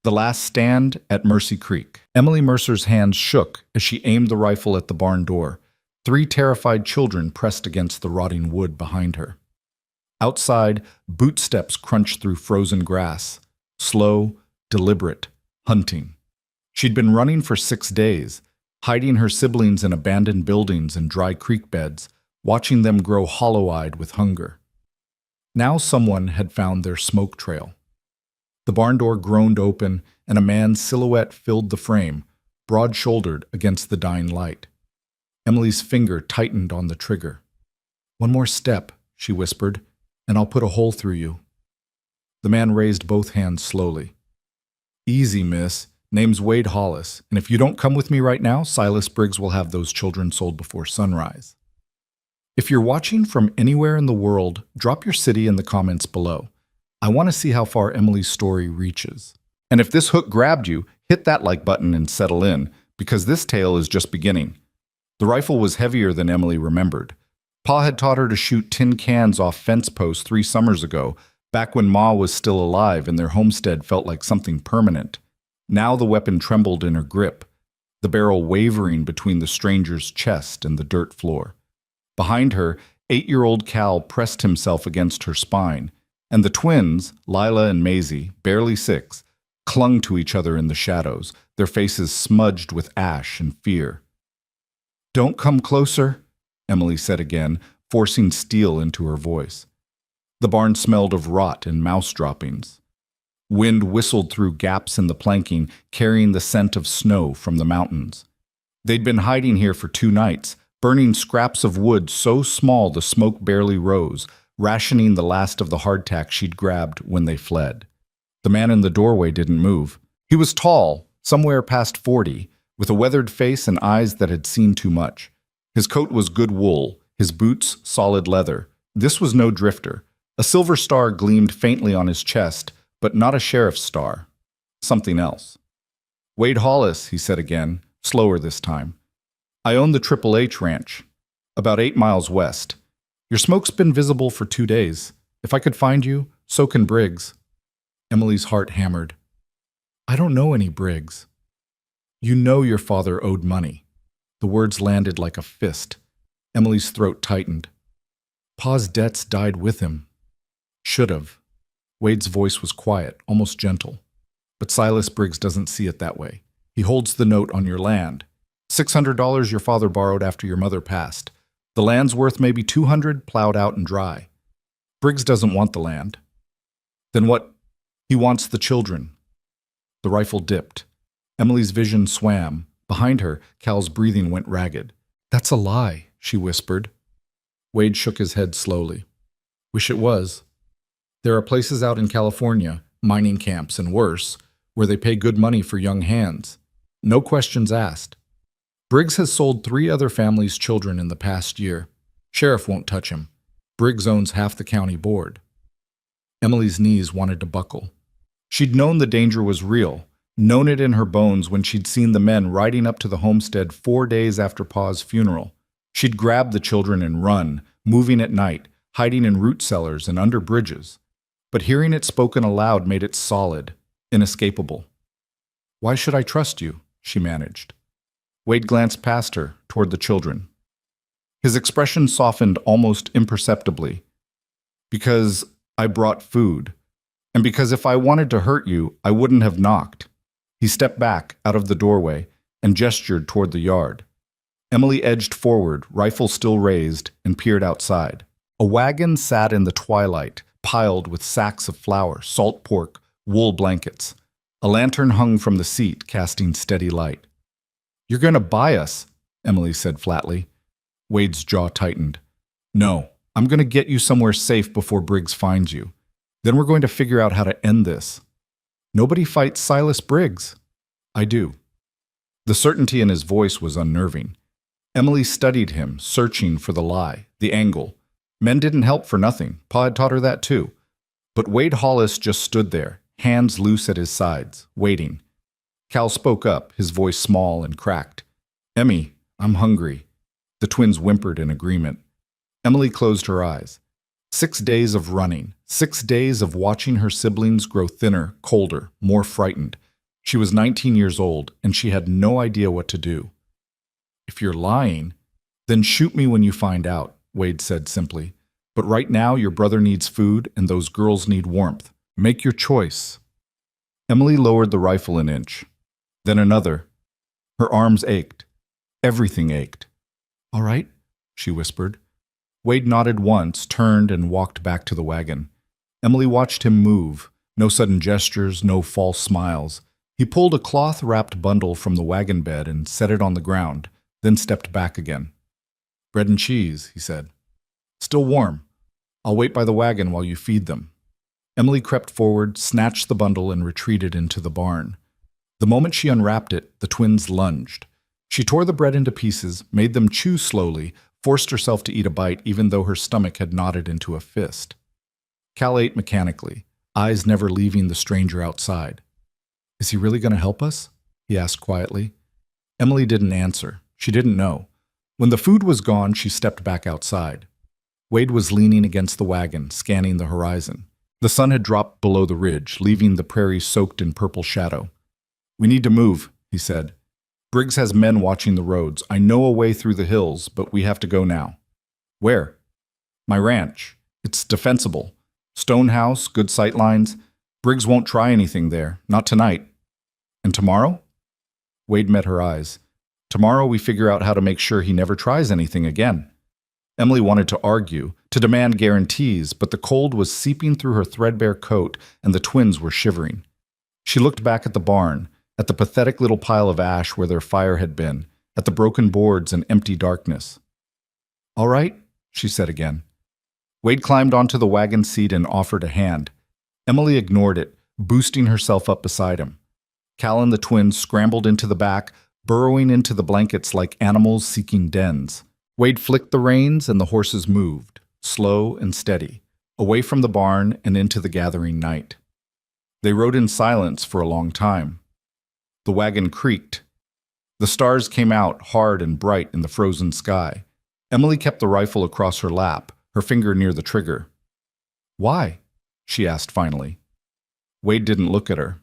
The Last Stand at Mercy Creek. Emily Mercer's hands shook as she aimed the rifle at the barn door. 3 terrified children pressed against the rotting wood behind her. Outside, boot steps crunched through frozen grass. Slow, deliberate, hunting. She'd been running for 6 days, hiding her siblings in abandoned buildings and dry creek beds, watching them grow hollow-eyed with hunger. Now someone had found their smoke trail. The barn door groaned open, and a man's silhouette filled the frame, broad-shouldered against the dying light. Emily's finger tightened on the trigger. "One more step," she whispered, "and I'll put a hole through you." The man raised both hands slowly. "Easy, miss. Name's Wade Hollis, and if you don't come with me right now, Silas Briggs will have those children sold before sunrise." If you're watching from anywhere in the world, drop your city in the comments below. I want to see how far Emily's story reaches. And if this hook grabbed you, hit that like button and settle in, because this tale is just beginning. The rifle was heavier than Emily remembered. Pa had taught her to shoot tin cans off fence posts 3 summers ago, back when Ma was still alive and their homestead felt like something permanent. Now the weapon trembled in her grip, the barrel wavering between the stranger's chest and the dirt floor. Behind her, 8-year-old Cal pressed himself against her spine, and the twins, Lila and Maisie, barely 6, clung to each other in the shadows, their faces smudged with ash and fear. "Don't come closer," Emily said again, forcing steel into her voice. The barn smelled of rot and mouse droppings. Wind whistled through gaps in the planking, carrying the scent of snow from the mountains. They'd been hiding here for 2 nights, burning scraps of wood so small the smoke barely rose, rationing the last of the hardtack she'd grabbed when they fled. The man in the doorway didn't move. He was tall, somewhere past 40, with a weathered face and eyes that had seen too much. His coat was good wool, his boots solid leather. This was no drifter. A silver star gleamed faintly on his chest, but not a sheriff's star. Something else. "Wade Hollis," he said again, slower this time. "I own the Triple H Ranch, about 8 miles west. Your smoke's been visible for 2 days. If I could find you, so can Briggs." Emily's heart hammered. "I don't know any Briggs." "You know your father owed money." The words landed like a fist. Emily's throat tightened. "Pa's debts died with him." "Should have." Wade's voice was quiet, almost gentle. "But Silas Briggs doesn't see it that way. He holds the note on your land. $600 your father borrowed after your mother passed. The land's worth maybe $200, plowed out and dry. Briggs doesn't want the land." "Then what?" "He wants the children." The rifle dipped. Emily's vision swam. Behind her, Cal's breathing went ragged. "That's a lie," she whispered. Wade shook his head slowly. "Wish it was. There are places out in California, mining camps and worse, where they pay good money for young hands. No questions asked. Briggs has sold 3 other families' children in the past year. Sheriff won't touch him. Briggs owns half the county board." Emily's knees wanted to buckle. She'd known the danger was real, known it in her bones when she'd seen the men riding up to the homestead 4 days after Pa's funeral. She'd grabbed the children and run, moving at night, hiding in root cellars and under bridges. But hearing it spoken aloud made it solid, inescapable. "Why should I trust you?" she managed. Wade glanced past her, toward the children. His expression softened almost imperceptibly. "Because I brought food. And because if I wanted to hurt you, I wouldn't have knocked." He stepped back out of the doorway and gestured toward the yard. Emily edged forward, rifle still raised, and peered outside. A wagon sat in the twilight, piled with sacks of flour, salt pork, wool blankets. A lantern hung from the seat, casting steady light. "You're going to buy us," Emily said flatly. Wade's jaw tightened. "No, I'm going to get you somewhere safe before Briggs finds you. Then we're going to figure out how to end this." "Nobody fights Silas Briggs." "I do." The certainty in his voice was unnerving. Emily studied him, searching for the lie, the angle. Men didn't help for nothing. Pa had taught her that too. But Wade Hollis just stood there, hands loose at his sides, waiting. Cal spoke up, his voice small and cracked. "Emmy, I'm hungry." The twins whimpered in agreement. Emily closed her eyes. 6 days of running, 6 days of watching her siblings grow thinner, colder, more frightened. She was 19 years old, and she had no idea what to do. If you're lying, then shoot me when you find out, Wade said simply. But right now, your brother needs food, and those girls need warmth. Make your choice. Emily lowered the rifle an inch, then another. Her arms ached. Everything ached. All right, she whispered. Wade nodded once, turned, and walked back to the wagon. Emily watched him move. No sudden gestures, no false smiles. He pulled a cloth-wrapped bundle from the wagon bed and set it on the ground, then stepped back again. Bread and cheese, he said. Still warm. I'll wait by the wagon while you feed them. Emily crept forward, snatched the bundle, and retreated into the barn. The moment she unwrapped it, the twins lunged. She tore the bread into pieces, made them chew slowly, forced herself to eat a bite even though her stomach had knotted into a fist. Cal ate mechanically, eyes never leaving the stranger outside. Is he really going to help us? He asked quietly. Emily didn't answer. She didn't know. When the food was gone, she stepped back outside. Wade was leaning against the wagon, scanning the horizon. The sun had dropped below the ridge, leaving the prairie soaked in purple shadow. We need to move, he said. Briggs has men watching the roads. I know a way through the hills, but we have to go now. Where? My ranch. It's defensible. Stone house, good sight lines. Briggs won't try anything there, not tonight. And tomorrow? Wade met her eyes. Tomorrow we figure out how to make sure he never tries anything again. Emily wanted to argue, to demand guarantees, but the cold was seeping through her threadbare coat and the twins were shivering. She looked back at the barn, at the pathetic little pile of ash where their fire had been, at the broken boards and empty darkness. All right, she said again. Wade climbed onto the wagon seat and offered a hand. Emily ignored it, boosting herself up beside him. Cal and the twins scrambled into the back, burrowing into the blankets like animals seeking dens. Wade flicked the reins and the horses moved, slow and steady, away from the barn and into the gathering night. They rode in silence for a long time. The wagon creaked. The stars came out hard and bright in the frozen sky. Emily kept the rifle across her lap, her finger near the trigger. Why? She asked finally. Wade didn't look at her.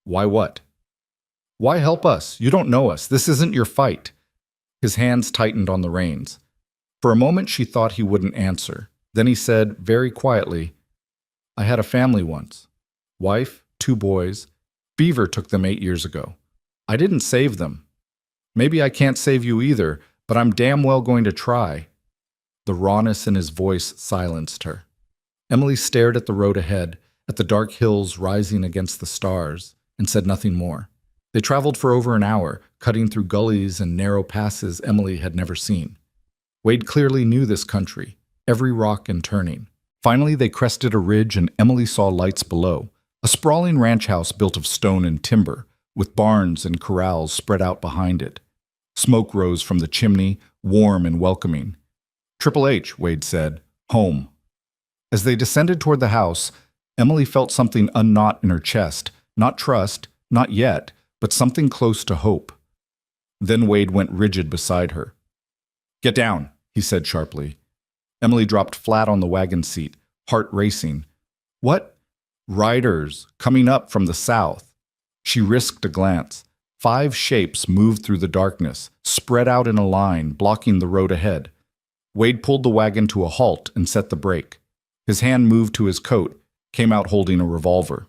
Why what? Why help us? You don't know us. This isn't your fight. His hands tightened on the reins. For a moment she thought he wouldn't answer. Then he said, very quietly, I had a family once. Wife, 2 boys. Beaver took them 8 years ago. I didn't save them. Maybe I can't save you either, but I'm damn well going to try. The rawness in his voice silenced her. Emily stared at the road ahead, at the dark hills rising against the stars, and said nothing more. They traveled for over an hour, cutting through gullies and narrow passes Emily had never seen. Wade clearly knew this country, every rock and turning. Finally, they crested a ridge and Emily saw lights below, a sprawling ranch house built of stone and timber, with barns and corrals spread out behind it. Smoke rose from the chimney, warm and welcoming. Triple H, Wade said, home. As they descended toward the house, Emily felt something unknot in her chest, not trust, not yet, but something close to hope. Then Wade went rigid beside her. Get down, he said sharply. Emily dropped flat on the wagon seat, heart racing. What? Riders, coming up from the south. She risked a glance. 5 shapes moved through the darkness, spread out in a line, blocking the road ahead. Wade pulled the wagon to a halt and set the brake. His hand moved to his coat, came out holding a revolver.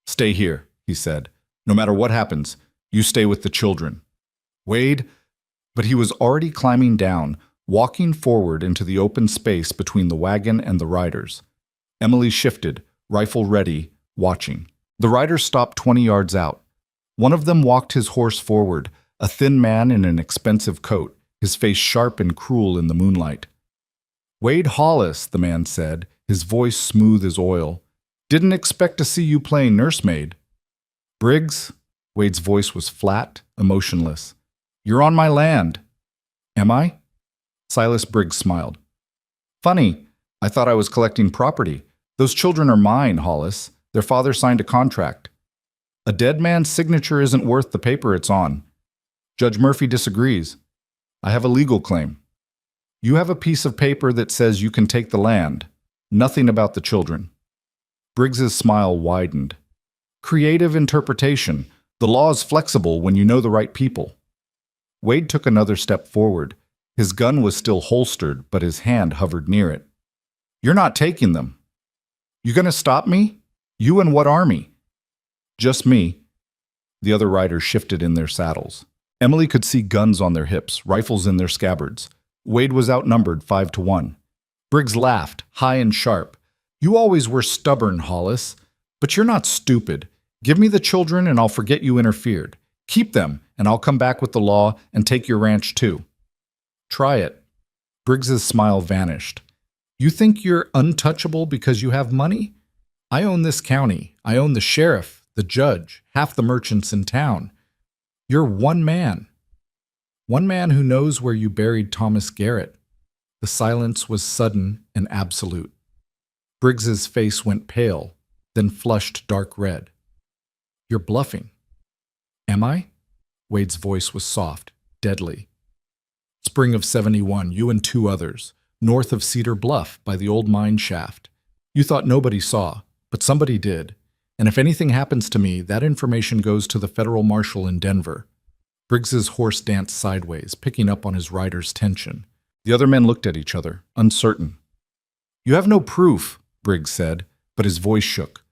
Stay here, he said. No matter what happens, you stay with the children. Wade, but he was already climbing down, walking forward into the open space between the wagon and the riders. Emily shifted, rifle ready, watching. The riders stopped 20 yards out. One of them walked his horse forward, a thin man in an expensive coat, his face sharp and cruel in the moonlight. Wade Hollis, the man said, his voice smooth as oil. Didn't expect to see you playing nursemaid. Briggs, Wade's voice was flat, emotionless. You're on my land. Am I? Silas Briggs smiled. Funny, I thought I was collecting property. Those children are mine, Hollis. Their father signed a contract. A dead man's signature isn't worth the paper it's on. Judge Murphy disagrees. I have a legal claim. You have a piece of paper that says you can take the land. Nothing about the children. Briggs's smile widened. Creative interpretation. The law is flexible when you know the right people. Wade took another step forward. His gun was still holstered, but his hand hovered near it. You're not taking them. You gonna stop me? You and what army? Just me. The other riders shifted in their saddles. Emily could see guns on their hips, rifles in their scabbards. Wade was outnumbered 5-1. Briggs laughed, high and sharp. You always were stubborn, Hollis. But you're not stupid. Give me the children and I'll forget you interfered. Keep them, and I'll come back with the law and take your ranch too. Try it. Briggs's smile vanished. You think you're untouchable because you have money? I own this county. I own the sheriff, the judge, half the merchants in town. You're one man. One man who knows where you buried Thomas Garrett. The silence was sudden and absolute. Briggs's face went pale, then flushed dark red. You're bluffing. Am I? Wade's voice was soft, deadly. Spring of '71, you and 2 others, north of Cedar Bluff by the old mine shaft. You thought nobody saw, but somebody did. And if anything happens to me, that information goes to the federal marshal in Denver. Briggs's horse danced sideways, picking up on his rider's tension. The other men looked at each other, uncertain. You have no proof, Briggs said, but his voice shook.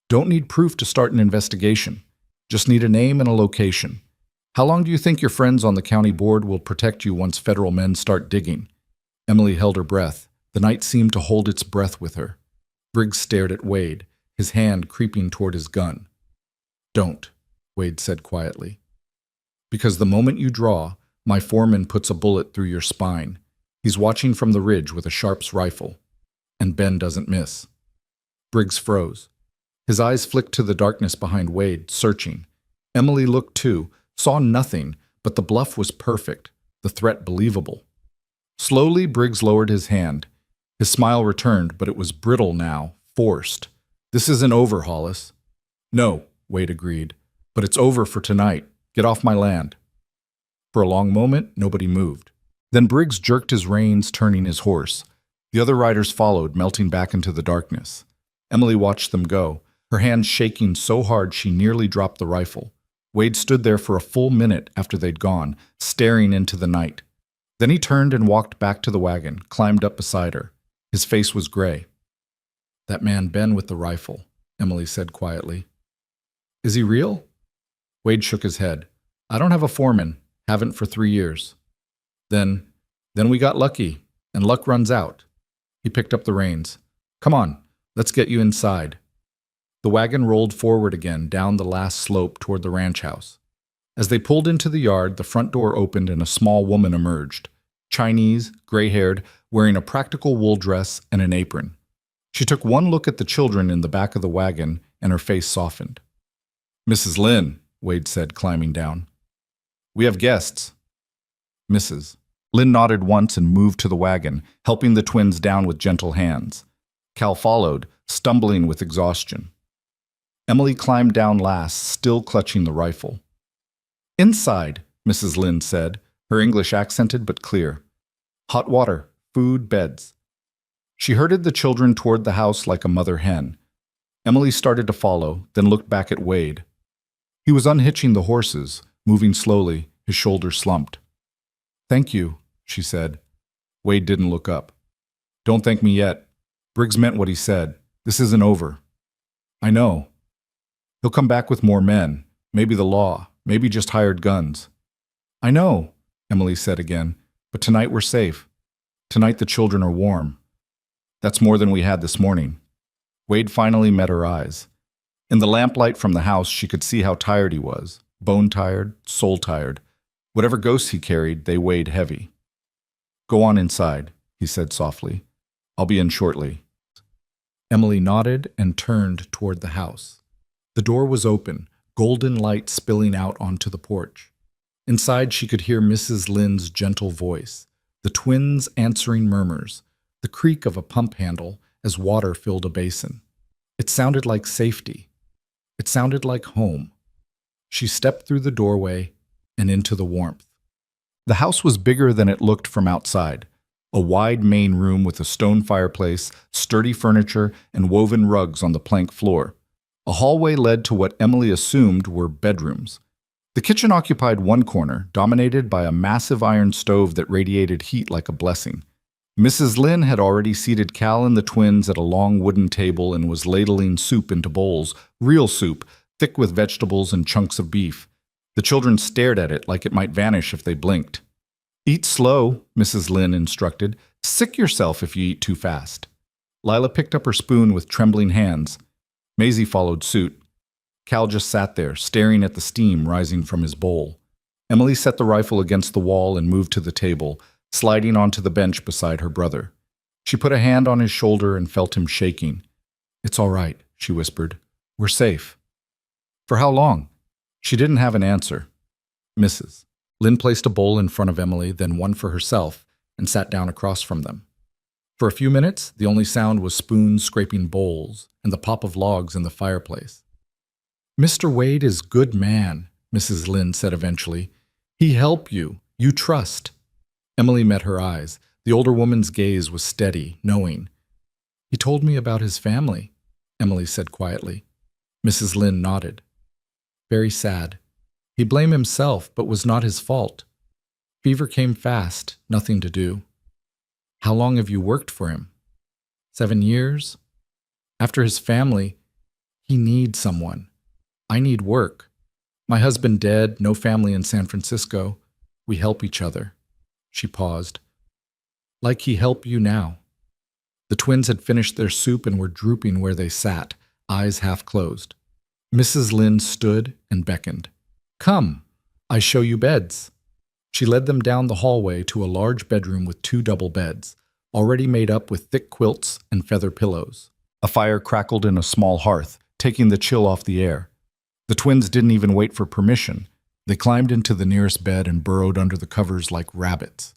Don't need proof to start an investigation. Just need a name and a location. How long do you think your friends on the county board will protect you once federal men start digging? Emily held her breath. The night seemed to hold its breath with her. Briggs stared at Wade, his hand creeping toward his gun. Don't, Wade said quietly. Because the moment you draw, my foreman puts a bullet through your spine. He's watching from the ridge with a Sharp's rifle. And Ben doesn't miss. Briggs froze. His eyes flicked to the darkness behind Wade, searching. Emily looked too, saw nothing, but the bluff was perfect, the threat believable. Slowly, Briggs lowered his hand. His smile returned, but it was brittle now, forced. This isn't over, Hollis. No, Wade agreed, but it's over for tonight. Get off my land. For a long moment, nobody moved. Then Briggs jerked his reins, turning his horse. The other riders followed, melting back into the darkness. Emily watched them go, her hands shaking so hard she nearly dropped the rifle. Wade stood there for a full minute after they'd gone, staring into the night. Then he turned and walked back to the wagon, climbed up beside her. His face was gray. That man Ben with the rifle, Emily said quietly. Is he real? Wade shook his head. I don't have a foreman, haven't for 3 years. Then we got lucky, and luck runs out. He picked up the reins. Come on, let's get you inside. The wagon rolled forward again down the last slope toward the ranch house. As they pulled into the yard, the front door opened and a small woman emerged. Chinese, gray-haired, wearing a practical wool dress and an apron. She took one look at the children in the back of the wagon, and her face softened. Mrs. Lynn, Wade said, climbing down. We have guests. Mrs. Lynn nodded once and moved to the wagon, helping the twins down with gentle hands. Cal followed, stumbling with exhaustion. Emily climbed down last, still clutching the rifle. Inside, Mrs. Lynn said, her English accented but clear. Hot water, food, beds. She herded the children toward the house like a mother hen. Emily started to follow, then looked back at Wade. He was unhitching the horses, moving slowly, his shoulders slumped. Thank you, she said. Wade didn't look up. Don't thank me yet. Briggs meant what he said. This isn't over. I know. He'll come back with more men, maybe the law, maybe just hired guns. I know, Emily said again, but tonight we're safe. Tonight the children are warm. That's more than we had this morning. Wade finally met her eyes. In the lamplight from the house, she could see how tired he was, bone-tired, soul-tired. Whatever ghosts he carried, they weighed heavy. Go on inside, he said softly. I'll be in shortly. Emily nodded and turned toward the house. The door was open, golden light spilling out onto the porch. Inside, she could hear Mrs. Lynn's gentle voice, the twins' answering murmurs, the creak of a pump handle as water filled a basin. It sounded like safety. It sounded like home. She stepped through the doorway and into the warmth. The house was bigger than it looked from outside. A wide main room with a stone fireplace, sturdy furniture, and woven rugs on the plank floor. A hallway led to what Emily assumed were bedrooms. The kitchen occupied one corner, dominated by a massive iron stove that radiated heat like a blessing. Mrs. Lynn had already seated Cal and the twins at a long wooden table and was ladling soup into bowls, real soup, thick with vegetables and chunks of beef. The children stared at it like it might vanish if they blinked. "Eat slow," Mrs. Lynn instructed. "Sick yourself if you eat too fast." Lila picked up her spoon with trembling hands. Maisie followed suit. Cal just sat there, staring at the steam rising from his bowl. Emily set the rifle against the wall and moved to the table, sliding onto the bench beside her brother. She put a hand on his shoulder and felt him shaking. "It's all right," she whispered. "We're safe." "For how long?" She didn't have an answer. "Mrs." Lynn placed a bowl in front of Emily, then one for herself, and sat down across from them. For a few minutes, the only sound was spoons scraping bowls and the pop of logs in the fireplace. "Mr. Wade is good man," Mrs. Lynn said eventually. "He help you. You trust." Emily met her eyes. The older woman's gaze was steady, knowing. "He told me about his family," Emily said quietly. Mrs. Lynn nodded. "Very sad. He blamed himself, but was not his fault. Fever came fast, nothing to do." "How long have you worked for him?" 7 years. After his family, he needs someone. I need work. My husband dead, no family in San Francisco. We help each other." She paused. "Like he help you now." The twins had finished their soup and were drooping where they sat, eyes half closed. Mrs. Lynn stood and beckoned. "Come, I show you beds." She led them down the hallway to a large bedroom with 2 double beds, already made up with thick quilts and feather pillows. A fire crackled in a small hearth, taking the chill off the air. The twins didn't even wait for permission. They climbed into the nearest bed and burrowed under the covers like rabbits.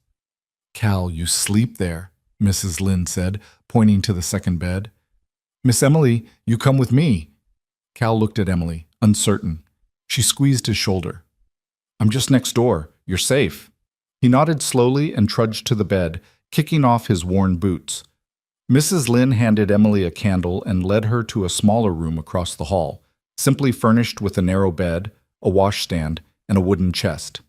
"Cal, you sleep there," Mrs. Lynn said, pointing to the second bed. "Miss Emily, you come with me." Cal looked at Emily, uncertain. She squeezed his shoulder. "I'm just next door. You're safe." He nodded slowly and trudged to the bed, kicking off his worn boots. Mrs. Lynn handed Emily a candle and led her to a smaller room across the hall, simply furnished with a narrow bed, a washstand, and a wooden chest.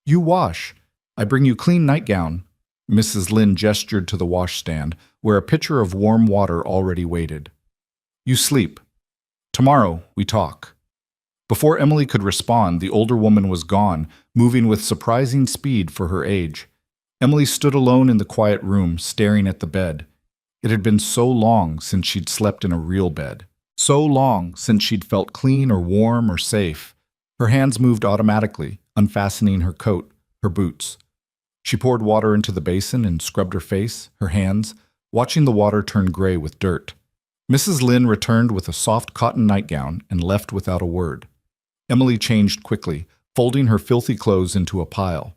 "You wash. I bring you clean nightgown." Mrs. Lynn gestured to the washstand, where a pitcher of warm water already waited. "You sleep. Tomorrow we talk." Before Emily could respond, the older woman was gone, moving with surprising speed for her age. Emily stood alone in the quiet room, staring at the bed. It had been so long since she'd slept in a real bed. So long since she'd felt clean or warm or safe. Her hands moved automatically, unfastening her coat, her boots. She poured water into the basin and scrubbed her face, her hands, watching the water turn gray with dirt. Mrs. Lynn returned with a soft cotton nightgown and left without a word. Emily changed quickly, folding her filthy clothes into a pile.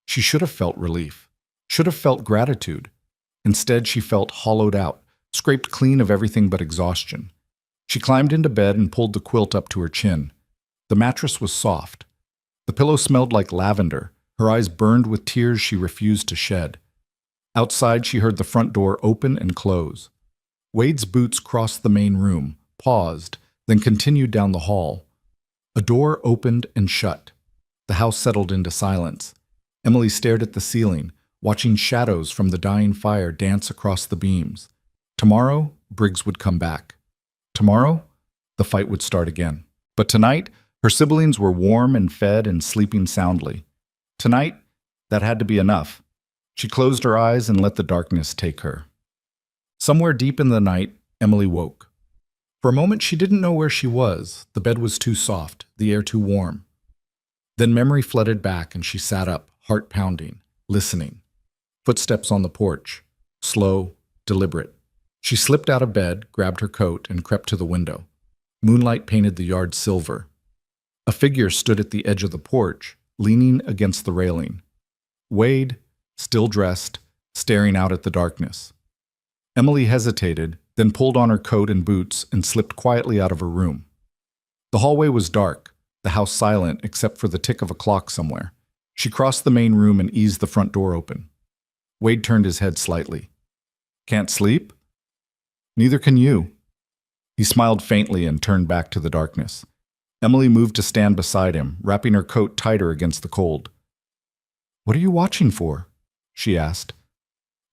She should have felt relief, should have felt gratitude. Instead, she felt hollowed out, scraped clean of everything but exhaustion. She climbed into bed and pulled the quilt up to her chin. The mattress was soft. The pillow smelled like lavender. Her eyes burned with tears she refused to shed. Outside, she heard the front door open and close. Wade's boots crossed the main room, paused, then continued down the hall. A door opened and shut. The house settled into silence. Emily stared at the ceiling, watching shadows from the dying fire dance across the beams. Tomorrow, Briggs would come back. Tomorrow, the fight would start again. But tonight, her siblings were warm and fed and sleeping soundly. Tonight, that had to be enough. She closed her eyes and let the darkness take her. Somewhere deep in the night, Emily woke. For a moment, she didn't know where she was. The bed was too soft, the air too warm. Then memory flooded back and she sat up, heart pounding, listening. Footsteps on the porch, slow, deliberate. She slipped out of bed, grabbed her coat, and crept to the window. Moonlight painted the yard silver. A figure stood at the edge of the porch, leaning against the railing. Wade, still dressed, staring out at the darkness. Emily hesitated, then pulled on her coat and boots and slipped quietly out of her room. The hallway was dark, the house silent except for the tick of a clock somewhere. She crossed the main room and eased the front door open. Wade turned his head slightly. "Can't sleep?" "Neither can you." He smiled faintly and turned back to the darkness. Emily moved to stand beside him, wrapping her coat tighter against the cold. "What are you watching for?" she asked.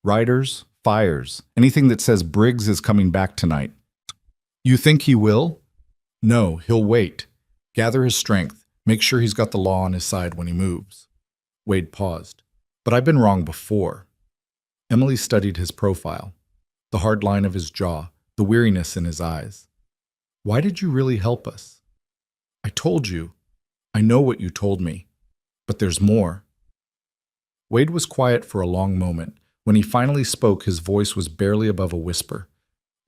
"Riders, fires, anything that says Briggs is coming back tonight." "You think he will?" "No, he'll wait. Gather his strength. Make sure he's got the law on his side when he moves." Wade paused. "But I've been wrong before." Emily studied his profile, the hard line of his jaw, the weariness in his eyes. "Why did you really help us?" "I told you. I know what you told me. But there's more." Wade was quiet for a long moment. When he finally spoke, his voice was barely above a whisper.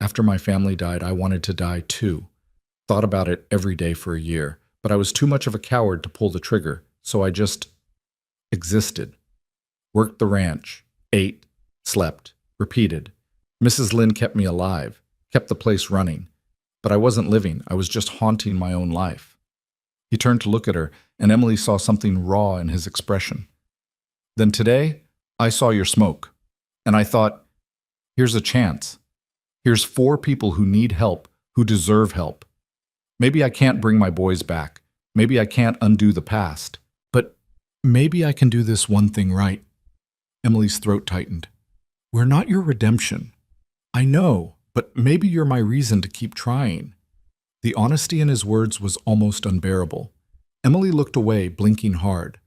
"After my family died, I wanted to die too. Thought about it every day for a year, but I was too much of a coward to pull the trigger, so I just existed. Worked the ranch, ate, slept, repeated. Mrs. Lynn kept me alive, kept the place running. But I wasn't living, I was just haunting my own life." He turned to look at her, and Emily saw something raw in his expression. "Then today, I saw your smoke, and I thought, here's a chance. Here's 4 people who need help, who deserve help. Maybe I can't bring my boys back. Maybe I can't undo the past. But maybe I can do this one thing right." Emily's throat tightened. "We're not your redemption. I know, but maybe you're my reason to keep trying." The honesty in his words was almost unbearable. Emily looked away, blinking hard.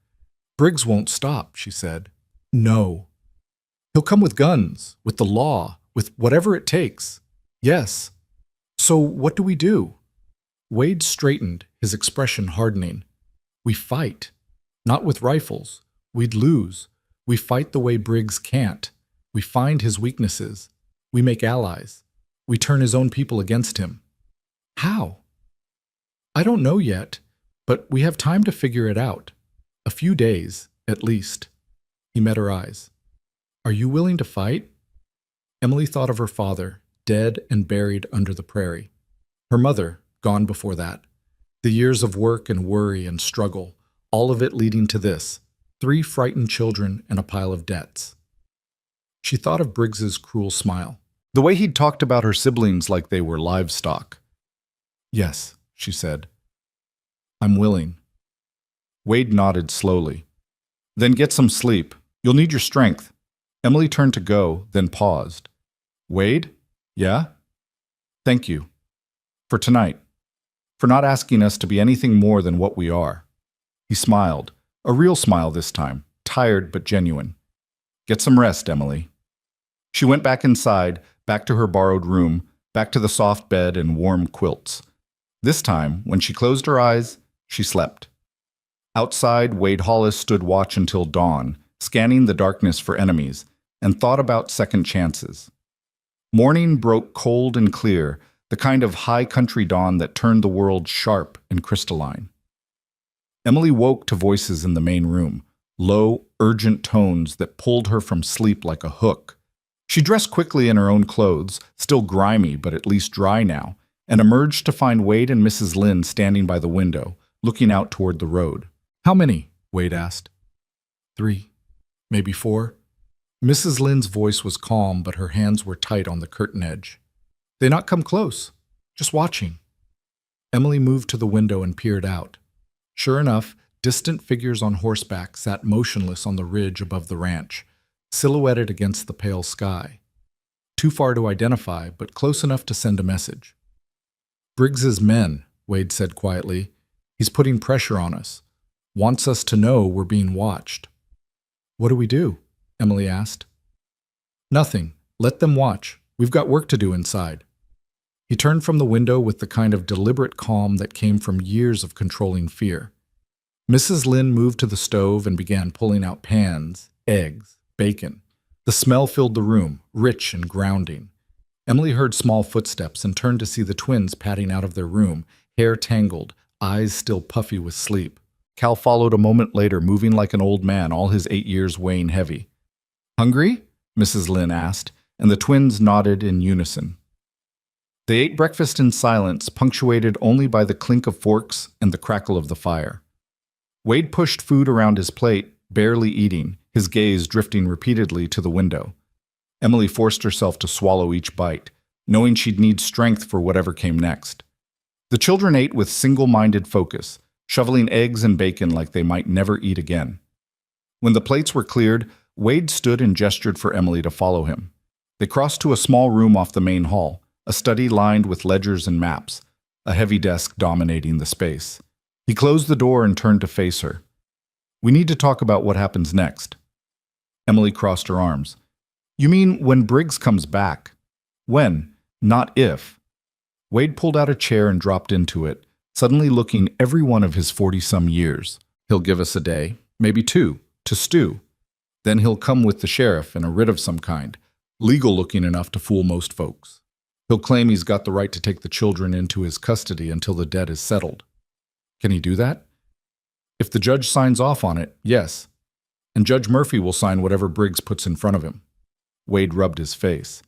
"Briggs won't stop," she said. "No. He'll come with guns, with the law, with whatever it takes. Yes. So what do we do?" Wade straightened, his expression hardening. "We fight. Not with rifles. We'd lose. We fight the way Briggs can't. We find his weaknesses. We make allies. We turn his own people against him." "How?" "I don't know yet, but we have time to figure it out. A few days, at least." He met her eyes. "Are you willing to fight?" Emily thought of her father, dead and buried under the prairie. Her mother, gone before that. The years of work and worry and struggle, all of it leading to this, 3 frightened children and a pile of debts. She thought of Briggs's cruel smile, the way he'd talked about her siblings like they were livestock. "Yes," she said. "I'm willing." Wade nodded slowly. "Then get some sleep. You'll need your strength." Emily turned to go, then paused. "Wade? Yeah? Thank you. For tonight. For not asking us to be anything more than what we are." He smiled, a real smile this time, tired but genuine. "Get some rest, Emily." She went back inside, back to her borrowed room, back to the soft bed and warm quilts. This time, when she closed her eyes, she slept. Outside, Wade Hollis stood watch until dawn, scanning the darkness for enemies, and thought about second chances. Morning broke cold and clear, the kind of high country dawn that turned the world sharp and crystalline. Emily woke to voices in the main room, low, urgent tones that pulled her from sleep like a hook. She dressed quickly in her own clothes, still grimy but at least dry now, and emerged to find Wade and Mrs. Lynn standing by the window, looking out toward the road. "How many?" Wade asked. 3, maybe 4. Mrs. Lynn's voice was calm, but her hands were tight on the curtain edge. "They not come close, just watching." Emily moved to the window and peered out. Sure enough, distant figures on horseback sat motionless on the ridge above the ranch, silhouetted against the pale sky. Too far to identify, but close enough to send a message. "Briggs's men," Wade said quietly. "He's putting pressure on us. Wants us to know we're being watched." "What do we do?" Emily asked. "Nothing. Let them watch. We've got work to do inside." He turned from the window with the kind of deliberate calm that came from years of controlling fear. Mrs. Lynn moved to the stove and began pulling out pans, eggs, bacon. The smell filled the room, rich and grounding. Emily heard small footsteps and turned to see the twins padding out of their room, hair tangled, eyes still puffy with sleep. Cal followed a moment later, moving like an old man, all his 8 years weighing heavy. "Hungry?" Mrs. Lynn asked, and the twins nodded in unison. They ate breakfast in silence, punctuated only by the clink of forks and the crackle of the fire. Wade pushed food around his plate, barely eating, his gaze drifting repeatedly to the window. Emily forced herself to swallow each bite, knowing she'd need strength for whatever came next. The children ate with single-minded focus, shoveling eggs and bacon like they might never eat again. When the plates were cleared, Wade stood and gestured for Emily to follow him. They crossed to a small room off the main hall, a study lined with ledgers and maps, a heavy desk dominating the space. He closed the door and turned to face her. "We need to talk about what happens next." Emily crossed her arms. "You mean when Briggs comes back? When, not if." Wade pulled out a chair and dropped into it, suddenly looking every one of his 40-some years. "He'll give us a day, maybe 2, to stew. Then he'll come with the sheriff and a writ of some kind, legal-looking enough to fool most folks. He'll claim he's got the right to take the children into his custody until the debt is settled. Can he do that? If the judge signs off on it, yes. And Judge Murphy will sign whatever Briggs puts in front of him." Wade rubbed his face.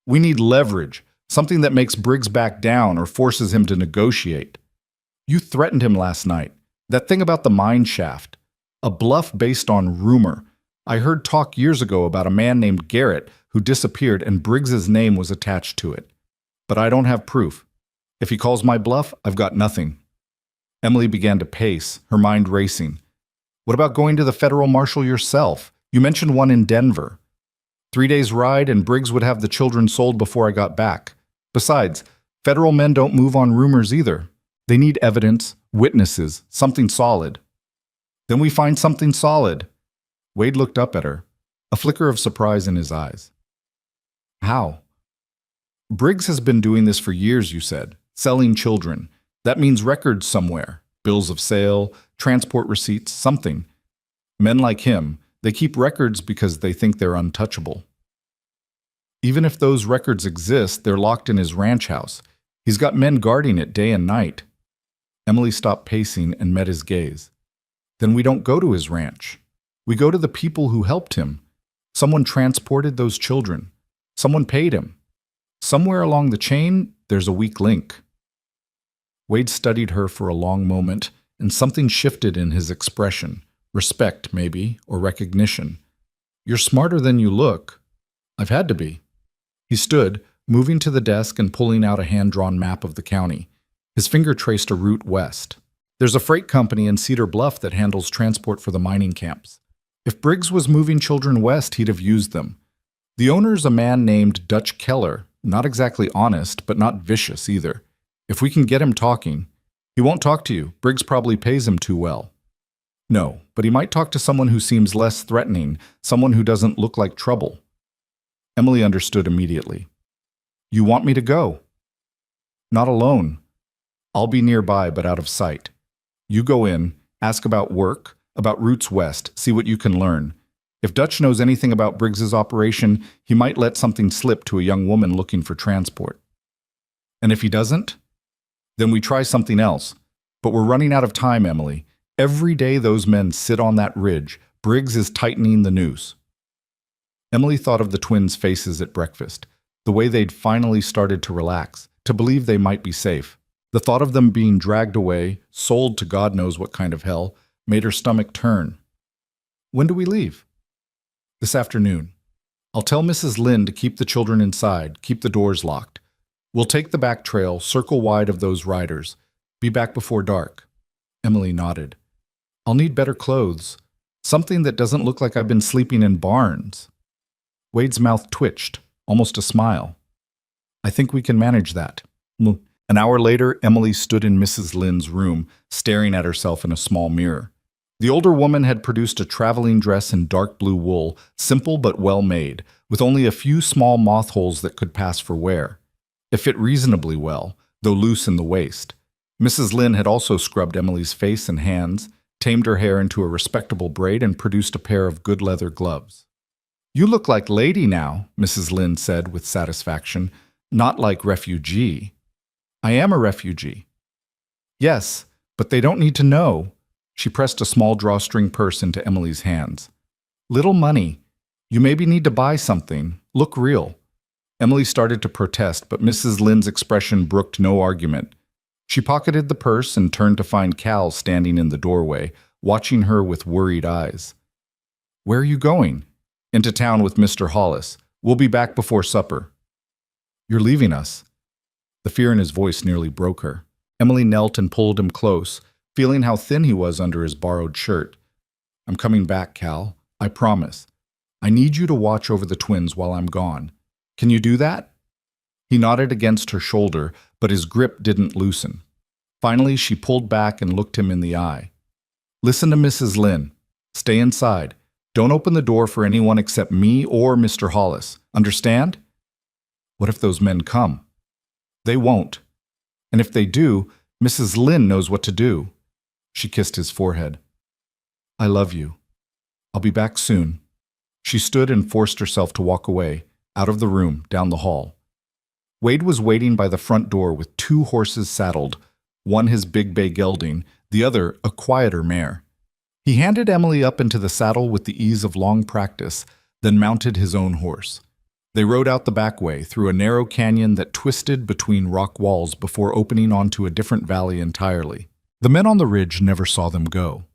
"We need leverage, something that makes Briggs back down or forces him to negotiate. You threatened him last night. That thing about the mine shaft. A bluff based on rumor. I heard talk years ago about a man named Garrett who disappeared and Briggs's name was attached to it. But I don't have proof. If he calls my bluff, I've got nothing." Emily began to pace, her mind racing. "What about going to the federal marshal yourself? You mentioned one in Denver. 3 days' ride and Briggs would have the children sold before I got back. Besides, federal men don't move on rumors either. They need evidence, witnesses, something solid." "Then we find something solid." Wade looked up at her, a flicker of surprise in his eyes. "How?" "Briggs has been doing this for years, you said, selling children. That means records somewhere, bills of sale, transport receipts, something. Men like him, they keep records because they think they're untouchable. Even if those records exist, they're locked in his ranch house. He's got men guarding it day and night." Emily stopped pacing and met his gaze. "Then we don't go to his ranch. We go to the people who helped him. Someone transported those children. Someone paid him. Somewhere along the chain, there's a weak link." Wade studied her for a long moment, and something shifted in his expression. Respect, maybe, or recognition. "You're smarter than you look." "I've had to be." He stood, moving to the desk and pulling out a hand-drawn map of the county. His finger traced a route west. "There's a freight company in Cedar Bluff that handles transport for the mining camps. If Briggs was moving children west, he'd have used them. The owner's a man named Dutch Keller, not exactly honest, but not vicious either. If we can get him talking, he won't talk to you. Briggs probably pays him too well." "No, but he might talk to someone who seems less threatening, someone who doesn't look like trouble." Emily understood immediately. "You want me to go?" "Not alone. I'll be nearby, but out of sight. You go in, ask about work, about routes west, see what you can learn. If Dutch knows anything about Briggs's operation, he might let something slip to a young woman looking for transport. And if he doesn't, then we try something else. But we're running out of time, Emily. Every day those men sit on that ridge, Briggs is tightening the noose." Emily thought of the twins' faces at breakfast, the way they'd finally started to relax, to believe they might be safe. The thought of them being dragged away, sold to God knows what kind of hell, made her stomach turn. "When do we leave?" "This afternoon. I'll tell Mrs. Lynn to keep the children inside, keep the doors locked. We'll take the back trail, circle wide of those riders. Be back before dark." Emily nodded. "I'll need better clothes. Something that doesn't look like I've been sleeping in barns." Wade's mouth twitched, almost a smile. "I think we can manage that." An hour later, Emily stood in Mrs. Lynn's room, staring at herself in a small mirror. The older woman had produced a traveling dress in dark blue wool, simple but well made, with only a few small moth holes that could pass for wear. It fit reasonably well, though loose in the waist. Mrs. Lynn had also scrubbed Emily's face and hands, tamed her hair into a respectable braid, and produced a pair of good leather gloves. "You look like lady now," Mrs. Lynn said with satisfaction, "not like refugee." "I am a refugee." "Yes, but they don't need to know." She pressed a small drawstring purse into Emily's hands. "Little money. You maybe need to buy something. Look real." Emily started to protest, but Mrs. Lynn's expression brooked no argument. She pocketed the purse and turned to find Cal standing in the doorway, watching her with worried eyes. "Where are you going?" "Into town with Mr. Hollis. We'll be back before supper." You're leaving us." The fear in his voice nearly broke her. Emily knelt and pulled him close, feeling how thin he was under his borrowed shirt. "I'm coming back, Cal. I promise. I need you to watch over the twins while I'm gone. Can you do that?" He nodded against her shoulder, but his grip didn't loosen. Finally, she pulled back and looked him in the eye. "Listen to Mrs. Lynn. Stay inside. Don't open the door for anyone except me or Mr. Hollis. Understand?" "What if those men come?" "They won't. And if they do, Mrs. Lynn knows what to do." She kissed his forehead. "I love you. I'll be back soon." She stood and forced herself to walk away, out of the room, down the hall. Wade was waiting by the front door with 2 horses saddled, one his big bay gelding, the other a quieter mare. He handed Emily up into the saddle with the ease of long practice, then mounted his own horse. They rode out the back way through a narrow canyon that twisted between rock walls before opening onto a different valley entirely. The men on the ridge never saw them go.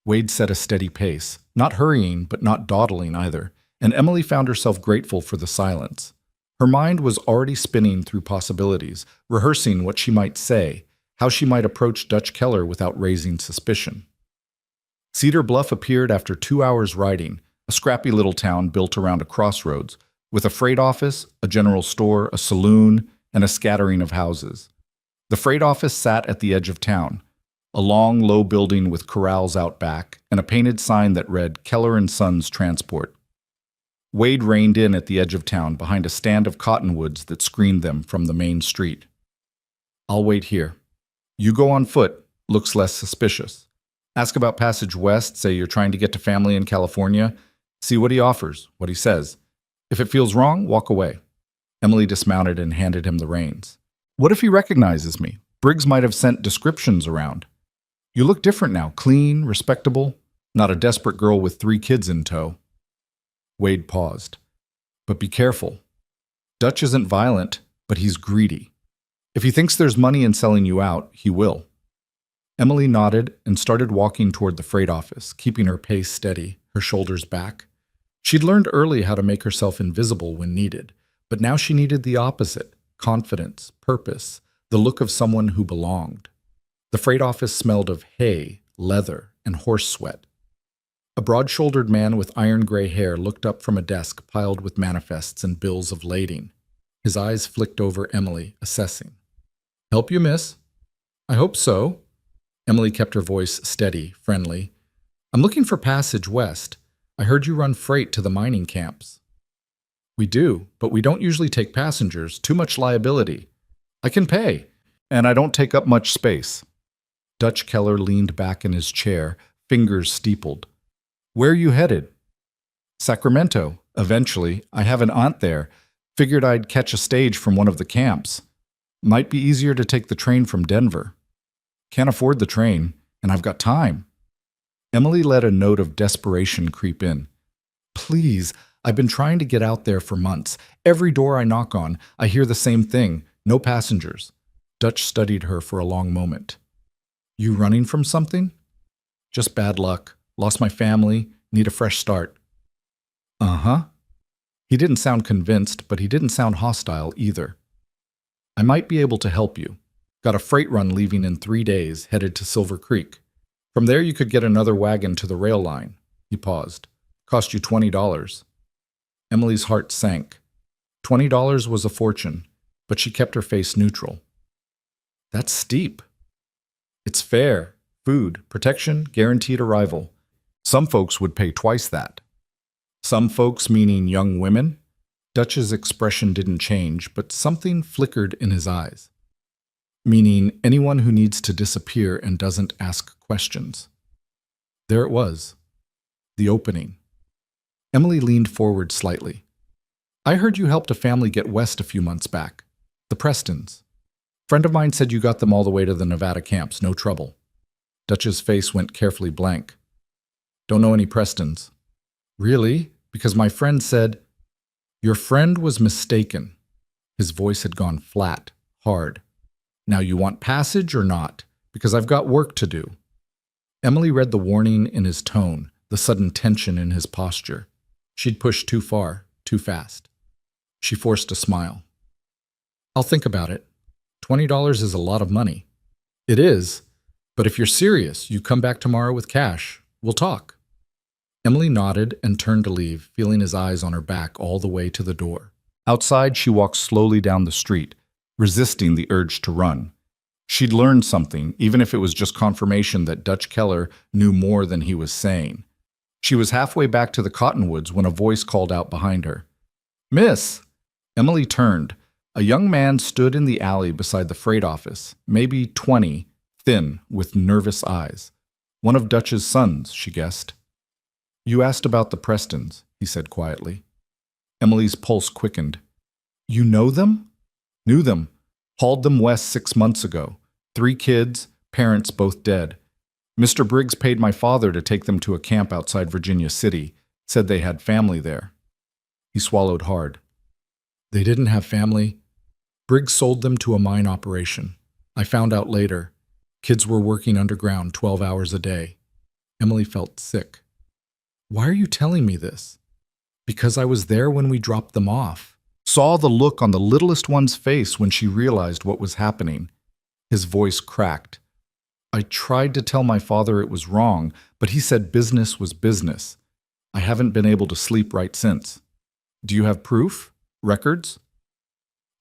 Wade set a steady pace, not hurrying but not dawdling either, and Emily found herself grateful for the silence. Her mind was already spinning through possibilities, rehearsing what she might say, how she might approach Dutch Keller without raising suspicion. Cedar Bluff appeared after 2 hours riding, a scrappy little town built around a crossroads, with a freight office, a general store, a saloon, and a scattering of houses. The freight office sat at the edge of town, a long, low building with corrals out back, and a painted sign that read Keller and Sons Transport. Wade reined in at the edge of town behind a stand of cottonwoods that screened them from the main street. "I'll wait here. You go on foot, looks less suspicious. Ask about Passage West, say you're trying to get to family in California. See what he offers, what he says. If it feels wrong, walk away." Emily dismounted and handed him the reins. "What if he recognizes me? Briggs might have sent descriptions around. You look different now, clean, respectable, not a desperate girl with 3 kids in tow." Wade paused. "But be careful. Dutch isn't violent, but he's greedy. If he thinks there's money in selling you out, he will." Emily nodded and started walking toward the freight office, keeping her pace steady, her shoulders back. She'd learned early how to make herself invisible when needed, but now she needed the opposite: confidence, purpose, the look of someone who belonged. The freight office smelled of hay, leather, and horse sweat. A broad-shouldered man with iron-gray hair looked up from a desk piled with manifests and bills of lading. His eyes flicked over Emily, assessing. "Help you, miss?" "I hope so." Emily kept her voice steady, friendly. "I'm looking for Passage West. I heard you run freight to the mining camps." "We do, but we don't usually take passengers. Too much liability. I can pay, and I don't take up much space." Dutch Keller leaned back in his chair, fingers steepled. "Where are you headed?" "Sacramento. Eventually. I have an aunt there. Figured I'd catch a stage from one of the camps. Might be easier to take the train from Denver." "Can't afford the train, and I've got time." Emily let a note of desperation creep in. "Please, I've been trying to get out there for months. Every door I knock on, I hear the same thing. No passengers." Dutch studied her for a long moment. "You running from something?" "Just bad luck. Lost my family. Need a fresh start." "Uh-huh." He didn't sound convinced, but he didn't sound hostile either. "I might be able to help you. Got a freight run leaving in 3 days, headed to Silver Creek. From there you could get another wagon to the rail line." He paused. "Cost you $20. Emily's heart sank. $20 was a fortune, but she kept her face neutral. "That's steep." "It's fair. Food, protection, guaranteed arrival. Some folks would pay twice that." "Some folks meaning young women?" Dutch's expression didn't change, but something flickered in his eyes. "Meaning anyone who needs to disappear and doesn't ask questions." There it was. The opening. Emily leaned forward slightly. "I heard you helped a family get west a few months back. The Prestons. Friend of mine said you got them all the way to the Nevada camps, no trouble." Dutch's face went carefully blank. "Don't know any Prestons." "Really? Because my friend said—" "Your friend was mistaken." His voice had gone flat, hard. "Now you want passage or not? Because I've got work to do." Emily read the warning in his tone, the sudden tension in his posture. She'd pushed too far, too fast. She forced a smile. I'll think about it. $20 is a lot of money. It is, but if you're serious, you come back tomorrow with cash. We'll talk. Emily nodded and turned to leave, feeling his eyes on her back all the way to the door. Outside, she walked slowly down the street, resisting the urge to run. She'd learned something, even if it was just confirmation that Dutch Keller knew more than he was saying. She was halfway back to the cottonwoods when a voice called out behind her. "Miss!" Emily turned. A young man stood in the alley beside the freight office, maybe 20, thin, with nervous eyes. One of Dutch's sons, she guessed. "You asked about the Prestons," he said quietly. Emily's pulse quickened. "You know them?" "Knew them. Hauled them west 6 months ago. 3 kids, parents both dead. Mr. Briggs paid my father to take them to a camp outside Virginia City, said they had family there." He swallowed hard. "They didn't have family. Briggs sold them to a mine operation. I found out later. Kids were working underground 12 hours a day." Emily felt sick. "Why are you telling me this?" "Because I was there when we dropped them off. Saw the look on the littlest one's face when she realized what was happening." His voice cracked. "I tried to tell my father it was wrong, but he said business was business. I haven't been able to sleep right since." "Do you have proof? Records?"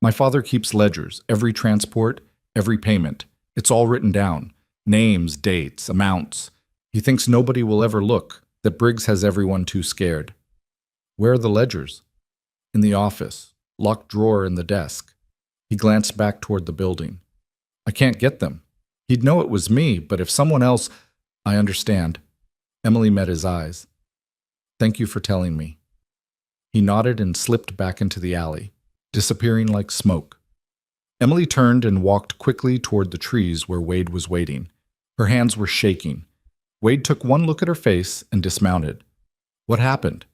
"My father keeps ledgers, every transport, every payment. It's all written down. Names, dates, amounts. He thinks nobody will ever look, that Briggs has everyone too scared." "Where are the ledgers?" "In the office. Locked drawer in the desk." He glanced back toward the building. "I can't get them. He'd know it was me, but if someone else—" "I understand." Emily met his eyes. "Thank you for telling me." He nodded and slipped back into the alley, disappearing like smoke. Emily turned and walked quickly toward the trees where Wade was waiting. Her hands were shaking. Wade took one look at her face and dismounted. "What happened?"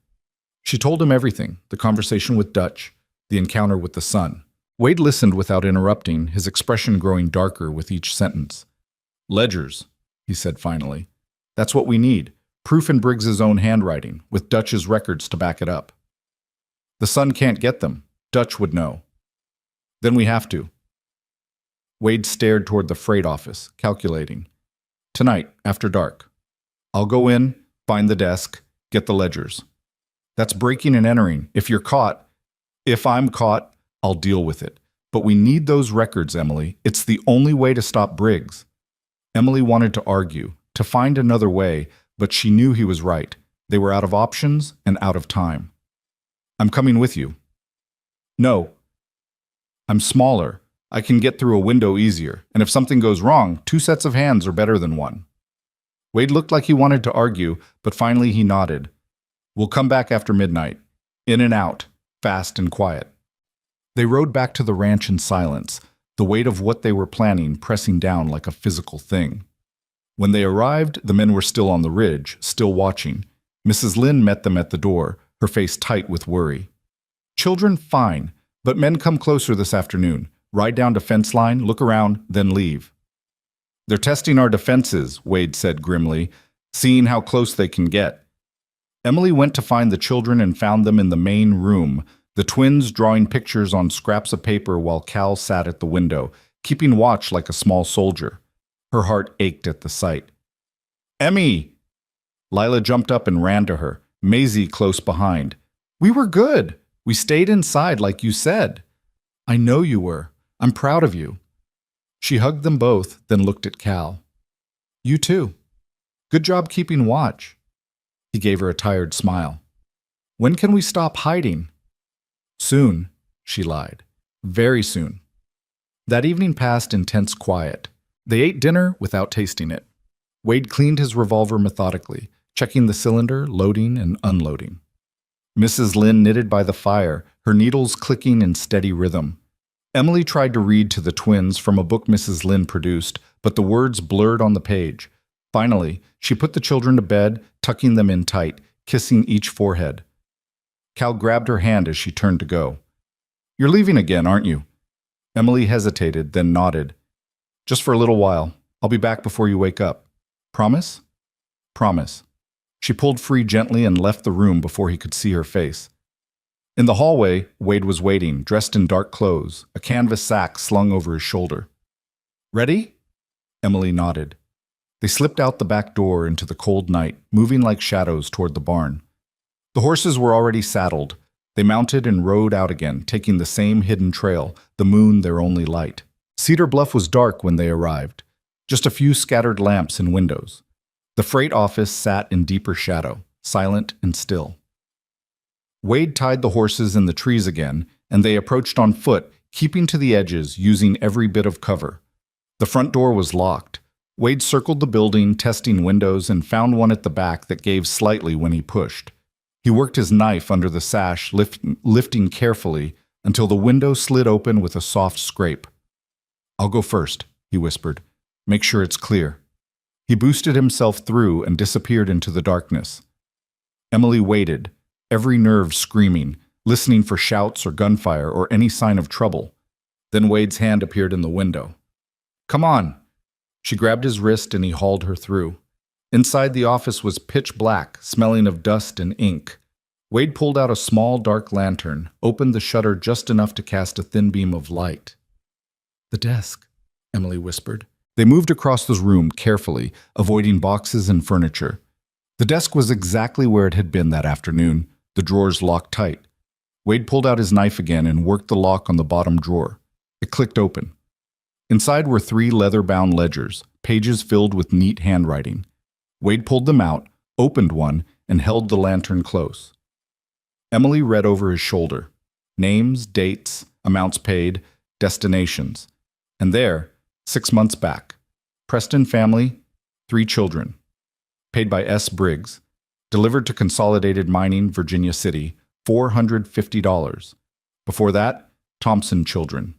She told him everything, the conversation with Dutch, the encounter with the son. Wade listened without interrupting, his expression growing darker with each sentence. "Ledgers," he said finally. "That's what we need. Proof in Briggs's own handwriting, with Dutch's records to back it up." "The son can't get them. Dutch would know." "Then we have to." Wade stared toward the freight office, calculating. "Tonight, after dark. I'll go in, find the desk, get the ledgers. That's breaking and entering. If you're caught, if I'm caught, I'll deal with it. But we need those records, Emily. It's the only way to stop Briggs." Emily wanted to argue, to find another way, but she knew he was right. They were out of options and out of time. "I'm coming with you." "No. I'm smaller. I can get through a window easier, and if something goes wrong, 2 sets of hands are better than 1. Wade looked like he wanted to argue, but finally he nodded. "We'll come back after midnight. In and out, fast and quiet." They rode back to the ranch in silence, the weight of what they were planning pressing down like a physical thing. When they arrived, the men were still on the ridge, still watching. Mrs. Lynn met them at the door, her face tight with worry. "Children, fine, but men come closer this afternoon. Ride down to fence line, look around, then leave." "They're testing our defenses," Wade said grimly, "seeing how close they can get." Emily went to find the children and found them in the main room, the twins drawing pictures on scraps of paper while Cal sat at the window, keeping watch like a small soldier. Her heart ached at the sight. "Emmy!" Lila jumped up and ran to her, Maisie close behind. "We were good. We stayed inside like you said." "I know you were. I'm proud of you." She hugged them both, then looked at Cal. "You too. Good job keeping watch." He gave her a tired smile. "When can we stop hiding?" "Soon," she lied. "Very soon." That evening passed in tense quiet. They ate dinner without tasting it. Wade cleaned his revolver methodically, checking the cylinder, loading and unloading. Mrs. Lynn knitted by the fire, her needles clicking in steady rhythm. Emily tried to read to the twins from a book Mrs. Lynn produced, but the words blurred on the page. Finally, she put the children to bed, tucking them in tight, kissing each forehead. Cal grabbed her hand as she turned to go. "You're leaving again, aren't you?" Emily hesitated, then nodded. "Just for a little while. I'll be back before you wake up. Promise?" "Promise." She pulled free gently and left the room before he could see her face. In the hallway, Wade was waiting, dressed in dark clothes, a canvas sack slung over his shoulder. Ready? Emily nodded. They slipped out the back door into the cold night, moving like shadows toward the barn. The horses were already saddled. They mounted and rode out again, taking the same hidden trail, the moon their only light. Cedar Bluff was dark when they arrived, just a few scattered lamps in windows. The freight office sat in deeper shadow, silent and still. Wade tied the horses in the trees again, and they approached on foot, keeping to the edges, using every bit of cover. The front door was locked. Wade circled the building, testing windows, and found one at the back that gave slightly when he pushed. He worked his knife under the sash, lifting carefully, until the window slid open with a soft scrape. "I'll go first," he whispered. "Make sure it's clear." He boosted himself through and disappeared into the darkness. Emily waited, every nerve screaming, listening for shouts or gunfire or any sign of trouble. Then Wade's hand appeared in the window. "Come on!" She grabbed his wrist and he hauled her through. Inside the office was pitch black, smelling of dust and ink. Wade pulled out a small, dark lantern, opened the shutter just enough to cast a thin beam of light. "The desk," Emily whispered. They moved across the room carefully, avoiding boxes and furniture. The desk was exactly where it had been that afternoon, the drawers locked tight. Wade pulled out his knife again and worked the lock on the bottom drawer. It clicked open. Inside were 3 leather-bound ledgers, pages filled with neat handwriting. Wade pulled them out, opened one, and held the lantern close. Emily read over his shoulder. Names, dates, amounts paid, destinations. And there, 6 months back. Preston family, 3 children. Paid by S. Briggs. Delivered to Consolidated Mining, Virginia City, $450. Before that, Thompson children.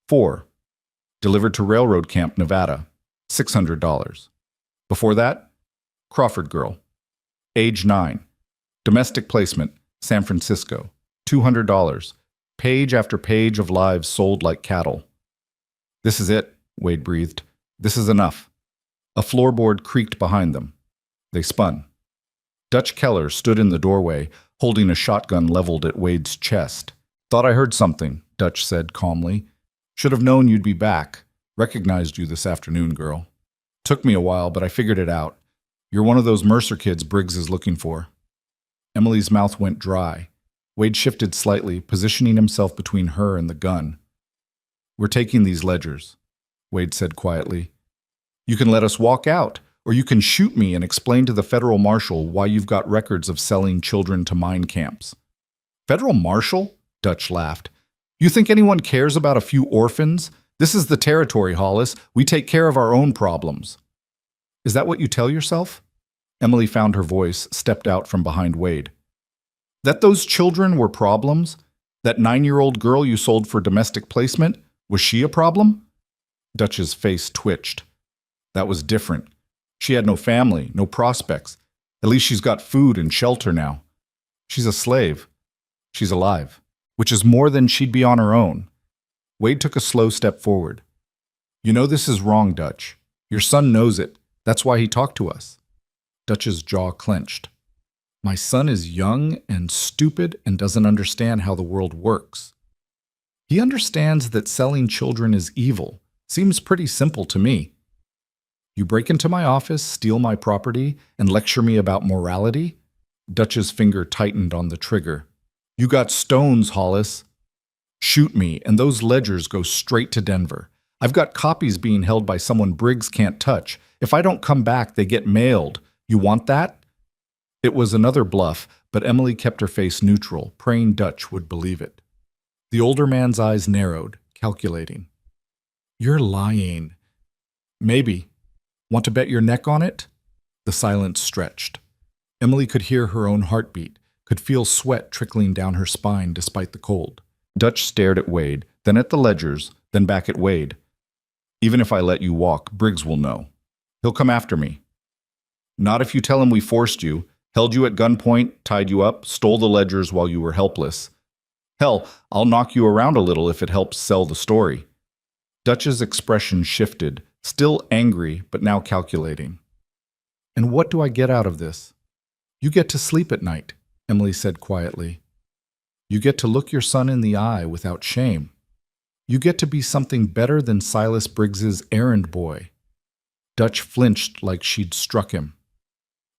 4. Delivered to Railroad Camp, Nevada, $600. Before that, Crawford girl. Age 9. Domestic placement, San Francisco, $200. Page after page of lives sold like cattle. "This is it," Wade breathed. "This is enough." A floorboard creaked behind them. They spun. Dutch Keller stood in the doorway, holding a shotgun leveled at Wade's chest. "Thought I heard something," Dutch said calmly. "Should have known you'd be back. Recognized you this afternoon, girl. Took me a while, but I figured it out. You're one of those Mercer kids Briggs is looking for." Emily's mouth went dry. Wade shifted slightly, positioning himself between her and the gun. "We're taking these ledgers," Wade said quietly. "You can let us walk out, or you can shoot me and explain to the federal marshal why you've got records of selling children to mine camps." "Federal marshal?" Dutch laughed. "You think anyone cares about a few orphans? This is the territory, Hollis. We take care of our own problems." "Is that what you tell yourself?" Emily found her voice, stepped out from behind Wade. "That those children were problems? That 9-year-old girl you sold for domestic placement, was she a problem?" Dutch's face twitched. "That was different. She had no family, no prospects. At least she's got food and shelter now. She's a slave. She's alive, which is more than she'd be on her own." Wade took a slow step forward. "You know this is wrong, Dutch. Your son knows it. That's why he talked to us." Dutch's jaw clenched. "My son is young and stupid and doesn't understand how the world works. He understands that selling children is evil. Seems pretty simple to me. You break into my office, steal my property, and lecture me about morality?" Dutch's finger tightened on the trigger. "You got stones, Hollis. Shoot me, and those ledgers go straight to Denver. I've got copies being held by someone Briggs can't touch. If I don't come back, they get mailed. You want that?" It was another bluff, but Emily kept her face neutral, praying Dutch would believe it. The older man's eyes narrowed, calculating. "You're lying." "Maybe. Want to bet your neck on it?" The silence stretched. Emily could hear her own heartbeat, could feel sweat trickling down her spine despite the cold. Dutch stared at Wade, then at the ledgers, then back at Wade. "Even if I let you walk, Briggs will know. He'll come after me." "Not if you tell him we forced you, held you at gunpoint, tied you up, stole the ledgers while you were helpless. Hell, I'll knock you around a little if it helps sell the story." Dutch's expression shifted, still angry, but now calculating. "And what do I get out of this?" "You get to sleep at night," Emily said quietly. You get to look your son in the eye without shame. You get to be something better than Silas Briggs's errand boy. Dutch flinched like she'd struck him.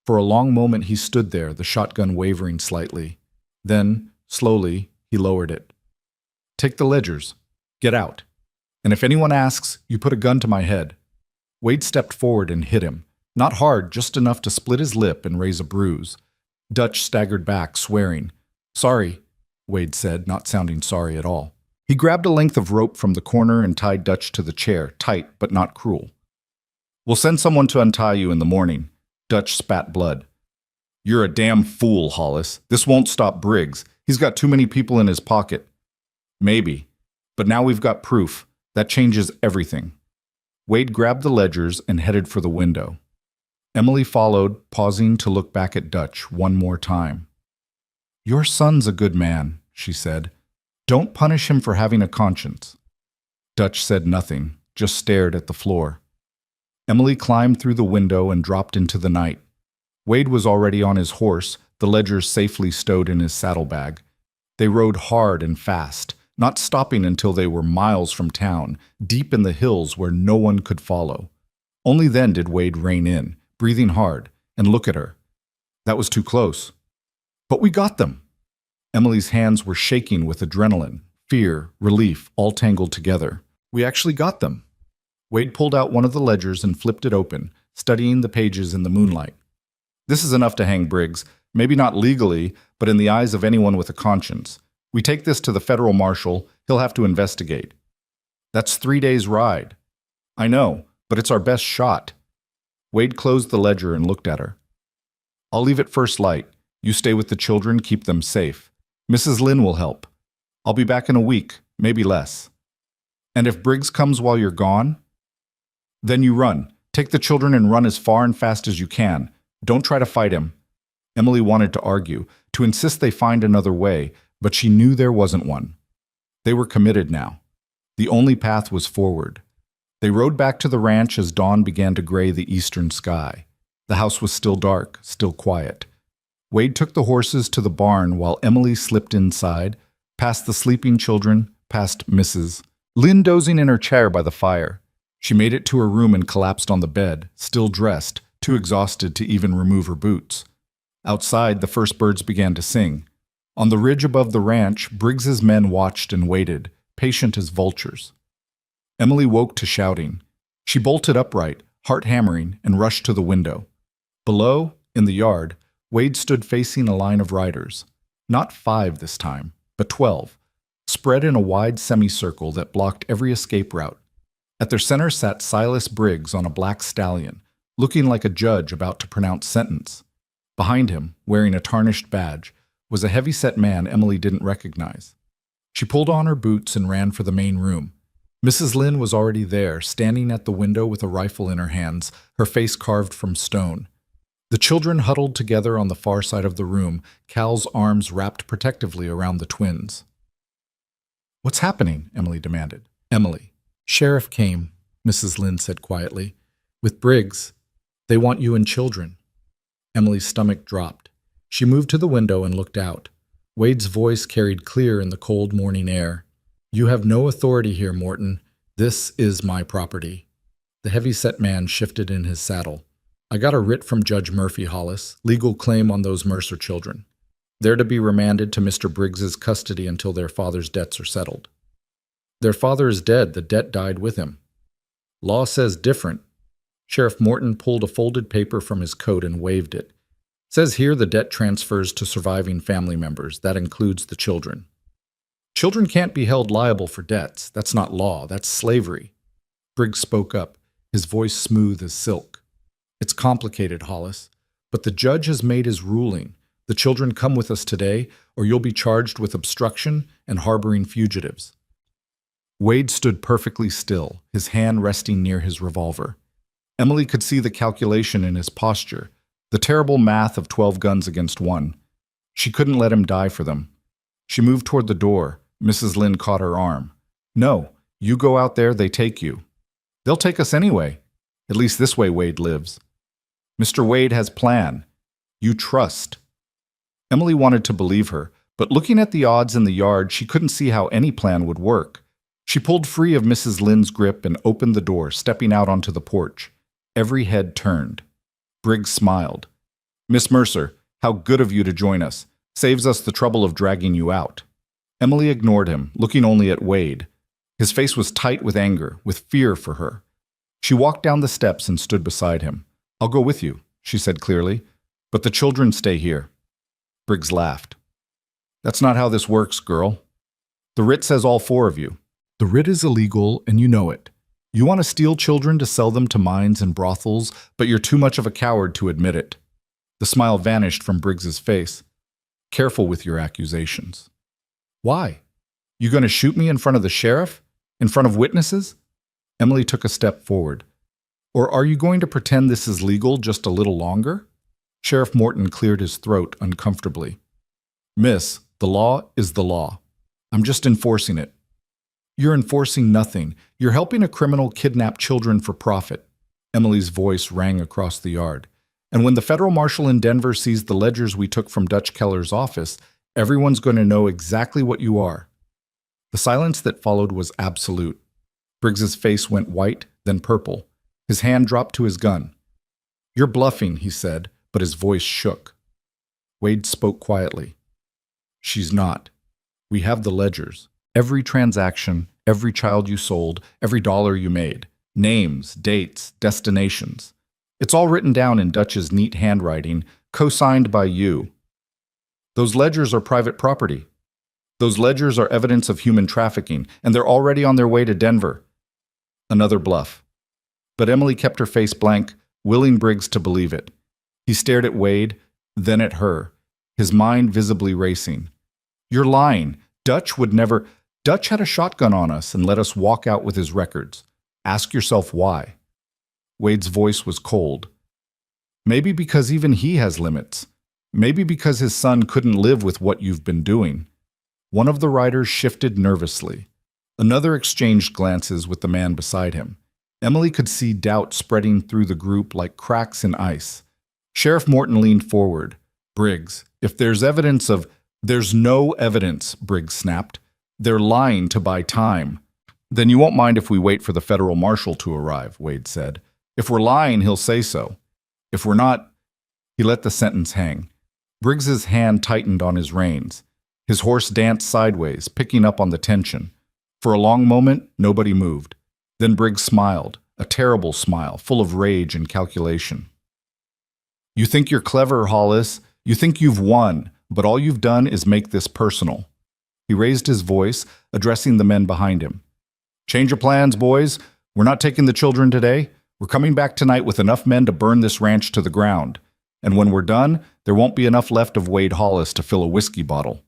For a long moment he stood there, the shotgun wavering slightly. Then, slowly, he lowered it. Take the ledgers. Get out. And if anyone asks, you put a gun to my head. Wade stepped forward and hit him. Not hard, just enough to split his lip and raise a bruise. Dutch staggered back, swearing. Sorry, Wade said, not sounding sorry at all. He grabbed a length of rope from the corner and tied Dutch to the chair, tight but not cruel. We'll send someone to untie you in the morning. Dutch spat blood. You're a damn fool, Hollis. This won't stop Briggs. He's got too many people in his pocket. Maybe. But now we've got proof. That changes everything. Wade grabbed the ledgers and headed for the window. Emily followed, pausing to look back at Dutch one more time. Your son's a good man, she said. Don't punish him for having a conscience. Dutch said nothing, just stared at the floor. Emily climbed through the window and dropped into the night. Wade was already on his horse, the ledgers safely stowed in his saddlebag. They rode hard and fast, not stopping until they were miles from town, deep in the hills where no one could follow. Only then did Wade rein in, breathing hard, and look at her. That was too close. But we got them. Emily's hands were shaking with adrenaline, fear, relief, all tangled together. We actually got them. Wade pulled out one of the ledgers and flipped it open, studying the pages in the moonlight. This is enough to hang Briggs, maybe not legally, but in the eyes of anyone with a conscience. We take this to the federal marshal, he'll have to investigate. That's 3 days' ride. I know, but it's our best shot. Wade closed the ledger and looked at her. I'll leave at first light. You stay with the children, keep them safe. Mrs. Lynn will help. I'll be back in a week, maybe less. And if Briggs comes while you're gone, then you run. Take the children and run as far and fast as you can. Don't try to fight him. Emily wanted to argue, to insist they find another way, but she knew there wasn't one. They were committed now. The only path was forward. They rode back to the ranch as dawn began to gray the eastern sky. The house was still dark, still quiet. Wade took the horses to the barn while Emily slipped inside, past the sleeping children, past Mrs. Lynn dozing in her chair by the fire. She made it to her room and collapsed on the bed, still dressed, too exhausted to even remove her boots. Outside, the first birds began to sing. On the ridge above the ranch, Briggs's men watched and waited, patient as vultures. Emily woke to shouting. She bolted upright, heart hammering, and rushed to the window. Below, in the yard, Wade stood facing a line of riders. Not 5 this time, but 12, spread in a wide semicircle that blocked every escape route. At their center sat Silas Briggs on a black stallion, looking like a judge about to pronounce sentence. Behind him, wearing a tarnished badge, was a heavy-set man Emily didn't recognize. She pulled on her boots and ran for the main room. Mrs. Lynn was already there, standing at the window with a rifle in her hands, her face carved from stone. The children huddled together on the far side of the room, Cal's arms wrapped protectively around the twins. "What's happening?" Emily demanded. "Emily, Sheriff came," Mrs. Lynn said quietly. "With Briggs. They want you and children." Emily's stomach dropped. She moved to the window and looked out. Wade's voice carried clear in the cold morning air. "You have no authority here, Morton. This is my property." The heavy-set man shifted in his saddle. "I got a writ from Judge Murphy, Hollis, legal claim on those Mercer children. They're to be remanded to Mr. Briggs's custody until their father's debts are settled." "Their father is dead. The debt died with him." "Law says different." Sheriff Morton pulled a folded paper from his coat and waved it. "Says here the debt transfers to surviving family members. That includes the children." "Children can't be held liable for debts. That's not law. That's slavery." Briggs spoke up, his voice smooth as silk. "It's complicated, Hollis, but the judge has made his ruling. The children come with us today, or you'll be charged with obstruction and harboring fugitives." Wade stood perfectly still, his hand resting near his revolver. Emily could see the calculation in his posture, the terrible math of 12 guns against 1. She couldn't let him die for them. She moved toward the door. Mrs. Lynn caught her arm. "No, you go out there, they take you." "They'll take us anyway. At least this way Wade lives." "Mr. Wade has plan. You trust." Emily wanted to believe her, But looking at the odds in the yard, she couldn't see how any plan would work. She pulled free of Mrs. Lynn's grip and opened the door, stepping out onto the porch. Every head turned. Briggs smiled. "Miss Mercer, how good of you to join us. Saves us the trouble of dragging you out." Emily ignored him, looking only at Wade. His face was tight with anger, with fear for her. She walked down the steps and stood beside him. "I'll go with you," she said clearly, "but the children stay here." Briggs laughed. "That's not how this works, girl. The writ says all four of you. The writ is illegal, and you know it. You want to steal children to sell them to mines and brothels, but you're too much of a coward to admit it." The smile vanished from Briggs's face. "Careful with your accusations." "Why? You going to shoot me in front of the sheriff? In front of witnesses?" Emily took a step forward. "Or are you going to pretend this is legal just a little longer?" Sheriff Morton cleared his throat uncomfortably. "Miss, the law is the law. I'm just enforcing it." "You're enforcing nothing. You're helping a criminal kidnap children for profit." Emily's voice rang across the yard. "And when the federal marshal in Denver sees the ledgers we took from Dutch Keller's office, everyone's going to know exactly what you are." The silence that followed was absolute. Briggs's face went white, then purple. His hand dropped to his gun. "You're bluffing," he said, but his voice shook. Wade spoke quietly. "She's not. We have the ledgers. Every transaction, every child you sold, every dollar you made. Names, dates, destinations. It's all written down in Dutch's neat handwriting, co-signed by you. Those ledgers are private property. Those ledgers are evidence of human trafficking, and they're already on their way to Denver." Another bluff. But Emily kept her face blank, willing Briggs to believe it. He stared at Wade, then at her, his mind visibly racing. "You're lying. Dutch would never— Dutch had a shotgun on us and let us walk out with his records. Ask yourself why." Wade's voice was cold. "Maybe because even he has limits. Maybe because his son couldn't live with what you've been doing." One of the riders shifted nervously. Another exchanged glances with the man beside him. Emily could see doubt spreading through the group like cracks in ice. Sheriff Morton leaned forward. "Briggs, if there's evidence of—" "There's no evidence," Briggs snapped. "They're lying to buy time." "Then you won't mind if we wait for the federal marshal to arrive," Wade said. "If we're lying, he'll say so. If we're not—" He let the sentence hang. Briggs's hand tightened on his reins. His horse danced sideways, picking up on the tension. For a long moment, nobody moved. Then Briggs smiled, a terrible smile, full of rage and calculation. "You think you're clever, Hollis. You think you've won, but all you've done is make this personal." He raised his voice, addressing the men behind him. "Change your plans, boys. We're not taking the children today. We're coming back tonight with enough men to burn this ranch to the ground. And when we're done, there won't be enough left of Wade Hollis to fill a whiskey bottle."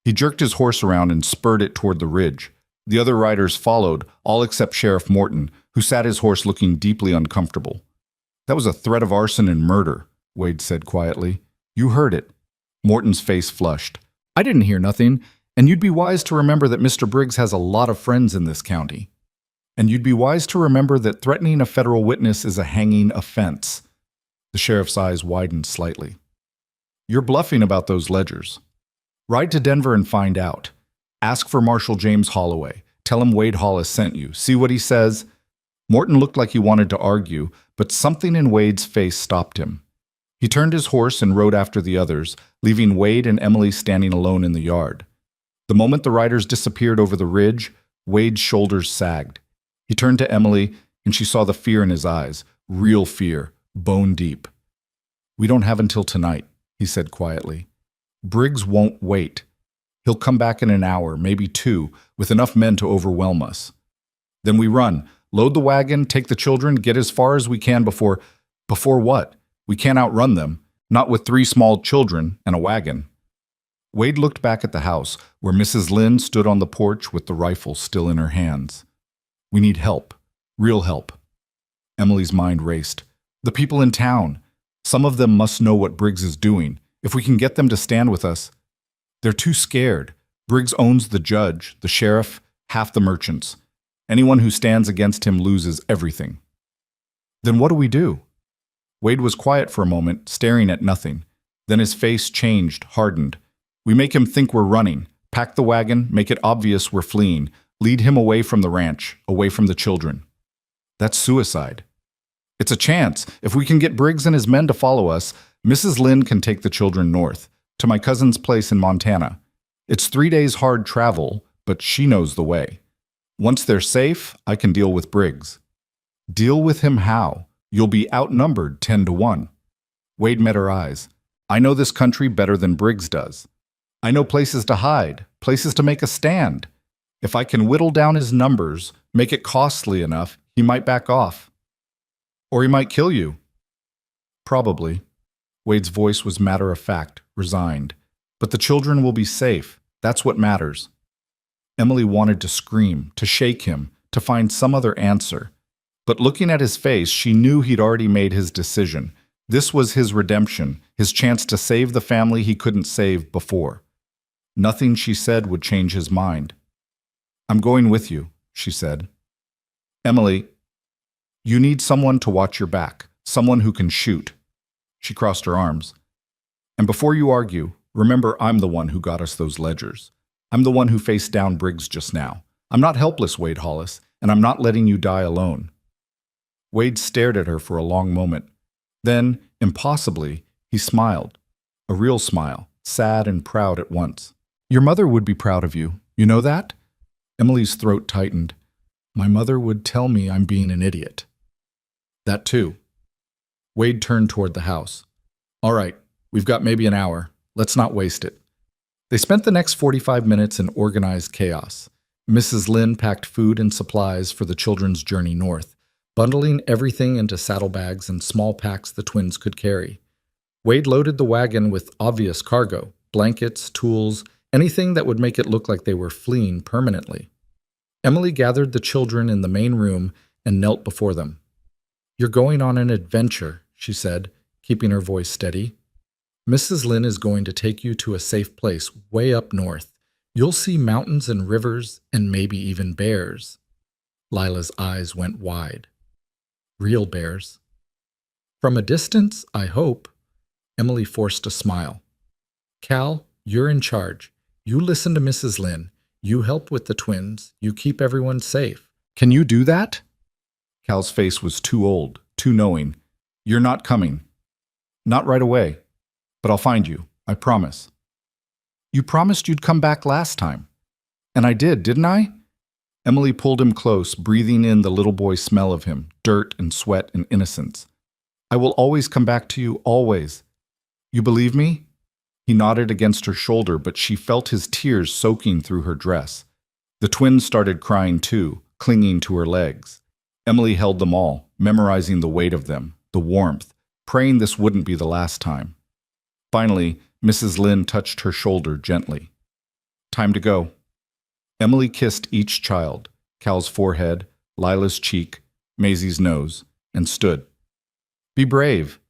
He jerked his horse around and spurred it toward the ridge. The other riders followed, all except Sheriff Morton, who sat his horse looking deeply uncomfortable. "That was a threat of arson and murder," Wade said quietly. "You heard it." Morton's face flushed. "I didn't hear nothing, and you'd be wise to remember that Mr. Briggs has a lot of friends in this county. And you'd be wise to remember that threatening a federal witness is a hanging offense." The sheriff's eyes widened slightly. "You're bluffing about those ledgers. Ride to Denver and find out. Ask for Marshal James Holloway. Tell him Wade Hollis sent you. See what he says." Morton looked like he wanted to argue, but something in Wade's face stopped him. He turned his horse and rode after the others, leaving Wade and Emily standing alone in the yard. The moment the riders disappeared over the ridge, Wade's shoulders sagged. He turned to Emily, and she saw the fear in his eyes, real fear, bone deep. "We don't have until tonight," he said quietly. "Briggs won't wait. He'll come back in an hour, maybe two, with enough men to overwhelm us. Then we run, load the wagon, take the children, get as far as we can before— Before what? We can't outrun them, not with 3 small children and a wagon." Wade looked back at the house, where Mrs. Lynn stood on the porch with the rifle still in her hands. "We need help, real help." Emily's mind raced. "The people in town. Some of them must know what Briggs is doing. If we can get them to stand with us—" "They're too scared. Briggs owns the judge, the sheriff, half the merchants. Anyone who stands against him loses everything." "Then what do we do?" Wade was quiet for a moment, staring at nothing. Then his face changed, hardened. We make him think we're running, pack the wagon, make it obvious we're fleeing, lead him away from the ranch, away from the children. That's suicide. It's a chance. If we can get Briggs and his men to follow us, Mrs. Lynn can take the children north, to my cousin's place in Montana. It's 3 days hard travel, but she knows the way. Once they're safe, I can deal with Briggs. Deal with him how? You'll be outnumbered 10-1. Wade met her eyes. I know this country better than Briggs does. I know places to hide, places to make a stand. If I can whittle down his numbers, make it costly enough, he might back off. Or he might kill you. Probably. Wade's voice was matter-of-fact, resigned. But the children will be safe. That's what matters. Emily wanted to scream, to shake him, to find some other answer. But looking at his face, she knew he'd already made his decision. This was his redemption, his chance to save the family he couldn't save before. Nothing she said would change his mind. I'm going with you, she said. Emily, you need someone to watch your back, someone who can shoot. She crossed her arms. And before you argue, remember I'm the one who got us those ledgers. I'm the one who faced down Briggs just now. I'm not helpless, Wade Hollis, and I'm not letting you die alone. Wade stared at her for a long moment. Then, impossibly, he smiled. A real smile, sad and proud at once. Your mother would be proud of you. You know that? Emily's throat tightened. My mother would tell me I'm being an idiot. That too. Wade turned toward the house. All right, we've got maybe an hour. Let's not waste it. They spent the next 45 minutes in organized chaos. Mrs. Lynn packed food and supplies for the children's journey north, bundling everything into saddlebags and small packs the twins could carry. Wade loaded the wagon with obvious cargo, blankets, tools, anything that would make it look like they were fleeing permanently. Emily gathered the children in the main room and knelt before them. You're going on an adventure, she said, keeping her voice steady. Mrs. Lynn is going to take you to a safe place way up north. You'll see mountains and rivers and maybe even bears. Lila's eyes went wide. Real bears. From a distance, I hope. Emily forced a smile. Cal, you're in charge. You listen to Mrs. Lynn. You help with the twins. You keep everyone safe. Can you do that? Cal's face was too old, too knowing. You're not coming. Not right away. But I'll find you, I promise. You promised you'd come back last time. And I did, didn't I? Emily pulled him close, breathing in the little boy smell of him, dirt and sweat and innocence. I will always come back to you, always. You believe me? He nodded against her shoulder, but she felt his tears soaking through her dress. The twins started crying too, clinging to her legs. Emily held them all, memorizing the weight of them, the warmth, praying this wouldn't be the last time. Finally, Mrs. Lynn touched her shoulder gently. Time to go. Emily kissed each child, Cal's forehead, Lila's cheek, Maisie's nose, and stood. Be brave.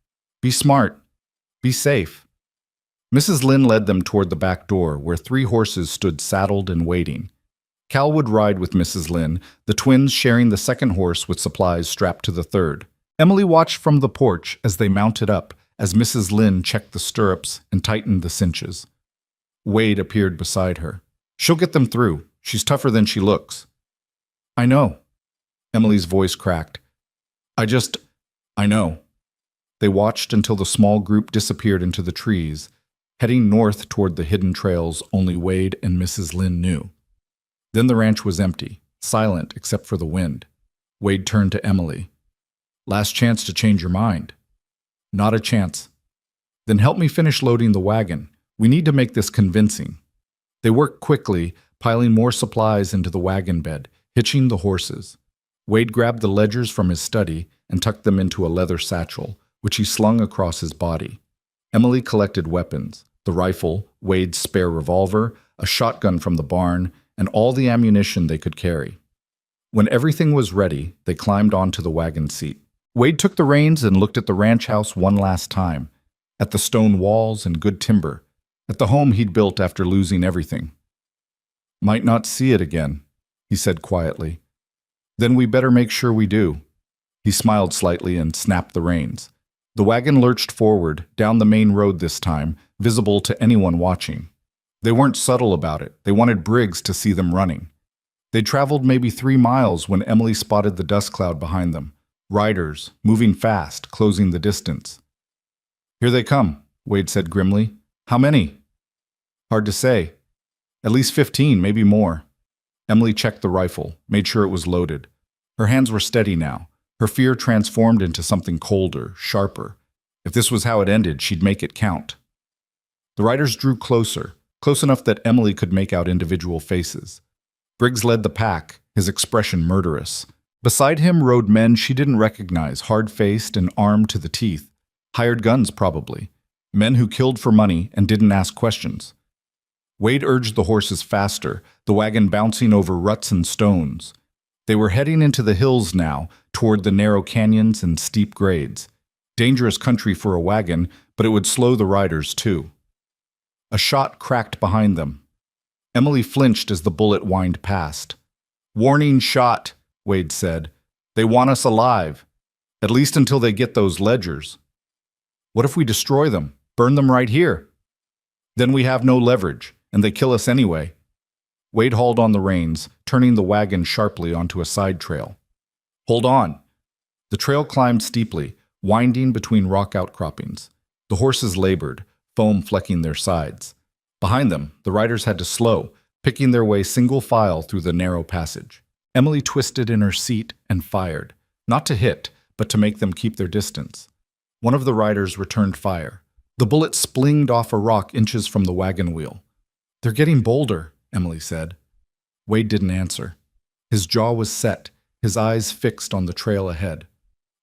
Be smart. Be safe. Mrs. Lynn led them toward the back door, where 3 horses stood saddled and waiting. Cal would ride with Mrs. Lynn, the twins sharing the second horse with supplies strapped to the third. Emily watched from the porch as they mounted up, as Mrs. Lynn checked the stirrups and tightened the cinches. Wade appeared beside her. She'll get them through. She's tougher than she looks. I know. Emily's voice cracked. I know. They watched until the small group disappeared into the trees, heading north toward the hidden trails only Wade and Mrs. Lynn knew. Then the ranch was empty, silent except for the wind. Wade turned to Emily. Last chance to change your mind. Not a chance. Then help me finish loading the wagon. We need to make this convincing. They worked quickly, piling more supplies into the wagon bed, hitching the horses. Wade grabbed the ledgers from his study and tucked them into a leather satchel, which he slung across his body. Emily collected weapons, the rifle, Wade's spare revolver, a shotgun from the barn, and all the ammunition they could carry. When everything was ready, they climbed onto the wagon seat. Wade took the reins and looked at the ranch house one last time, at the stone walls and good timber, at the home he'd built after losing everything. Might not see it again, he said quietly. Then we better make sure we do. He smiled slightly and snapped the reins. The wagon lurched forward, down the main road this time, visible to anyone watching. They weren't subtle about it. They wanted Briggs to see them running. They traveled maybe 3 miles when Emily spotted the dust cloud behind them. Riders, moving fast, closing the distance. "Here they come," Wade said grimly. "How many?" "Hard to say. At least 15, maybe more." Emily checked the rifle, made sure it was loaded. Her hands were steady now. Her fear transformed into something colder, sharper. If this was how it ended, she'd make it count. The riders drew closer, close enough that Emily could make out individual faces. Briggs led the pack, his expression murderous. Beside him rode men she didn't recognize, hard-faced and armed to the teeth. Hired guns, probably. Men who killed for money and didn't ask questions. Wade urged the horses faster, the wagon bouncing over ruts and stones. They were heading into the hills now, toward the narrow canyons and steep grades. Dangerous country for a wagon, but it would slow the riders too. A shot cracked behind them. Emily flinched as the bullet whined past. "Warning shot," Wade said. "They want us alive. At least until they get those ledgers." "What if we destroy them? Burn them right here?" "Then we have no leverage, and they kill us anyway." Wade hauled on the reins, turning the wagon sharply onto a side trail. "Hold on." The trail climbed steeply, winding between rock outcroppings. The horses labored, foam flecking their sides. Behind them, the riders had to slow, picking their way single file through the narrow passage. Emily twisted in her seat and fired, not to hit, but to make them keep their distance. One of the riders returned fire. The bullet splinged off a rock inches from the wagon wheel. "They're getting bolder," Emily said. Wade didn't answer. His jaw was set, his eyes fixed on the trail ahead.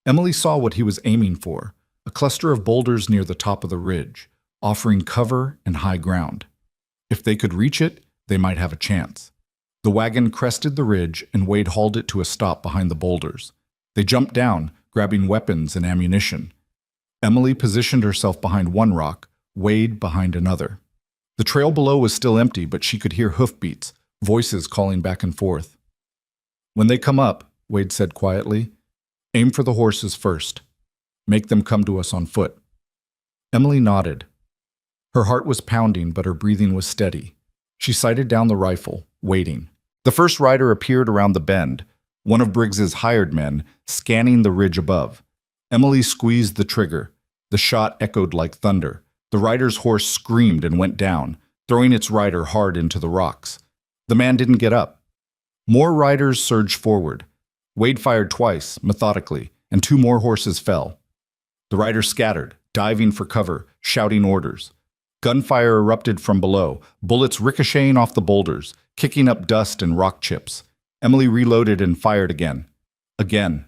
Emily saw what he was aiming for, a cluster of boulders near the top of the ridge, offering cover and high ground. If they could reach it, they might have a chance. The wagon crested the ridge and Wade hauled it to a stop behind the boulders. They jumped down, grabbing weapons and ammunition. Emily positioned herself behind one rock, Wade behind another. The trail below was still empty, but she could hear hoofbeats, voices calling back and forth. "When they come up," Wade said quietly, "aim for the horses first. Make them come to us on foot." Emily nodded. Her heart was pounding, but her breathing was steady. She sighted down the rifle, waiting. The first rider appeared around the bend, one of Briggs's hired men, scanning the ridge above. Emily squeezed the trigger. The shot echoed like thunder. The rider's horse screamed and went down, throwing its rider hard into the rocks. The man didn't get up. More riders surged forward. Wade fired twice, methodically, and 2 more horses fell. The riders scattered, diving for cover, shouting orders. Gunfire erupted from below, bullets ricocheting off the boulders, kicking up dust and rock chips. Emily reloaded and fired again. Again.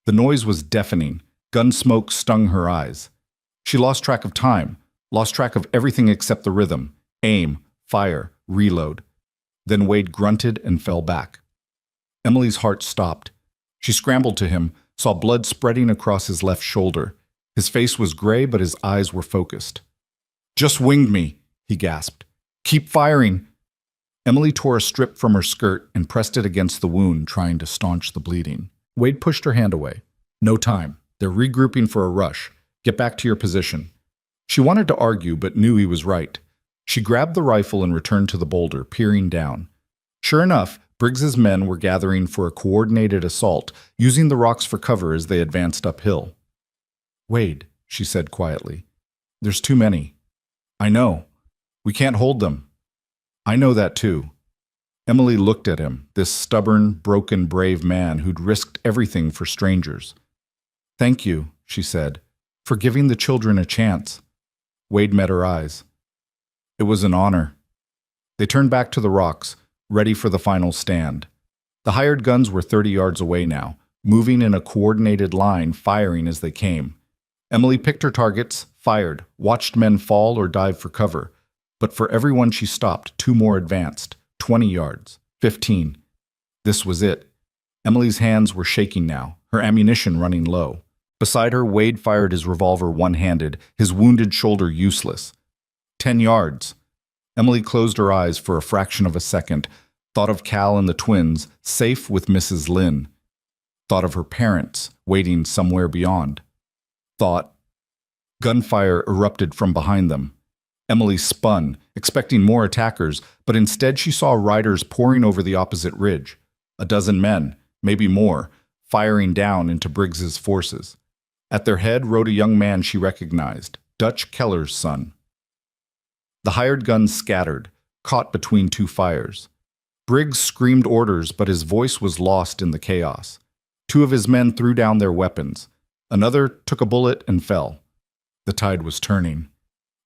The noise was deafening. Gun smoke stung her eyes. She lost track of time, lost track of everything except the rhythm. Aim, fire, reload. Then Wade grunted and fell back. Emily's heart stopped. She scrambled to him, saw blood spreading across his left shoulder. His face was gray, but his eyes were focused. "Just winged me," he gasped. "Keep firing." Emily tore a strip from her skirt and pressed it against the wound, trying to staunch the bleeding. Wade pushed her hand away. "No time. They're regrouping for a rush. Get back to your position." She wanted to argue, but knew he was right. She grabbed the rifle and returned to the boulder, peering down. Sure enough, Briggs's men were gathering for a coordinated assault, using the rocks for cover as they advanced uphill. "Wade," she said quietly, "there's too many." "I know. We can't hold them." "I know that too." Emily looked at him, this stubborn, broken, brave man who'd risked everything for strangers. "Thank you," she said, "for giving the children a chance." Wade met her eyes. "It was an honor." They turned back to the rocks, ready for the final stand. The hired guns were 30 yards away now, moving in a coordinated line, firing as they came. Emily picked her targets, fired, watched men fall or dive for cover. But for every one she stopped, 2 more advanced, 20 yards, 15. This was it. Emily's hands were shaking now, her ammunition running low. Beside her, Wade fired his revolver one-handed, his wounded shoulder useless. 10 yards. Emily closed her eyes for a fraction of a second, thought of Cal and the twins, safe with Mrs. Lynn. Thought of her parents, waiting somewhere beyond. Thought. Gunfire erupted from behind them. Emily spun, expecting more attackers, but instead she saw riders pouring over the opposite ridge. A dozen men, maybe more, firing down into Briggs's forces. At their head rode a young man she recognized, Dutch Keller's son. The hired guns scattered, caught between two fires. Briggs screamed orders, but his voice was lost in the chaos. Two of his men threw down their weapons. Another took a bullet and fell. The tide was turning.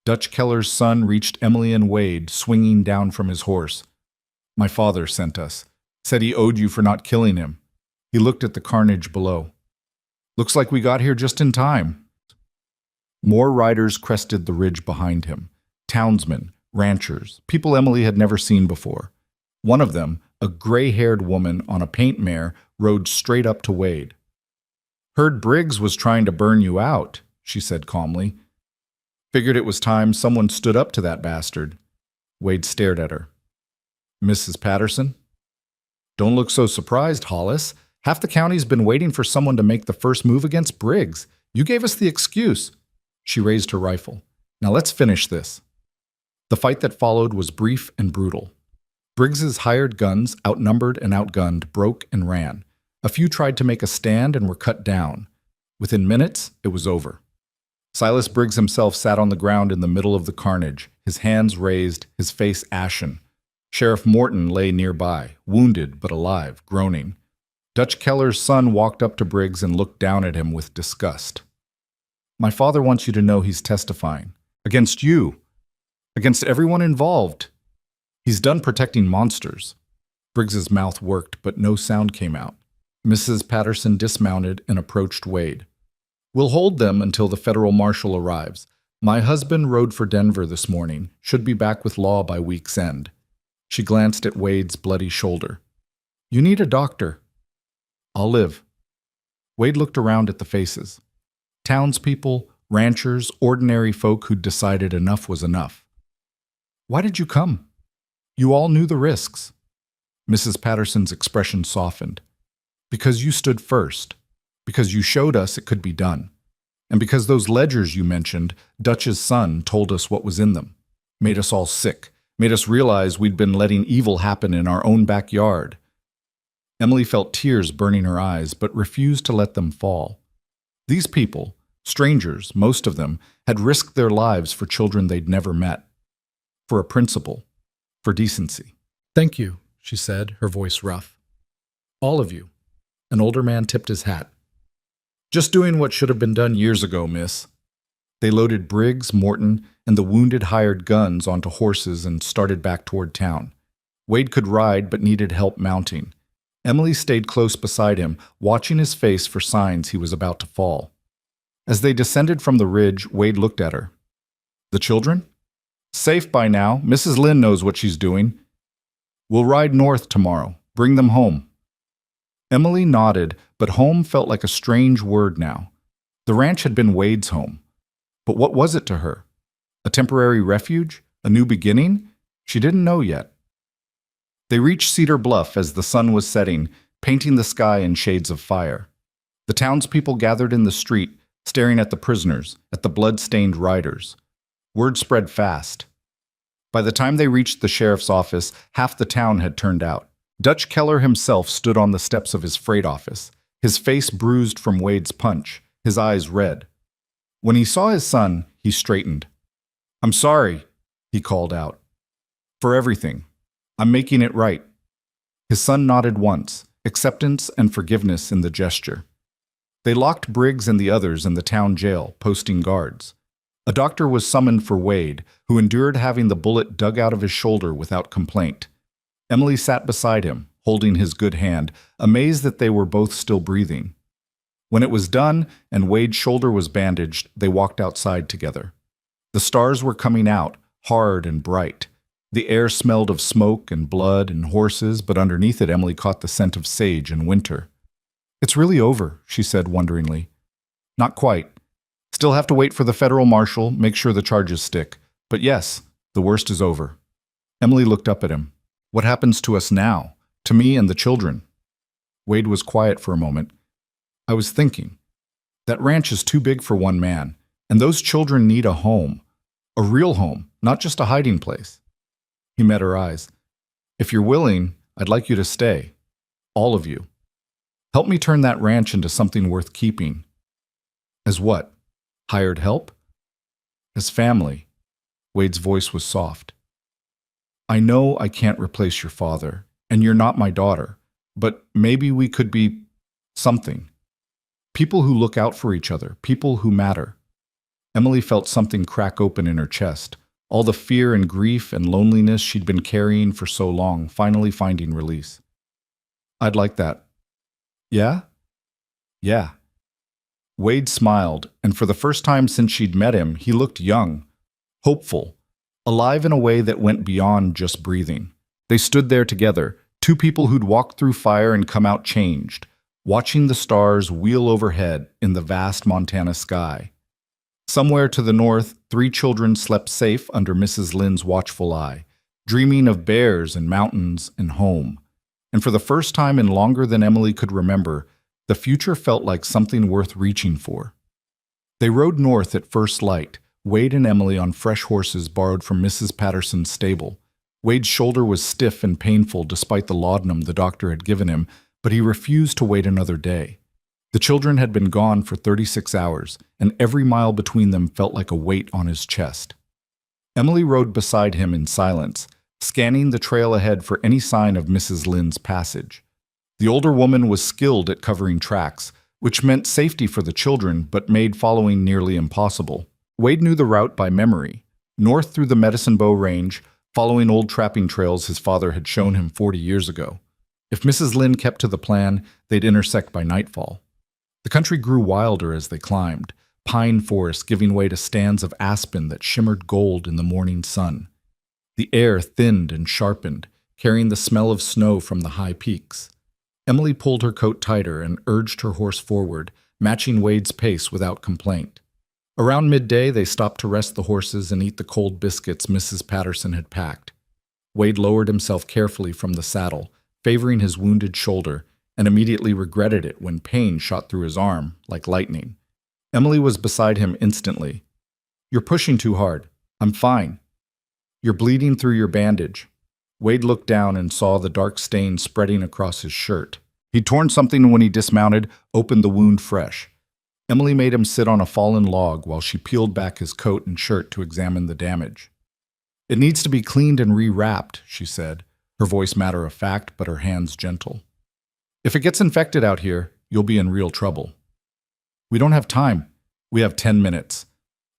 Dutch Keller's son reached Emily and Wade, swinging down from his horse. "My father sent us. Said he owed you for not killing him." He looked at the carnage below. "Looks like we got here just in time." More riders crested the ridge behind him. Townsmen, ranchers, people Emily had never seen before. One of them, a gray-haired woman on a paint mare, rode straight up to Wade. "Heard Briggs was trying to burn you out," she said calmly. "Figured it was time someone stood up to that bastard." Wade stared at her. "Mrs. Patterson?" "Don't look so surprised, Hollis. Half the county's been waiting for someone to make the first move against Briggs. You gave us the excuse." She raised her rifle. "Now let's finish this." The fight that followed was brief and brutal. Briggs's hired guns, outnumbered and outgunned, broke and ran. A few tried to make a stand and were cut down. Within minutes, it was over. Silas Briggs himself sat on the ground in the middle of the carnage, his hands raised, his face ashen. Sheriff Morton lay nearby, wounded but alive, groaning. Dutch Keller's son walked up to Briggs and looked down at him with disgust. "My father wants you to know he's testifying. Against you. Against everyone involved. He's done protecting monsters." Briggs's mouth worked, but no sound came out. Mrs. Patterson dismounted and approached Wade. "We'll hold them until the federal marshal arrives. My husband rode for Denver this morning. Should be back with law by week's end." She glanced at Wade's bloody shoulder. "You need a doctor." "I'll live." Wade looked around at the faces. Townspeople, ranchers, ordinary folk who'd decided enough was enough. "Why did you come? You all knew the risks." Mrs. Patterson's expression softened. "Because you stood first. Because you showed us it could be done. And because those ledgers you mentioned, Dutch's son told us what was in them. Made us all sick. Made us realize we'd been letting evil happen in our own backyard." Emily felt tears burning her eyes, but refused to let them fall. These people, strangers, most of them, had risked their lives for children they'd never met. For a principle. For decency. "Thank you," she said, her voice rough. "All of you." An older man tipped his hat. "Just doing what should have been done years ago, miss." They loaded Briggs, Morton, and the wounded hired guns onto horses and started back toward town. Wade could ride but needed help mounting. Emily stayed close beside him, watching his face for signs he was about to fall. As they descended from the ridge, Wade looked at her. "The children?" "Safe by now. Mrs. Lynn knows what she's doing. We'll ride north tomorrow. Bring them home." Emily nodded, but home felt like a strange word now. The ranch had been Wade's home. But what was it to her? A temporary refuge? A new beginning? She didn't know yet. They reached Cedar Bluff as the sun was setting, painting the sky in shades of fire. The townspeople gathered in the street, staring at the prisoners, at the blood-stained riders. Word spread fast. By the time they reached the sheriff's office, half the town had turned out. Dutch Keller himself stood on the steps of his freight office, his face bruised from Wade's punch, his eyes red. When he saw his son, he straightened. "I'm sorry," he called out. "For everything. I'm making it right." His son nodded once, acceptance and forgiveness in the gesture. They locked Briggs and the others in the town jail, posting guards. A doctor was summoned for Wade, who endured having the bullet dug out of his shoulder without complaint. Emily sat beside him, holding his good hand, amazed that they were both still breathing. When it was done and Wade's shoulder was bandaged, they walked outside together. The stars were coming out, hard and bright. The air smelled of smoke and blood and horses, but underneath it Emily caught the scent of sage and winter. "It's really over," she said wonderingly. "Not quite. Still have to wait for the federal marshal, make sure the charges stick. But yes, the worst is over." Emily looked up at him. "What happens to us now? To me and the children?" Wade was quiet for a moment. "I was thinking. That ranch is too big for one man, and those children need a home. A real home, not just a hiding place. He met her eyes. If you're willing, I'd like you to stay. All of you. Help me turn that ranch into something worth keeping. As what? Hired help? As family. Wade's voice was soft. I know I can't replace your father, and you're not my daughter, but maybe we could be something. People who look out for each other, people who matter. Emily felt something crack open in her chest, all the fear and grief and loneliness she'd been carrying for so long, finally finding release. I'd like that. Yeah? Yeah. Wade smiled, and for the first time since she'd met him, he looked young, hopeful, alive in a way that went beyond just breathing. They stood there together, two people who'd walked through fire and come out changed, watching the stars wheel overhead in the vast Montana sky. Somewhere to the north, 3 children slept safe under Mrs. Lynn's watchful eye, dreaming of bears and mountains and home. And for the first time in longer than Emily could remember, the future felt like something worth reaching for. They rode north at first light, Wade and Emily on fresh horses borrowed from Mrs. Patterson's stable. Wade's shoulder was stiff and painful despite the laudanum the doctor had given him, but he refused to wait another day. The children had been gone for 36 hours, and every mile between them felt like a weight on his chest. Emily rode beside him in silence, scanning the trail ahead for any sign of Mrs. Lynn's passage. The older woman was skilled at covering tracks, which meant safety for the children but made following nearly impossible. Wade knew the route by memory, north through the Medicine Bow Range, following old trapping trails his father had shown him 40 years ago. If Mrs. Lynn kept to the plan, they'd intersect by nightfall. The country grew wilder as they climbed, pine forests giving way to stands of aspen that shimmered gold in the morning sun. The air thinned and sharpened, carrying the smell of snow from the high peaks. Emily pulled her coat tighter and urged her horse forward, matching Wade's pace without complaint. Around midday, they stopped to rest the horses and eat the cold biscuits Mrs. Patterson had packed. Wade lowered himself carefully from the saddle, favoring his wounded shoulder, and immediately regretted it when pain shot through his arm like lightning. Emily was beside him instantly. You're pushing too hard. I'm fine. You're bleeding through your bandage. Wade looked down and saw the dark stain spreading across his shirt. He'd torn something when he dismounted, opened the wound fresh. Emily made him sit on a fallen log while she peeled back his coat and shirt to examine the damage. It needs to be cleaned and rewrapped, she said, her voice matter of fact but her hands gentle. If it gets infected out here, you'll be in real trouble. We don't have time. We have 10 minutes.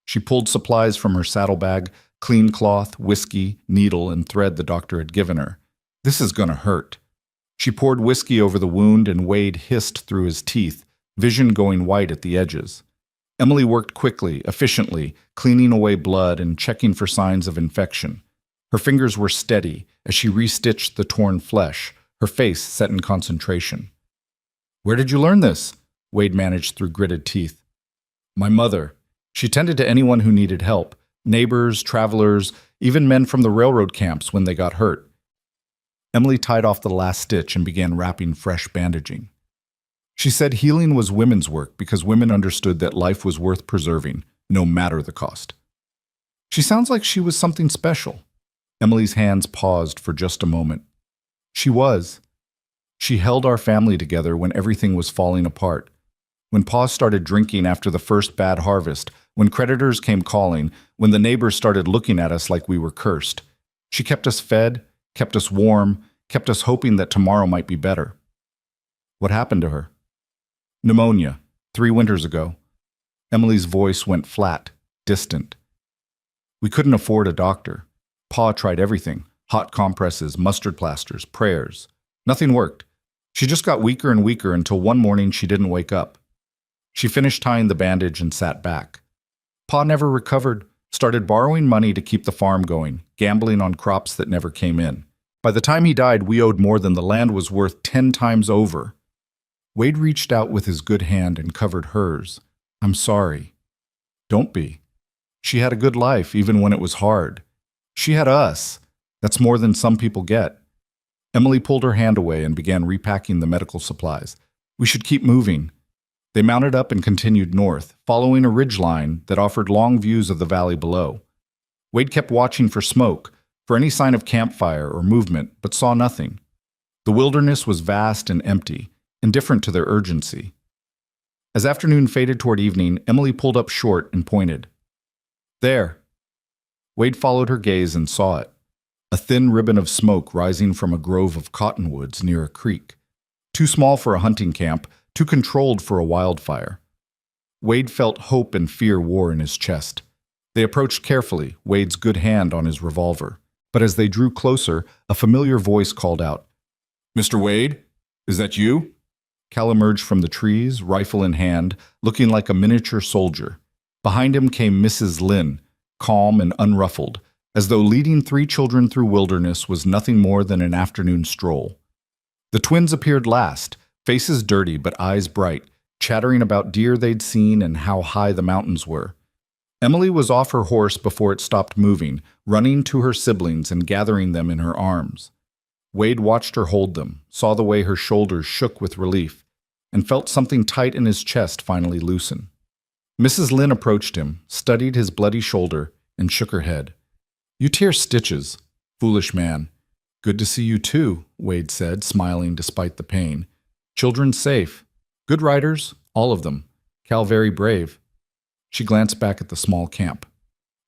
She pulled supplies from her saddlebag, clean cloth, whiskey, needle, and thread the doctor had given her. This is gonna hurt. She poured whiskey over the wound and Wade hissed through his teeth, vision going white at the edges. Emily worked quickly, efficiently, cleaning away blood and checking for signs of infection. Her fingers were steady as she restitched the torn flesh, her face set in concentration. Where did you learn this? Wade managed through gritted teeth. My mother. She tended to anyone who needed help, neighbors, travelers, even men from the railroad camps when they got hurt. Emily tied off the last stitch and began wrapping fresh bandaging. She said healing was women's work because women understood that life was worth preserving, no matter the cost. She sounds like she was something special. Emily's hands paused for just a moment. She was. She held our family together when everything was falling apart. When Pa started drinking after the first bad harvest, when creditors came calling, when the neighbors started looking at us like we were cursed. She kept us fed, kept us warm, kept us hoping that tomorrow might be better. What happened to her? Pneumonia, 3 winters ago. Emily's voice went flat, distant. We couldn't afford a doctor. Pa tried everything, hot compresses, mustard plasters, prayers. Nothing worked. She just got weaker and weaker until one morning she didn't wake up. She finished tying the bandage and sat back. Pa never recovered, started borrowing money to keep the farm going, gambling on crops that never came in. By the time he died, we owed more than the land was worth 10 times over. Wade reached out with his good hand and covered hers. I'm sorry. Don't be. She had a good life even when it was hard. She had us. That's more than some people get. Emily pulled her hand away and began repacking the medical supplies. We should keep moving. They mounted up and continued north, following a ridgeline that offered long views of the valley below. Wade kept watching for smoke, for any sign of campfire or movement, but saw nothing. The wilderness was vast and empty, indifferent to their urgency. As afternoon faded toward evening, Emily pulled up short and pointed. There. Wade followed her gaze and saw it. A thin ribbon of smoke rising from a grove of cottonwoods near a creek. Too small for a hunting camp, too controlled for a wildfire. Wade felt hope and fear war in his chest. They approached carefully, Wade's good hand on his revolver. But as they drew closer, a familiar voice called out, "Mr. Wade, is that you?" Cal emerged from the trees, rifle in hand, looking like a miniature soldier. Behind him came Mrs. Lynn, calm and unruffled, as though leading 3 children through wilderness was nothing more than an afternoon stroll. The twins appeared last, faces dirty but eyes bright, chattering about deer they'd seen and how high the mountains were. Emily was off her horse before it stopped moving, running to her siblings and gathering them in her arms. Wade watched her hold them, saw the way her shoulders shook with relief, and felt something tight in his chest finally loosen. Mrs. Lynn approached him, studied his bloody shoulder, and shook her head. "You tear stitches, foolish man." "Good to see you too," Wade said, smiling despite the pain. "Children safe. Good riders, all of them. Cal very brave." She glanced back at the small camp.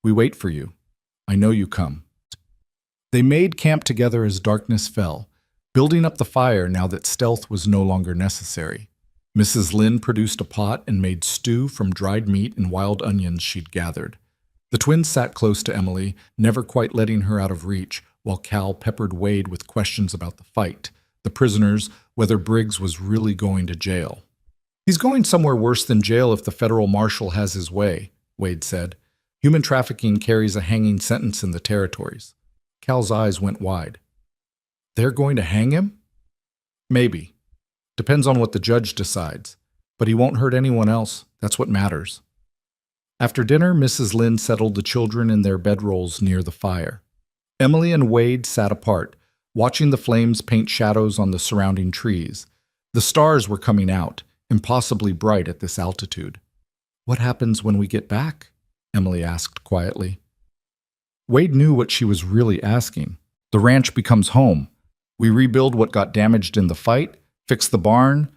"We wait for you. I know you come." They made camp together as darkness fell, building up the fire now that stealth was no longer necessary. Mrs. Lynn produced a pot and made stew from dried meat and wild onions she'd gathered. The twins sat close to Emily, never quite letting her out of reach, while Cal peppered Wade with questions about the fight, the prisoners, whether Briggs was really going to jail. "He's going somewhere worse than jail if the federal marshal has his way," Wade said. "Human trafficking carries a hanging sentence in the territories." Cal's eyes went wide. "They're going to hang him?" "Maybe. Depends on what the judge decides. But he won't hurt anyone else. That's what matters." After dinner, Mrs. Lynn settled the children in their bedrolls near the fire. Emily and Wade sat apart, watching the flames paint shadows on the surrounding trees. The stars were coming out, impossibly bright at this altitude. "What happens when we get back?" Emily asked quietly. Wade knew what she was really asking. "The ranch becomes home. We rebuild what got damaged in the fight, fix the barn,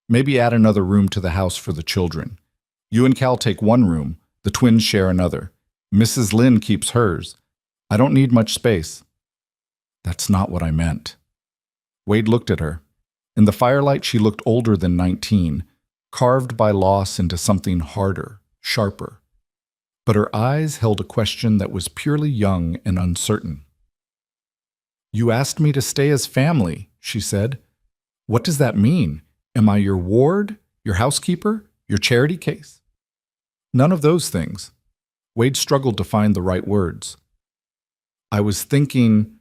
maybe add another room to the house for the children. You and Cal take one room, the twins share another. Mrs. Lynn keeps hers. I don't need much space." "That's not what I meant." Wade looked at her. In the firelight, she looked older than 19, carved by loss into something harder, sharper. But her eyes held a question that was purely young and uncertain. "You asked me to stay as family," she said. "What does that mean? Am I your ward, your housekeeper, your charity case?" "None of those things." Wade struggled to find the right words. "I was thinking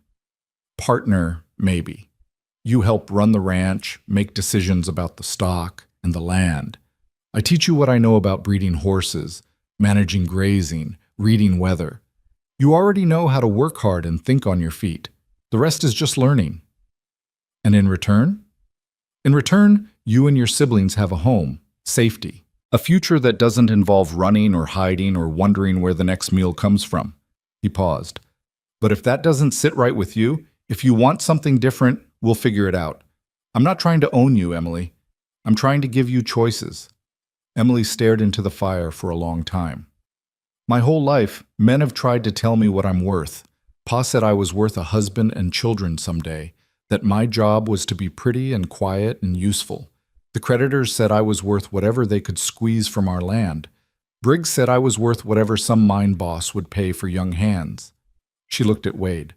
partner, maybe. You help run the ranch, make decisions about the stock and the land. I teach you what I know about breeding horses, managing grazing, reading weather. You already know how to work hard and think on your feet. The rest is just learning." "And in return?" "In return, you and your siblings have a home, safety, a future that doesn't involve running or hiding or wondering where the next meal comes from." He paused. "But if that doesn't sit right with you, if you want something different, we'll figure it out. I'm not trying to own you, Emily. I'm trying to give you choices." Emily stared into the fire for a long time. "My whole life, men have tried to tell me what I'm worth. Pa said I was worth a husband and children someday, that my job was to be pretty and quiet and useful. The creditors said I was worth whatever they could squeeze from our land. Briggs said I was worth whatever some mine boss would pay for young hands." She looked at Wade.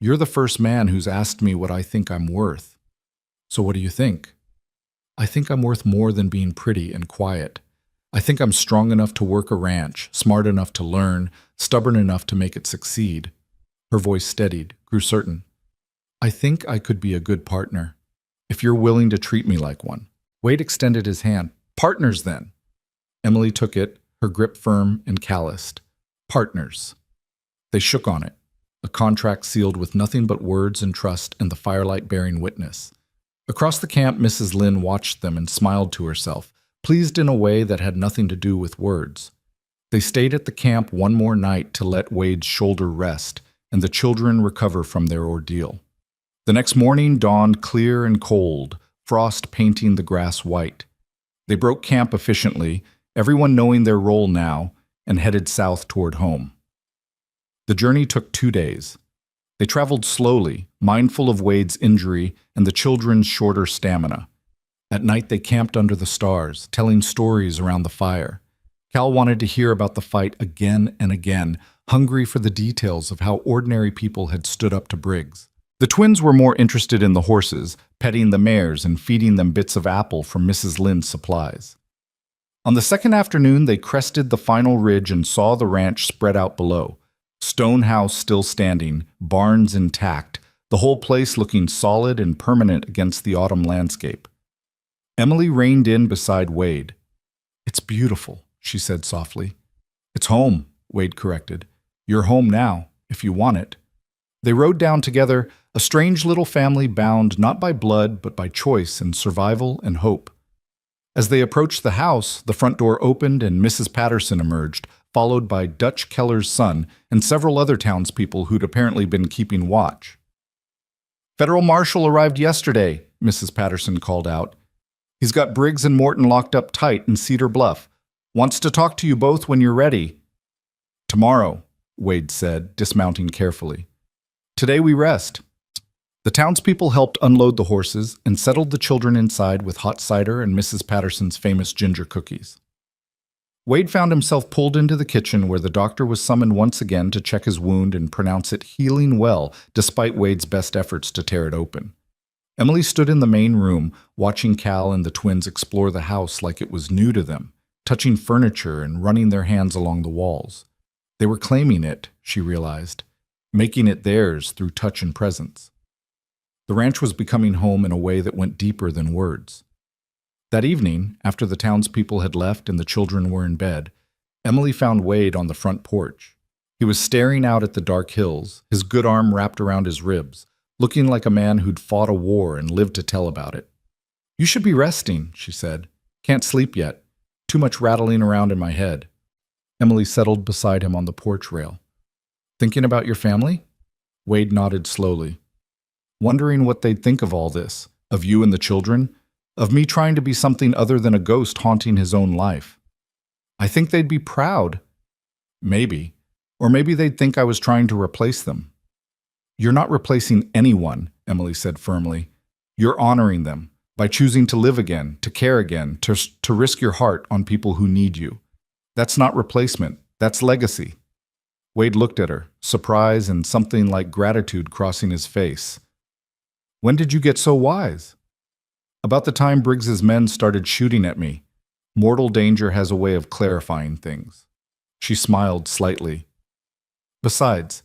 "You're the first man who's asked me what I think I'm worth. So what do you think?" "I think I'm worth more than being pretty and quiet. I think I'm strong enough to work a ranch, smart enough to learn, stubborn enough to make it succeed." Her voice steadied, grew certain. "I think I could be a good partner, if you're willing to treat me like one." Wade extended his hand. "Partners, then." Emily took it, her grip firm and calloused. "Partners." They shook on it, a contract sealed with nothing but words and trust and the firelight bearing witness. Across the camp, Mrs. Lynn watched them and smiled to herself, pleased in a way that had nothing to do with words. They stayed at the camp one more night to let Wade's shoulder rest and the children recover from their ordeal. The next morning dawned clear and cold, frost painting the grass white. They broke camp efficiently, everyone knowing their role now, and headed south toward home. The journey took 2 days. They traveled slowly, mindful of Wade's injury and the children's shorter stamina. At night they camped under the stars, telling stories around the fire. Cal wanted to hear about the fight again and again, hungry for the details of how ordinary people had stood up to Briggs. The twins were more interested in the horses, petting the mares and feeding them bits of apple from Mrs. Lynn's supplies. On the second afternoon, they crested the final ridge and saw the ranch spread out below. Stone house still standing, barns intact, the whole place looking solid and permanent against the autumn landscape. Emily reined in beside Wade. "It's beautiful," she said softly. "It's home," Wade corrected. "You're home now, if you want it." They rode down together, a strange little family bound not by blood but by choice and survival and hope. As they approached the house, the front door opened and Mrs. Patterson emerged, followed by Dutch Keller's son and several other townspeople who'd apparently been keeping watch. "Federal Marshal arrived yesterday," Mrs. Patterson called out. "He's got Briggs and Morton locked up tight in Cedar Bluff. Wants to talk to you both when you're ready." "Tomorrow," Wade said, dismounting carefully. "Today we rest." The townspeople helped unload the horses and settled the children inside with hot cider and Mrs. Patterson's famous ginger cookies. Wade found himself pulled into the kitchen where the doctor was summoned once again to check his wound and pronounce it healing well despite Wade's best efforts to tear it open. Emily stood in the main room, watching Cal and the twins explore the house like it was new to them, touching furniture and running their hands along the walls. They were claiming it, she realized, making it theirs through touch and presence. The ranch was becoming home in a way that went deeper than words. That evening, after the townspeople had left and the children were in bed, Emily found Wade on the front porch. He was staring out at the dark hills, his good arm wrapped around his ribs, looking like a man who'd fought a war and lived to tell about it. "You should be resting," she said. "Can't sleep yet. Too much rattling around in my head." Emily settled beside him on the porch rail. "Thinking about your family?" Wade nodded slowly. "Wondering what they'd think of all this, of you and the children, of me trying to be something other than a ghost haunting his own life. I think they'd be proud. Maybe. Or maybe they'd think I was trying to replace them." "You're not replacing anyone," Emily said firmly. "You're honoring them by choosing to live again, to care again, to risk your heart on people who need you. That's not replacement. That's legacy." Wade looked at her, surprise and something like gratitude crossing his face. "When did you get so wise?" "About the time Briggs's men started shooting at me. Mortal danger has a way of clarifying things." She smiled slightly. "Besides,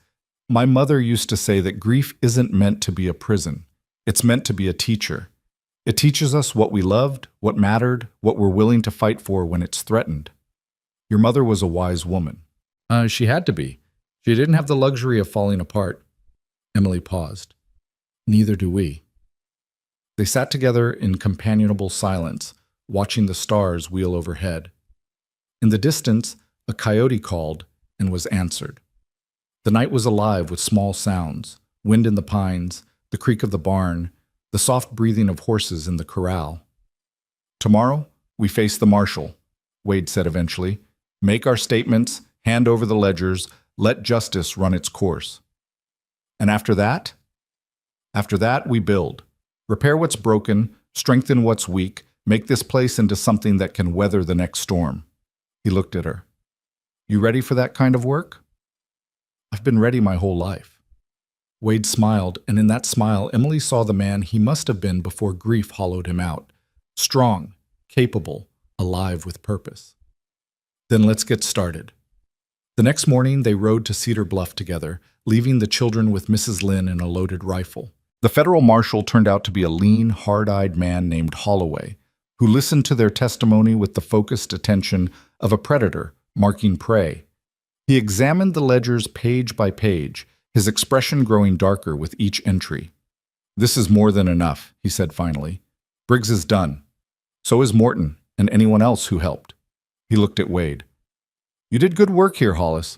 my mother used to say that grief isn't meant to be a prison. It's meant to be a teacher. It teaches us what we loved, what mattered, what we're willing to fight for when it's threatened. Your mother was a wise woman." She had to be. She didn't have the luxury of falling apart." Emily paused. "Neither do we." They sat together in companionable silence, watching the stars wheel overhead. In the distance, a coyote called and was answered. The night was alive with small sounds, wind in the pines, the creak of the barn, the soft breathing of horses in the corral. "Tomorrow, we face the marshal," Wade said eventually. "Make our statements, hand over the ledgers, let justice run its course. And after that? After that, we build. Repair what's broken, strengthen what's weak, make this place into something that can weather the next storm." He looked at her. "You ready for that kind of work?" "I've been ready my whole life." Wade smiled, and in that smile, Emily saw the man he must have been before grief hollowed him out. Strong, capable, alive with purpose. "Then let's get started." The next morning, they rode to Cedar Bluff together, leaving the children with Mrs. Lynn and a loaded rifle. The federal marshal turned out to be a lean, hard-eyed man named Holloway, who listened to their testimony with the focused attention of a predator marking prey. He examined the ledgers page by page, his expression growing darker with each entry. "This is more than enough," he said finally. "Briggs is done. So is Morton and anyone else who helped." He looked at Wade. You did good work here, Hollis.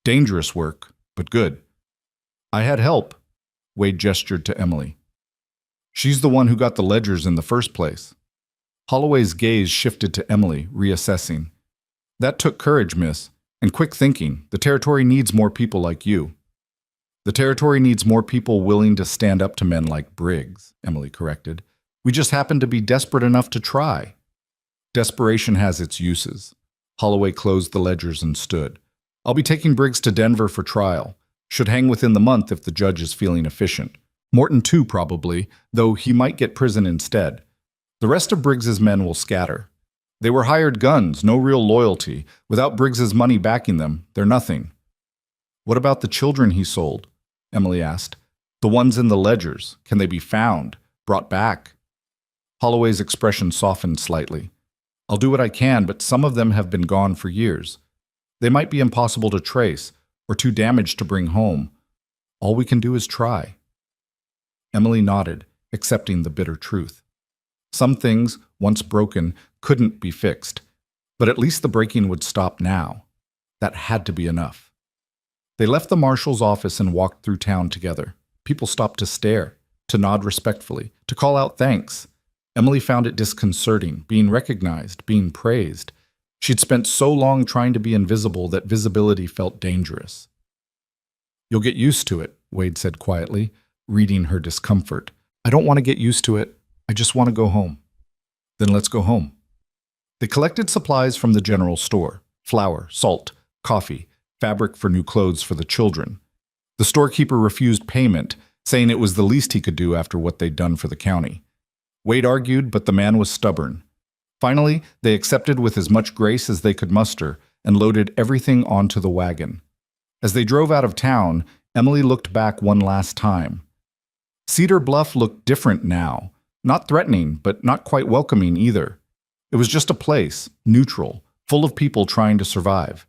Dangerous work, but good. I had help, Wade gestured to Emily. She's the one who got the ledgers in the first place. Holloway's gaze shifted to Emily, reassessing. That took courage, miss, and quick thinking. The territory needs more people like you. The territory needs more people willing to stand up to men like Briggs, Emily corrected. We just happen to be desperate enough to try. Desperation has its uses. Holloway closed the ledgers and stood. I'll be taking Briggs to Denver for trial. Should hang within the month if the judge is feeling efficient. Morton too, probably, though he might get prison instead. The rest of Briggs's men will scatter. They were hired guns, no real loyalty. Without Briggs's money backing them, they're nothing. What about the children he sold? Emily asked. The ones in the ledgers, can they be found, brought back? Holloway's expression softened slightly. I'll do what I can, but some of them have been gone for years. They might be impossible to trace, or too damaged to bring home. All we can do is try. Emily nodded, accepting the bitter truth. Some things, once broken, couldn't be fixed, but at least the breaking would stop now. That had to be enough. They left the marshal's office and walked through town together. People stopped to stare, to nod respectfully, to call out thanks. Emily found it disconcerting, being recognized, being praised. She'd spent so long trying to be invisible that visibility felt dangerous. You'll get used to it, Wade said quietly, reading her discomfort. I don't want to get used to it. I just want to go home. Then let's go home. They collected supplies from the general store: flour, salt, coffee, fabric for new clothes for the children. The storekeeper refused payment, saying it was the least he could do after what they'd done for the county. Wade argued, but the man was stubborn. Finally, they accepted with as much grace as they could muster and loaded everything onto the wagon. As they drove out of town, Emily looked back one last time. Cedar Bluff looked different now, not threatening, but not quite welcoming either. It was just a place, neutral, full of people trying to survive.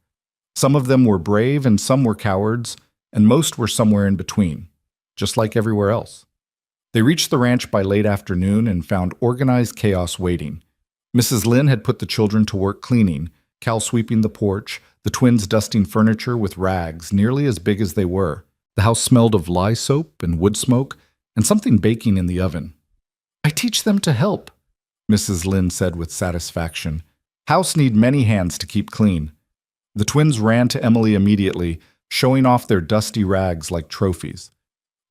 Some of them were brave and some were cowards, and most were somewhere in between, just like everywhere else. They reached the ranch by late afternoon and found organized chaos waiting. Mrs. Lynn had put the children to work cleaning, Cal sweeping the porch, the twins dusting furniture with rags nearly as big as they were. The house smelled of lye soap and wood smoke and something baking in the oven. I teach them to help, Mrs. Lynn said with satisfaction. House need many hands to keep clean. The twins ran to Emily immediately, showing off their dusty rags like trophies.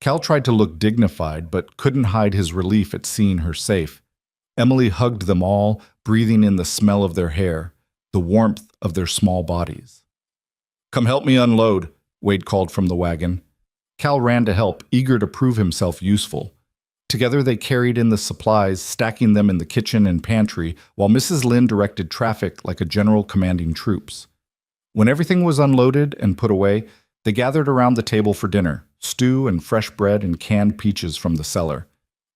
Cal tried to look dignified, but couldn't hide his relief at seeing her safe. Emily hugged them all, breathing in the smell of their hair, the warmth of their small bodies. Come help me unload, Wade called from the wagon. Cal ran to help, eager to prove himself useful. Together they carried in the supplies, stacking them in the kitchen and pantry, while Mrs. Lynn directed traffic like a general commanding troops. When everything was unloaded and put away, they gathered around the table for dinner, stew and fresh bread and canned peaches from the cellar.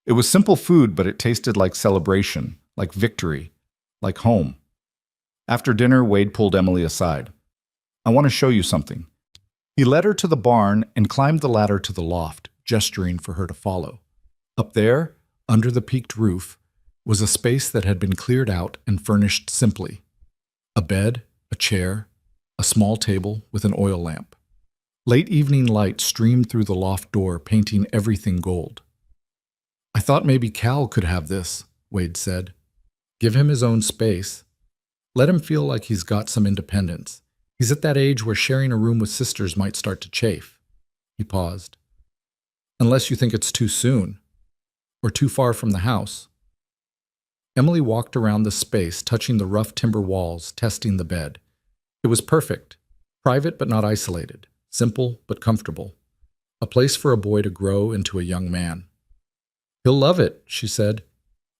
It was simple food, but it tasted like celebration, like victory, like home. After dinner, Wade pulled Emily aside. I want to show you something. He led her to the barn and climbed the ladder to the loft, gesturing for her to follow. Up there, under the peaked roof, was a space that had been cleared out and furnished simply. A bed, a chair, a small table with an oil lamp. Late evening light streamed through the loft door, painting everything gold. I thought maybe Cal could have this, Wade said. Give him his own space. Let him feel like he's got some independence. He's at that age where sharing a room with sisters might start to chafe. He paused. Unless you think it's too soon, or too far from the house. Emily walked around the space, touching the rough timber walls, testing the bed. It was perfect, private but not isolated, simple but comfortable. A place for a boy to grow into a young man. He'll love it, she said.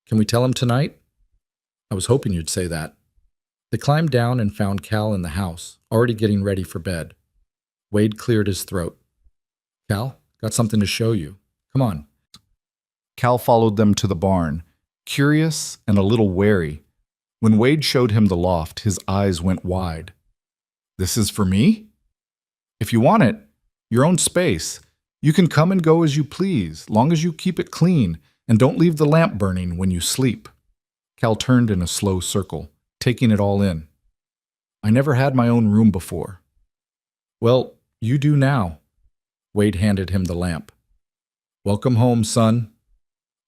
Can we tell him tonight? I was hoping you'd say that. They climbed down and found Cal in the house, already getting ready for bed. Wade cleared his throat. Cal, got something to show you. Come on. Cal followed them to the barn, curious and a little wary. When Wade showed him the loft, his eyes went wide. This is for me? If you want it, your own space. You can come and go as you please, long as you keep it clean and don't leave the lamp burning when you sleep. Cal turned in a slow circle, taking it all in. I never had my own room before." "Well, you do now." Wade handed him the lamp. "Welcome home, son."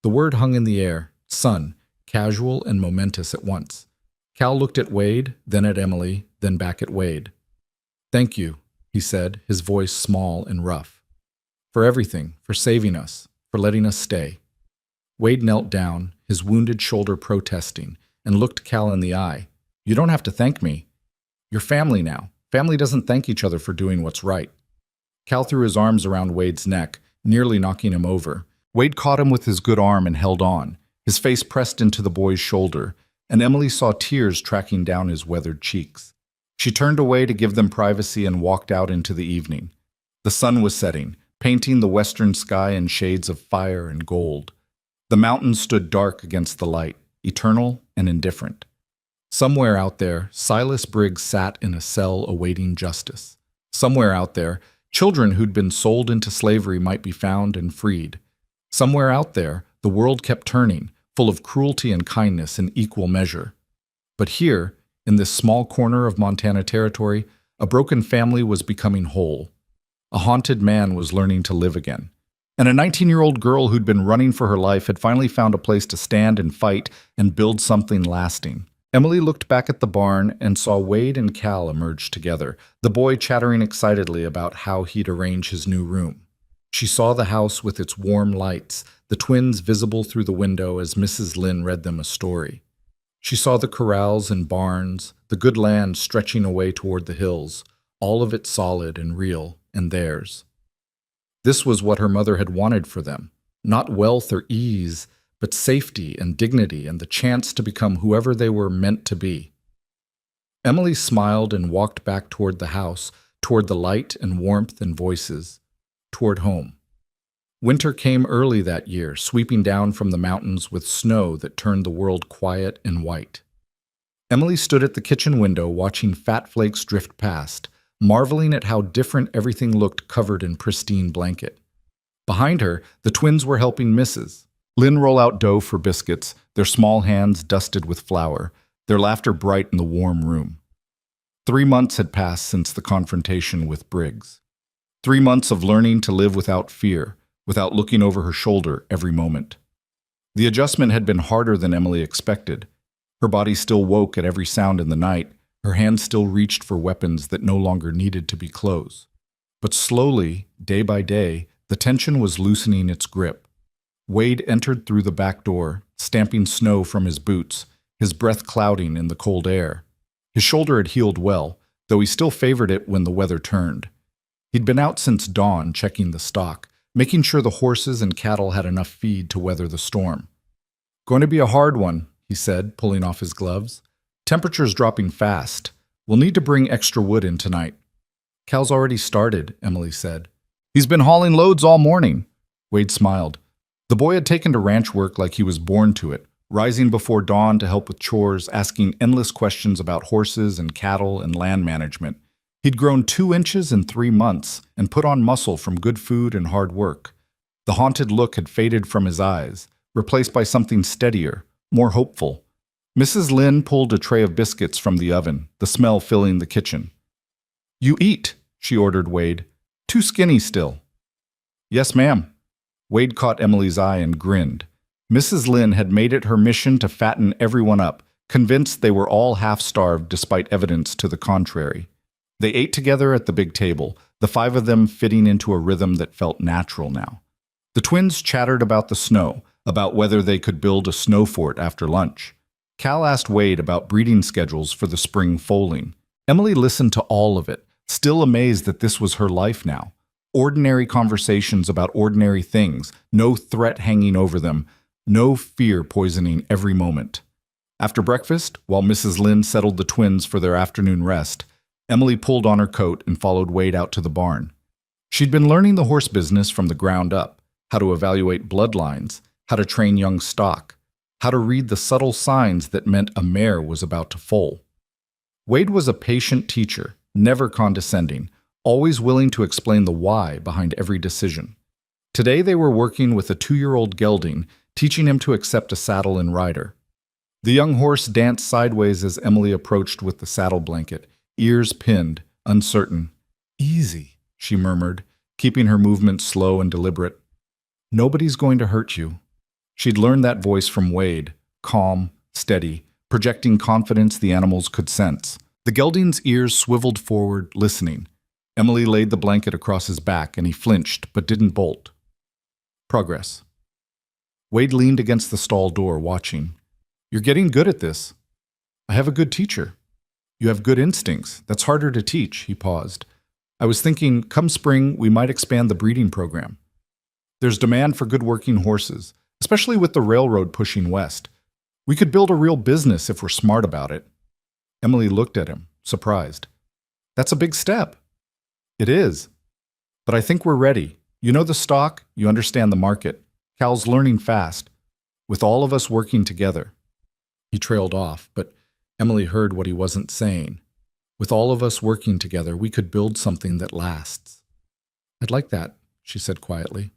The word hung in the air, son, casual and momentous at once. Cal looked at Wade, then at Emily, then back at Wade. "Thank you," he said, his voice small and rough. "For everything, for saving us, for letting us stay." Wade knelt down, his wounded shoulder protesting, and looked Cal in the eye. "You don't have to thank me. You're family now. Family doesn't thank each other for doing what's right." Cal threw his arms around Wade's neck, nearly knocking him over. Wade caught him with his good arm and held on, his face pressed into the boy's shoulder, and Emily saw tears tracking down his weathered cheeks. She turned away to give them privacy and walked out into the evening. The sun was setting, painting the western sky in shades of fire and gold. The mountains stood dark against the light, eternal and indifferent. Somewhere out there, Silas Briggs sat in a cell awaiting justice. Somewhere out there, children who'd been sold into slavery might be found and freed. Somewhere out there, the world kept turning, full of cruelty and kindness in equal measure. But here, in this small corner of Montana territory, a broken family was becoming whole. A haunted man was learning to live again. And a 19-year-old girl who'd been running for her life had finally found a place to stand and fight and build something lasting. Emily looked back at the barn and saw Wade and Cal emerge together, the boy chattering excitedly about how he'd arrange his new room. She saw the house with its warm lights, the twins visible through the window as Mrs. Lynn read them a story. She saw the corrals and barns, the good land stretching away toward the hills, all of it solid and real, and theirs. This was what her mother had wanted for them, not wealth or ease, but safety and dignity and the chance to become whoever they were meant to be. Emily smiled and walked back toward the house, toward the light and warmth and voices, toward home. Winter came early that year, sweeping down from the mountains with snow that turned the world quiet and white. Emily stood at the kitchen window watching fat flakes drift past, marveling at how different everything looked covered in pristine blanket. Behind her, the twins were helping Mrs. Lynn roll out dough for biscuits, their small hands dusted with flour, their laughter bright in the warm room. 3 months had passed since the confrontation with Briggs. 3 months of learning to live without fear, without looking over her shoulder every moment. The adjustment had been harder than Emily expected. Her body still woke at every sound in the night, her hands still reached for weapons that no longer needed to be close. But slowly, day by day, the tension was loosening its grip. Wade entered through the back door, stamping snow from his boots, his breath clouding in the cold air. His shoulder had healed well, though he still favored it when the weather turned. He'd been out since dawn checking the stock, making sure the horses and cattle had enough feed to weather the storm. "Going to be a hard one," he said, pulling off his gloves. "Temperature's dropping fast. We'll need to bring extra wood in tonight." "Cal's already started," Emily said. "He's been hauling loads all morning." Wade smiled. The boy had taken to ranch work like he was born to it, rising before dawn to help with chores, asking endless questions about horses and cattle and land management. He'd grown 2 inches in 3 months and put on muscle from good food and hard work. The haunted look had faded from his eyes, replaced by something steadier, more hopeful. Mrs. Lynn pulled a tray of biscuits from the oven, the smell filling the kitchen. "You eat," she ordered Wade. "Too skinny still." "Yes, ma'am." Wade caught Emily's eye and grinned. Mrs. Lynn had made it her mission to fatten everyone up, convinced they were all half-starved despite evidence to the contrary. They ate together at the big table, the 5 of them fitting into a rhythm that felt natural now. The twins chattered about the snow, about whether they could build a snow fort after lunch. Cal asked Wade about breeding schedules for the spring foaling. Emily listened to all of it, still amazed that this was her life now. Ordinary conversations about ordinary things, no threat hanging over them, no fear poisoning every moment. After breakfast, while Mrs. Lynn settled the twins for their afternoon rest, Emily pulled on her coat and followed Wade out to the barn. She'd been learning the horse business from the ground up, how to evaluate bloodlines, how to train young stock, how to read the subtle signs that meant a mare was about to foal. Wade was a patient teacher, never condescending, always willing to explain the why behind every decision. Today they were working with a 2-year-old gelding, teaching him to accept a saddle and rider. The young horse danced sideways as Emily approached with the saddle blanket, ears pinned, uncertain. Easy, she murmured, keeping her movements slow and deliberate. Nobody's going to hurt you. She'd learned that voice from Wade, calm, steady, projecting confidence the animals could sense. The gelding's ears swiveled forward, listening. Emily laid the blanket across his back, and he flinched, but didn't bolt. Progress. Wade leaned against the stall door, watching. You're getting good at this. I have a good teacher. You have good instincts. That's harder to teach, he paused. I was thinking, come spring, we might expand the breeding program. There's demand for good working horses, especially with the railroad pushing west. We could build a real business if we're smart about it. Emily looked at him, surprised. That's a big step. It is. But I think we're ready. You know the stock, you understand the market. Cal's learning fast, with all of us working together. He trailed off, but Emily heard what he wasn't saying. With all of us working together, we could build something that lasts. I'd like that, she said quietly.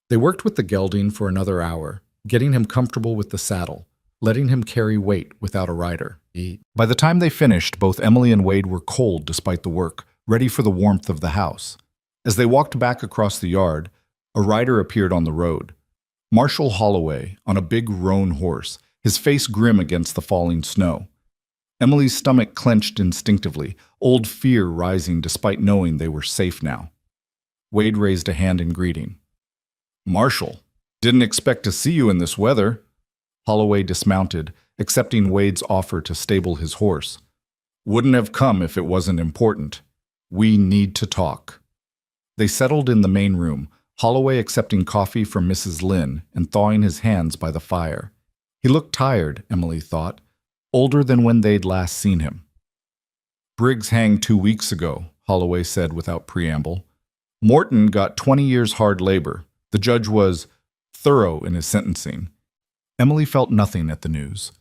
They worked with the gelding for another hour, getting him comfortable with the saddle, letting him carry weight without a rider. By the time they finished, both Emily and Wade were cold despite the work, ready for the warmth of the house. As they walked back across the yard, a rider appeared on the road. Marshall Holloway, on a big roan horse, his face grim against the falling snow. Emily's stomach clenched instinctively, old fear rising despite knowing they were safe now. Wade raised a hand in greeting. Marshall, didn't expect to see you in this weather. Holloway dismounted, accepting Wade's offer to stable his horse. Wouldn't have come if it wasn't important. We need to talk. They settled in the main room, Holloway accepting coffee from Mrs. Lynn and thawing his hands by the fire. He looked tired, Emily thought, older than when they'd last seen him. Briggs hanged 2 weeks ago, Holloway said without preamble. Morton got 20 years hard labor. The judge was thorough in his sentencing. Emily felt nothing at the news.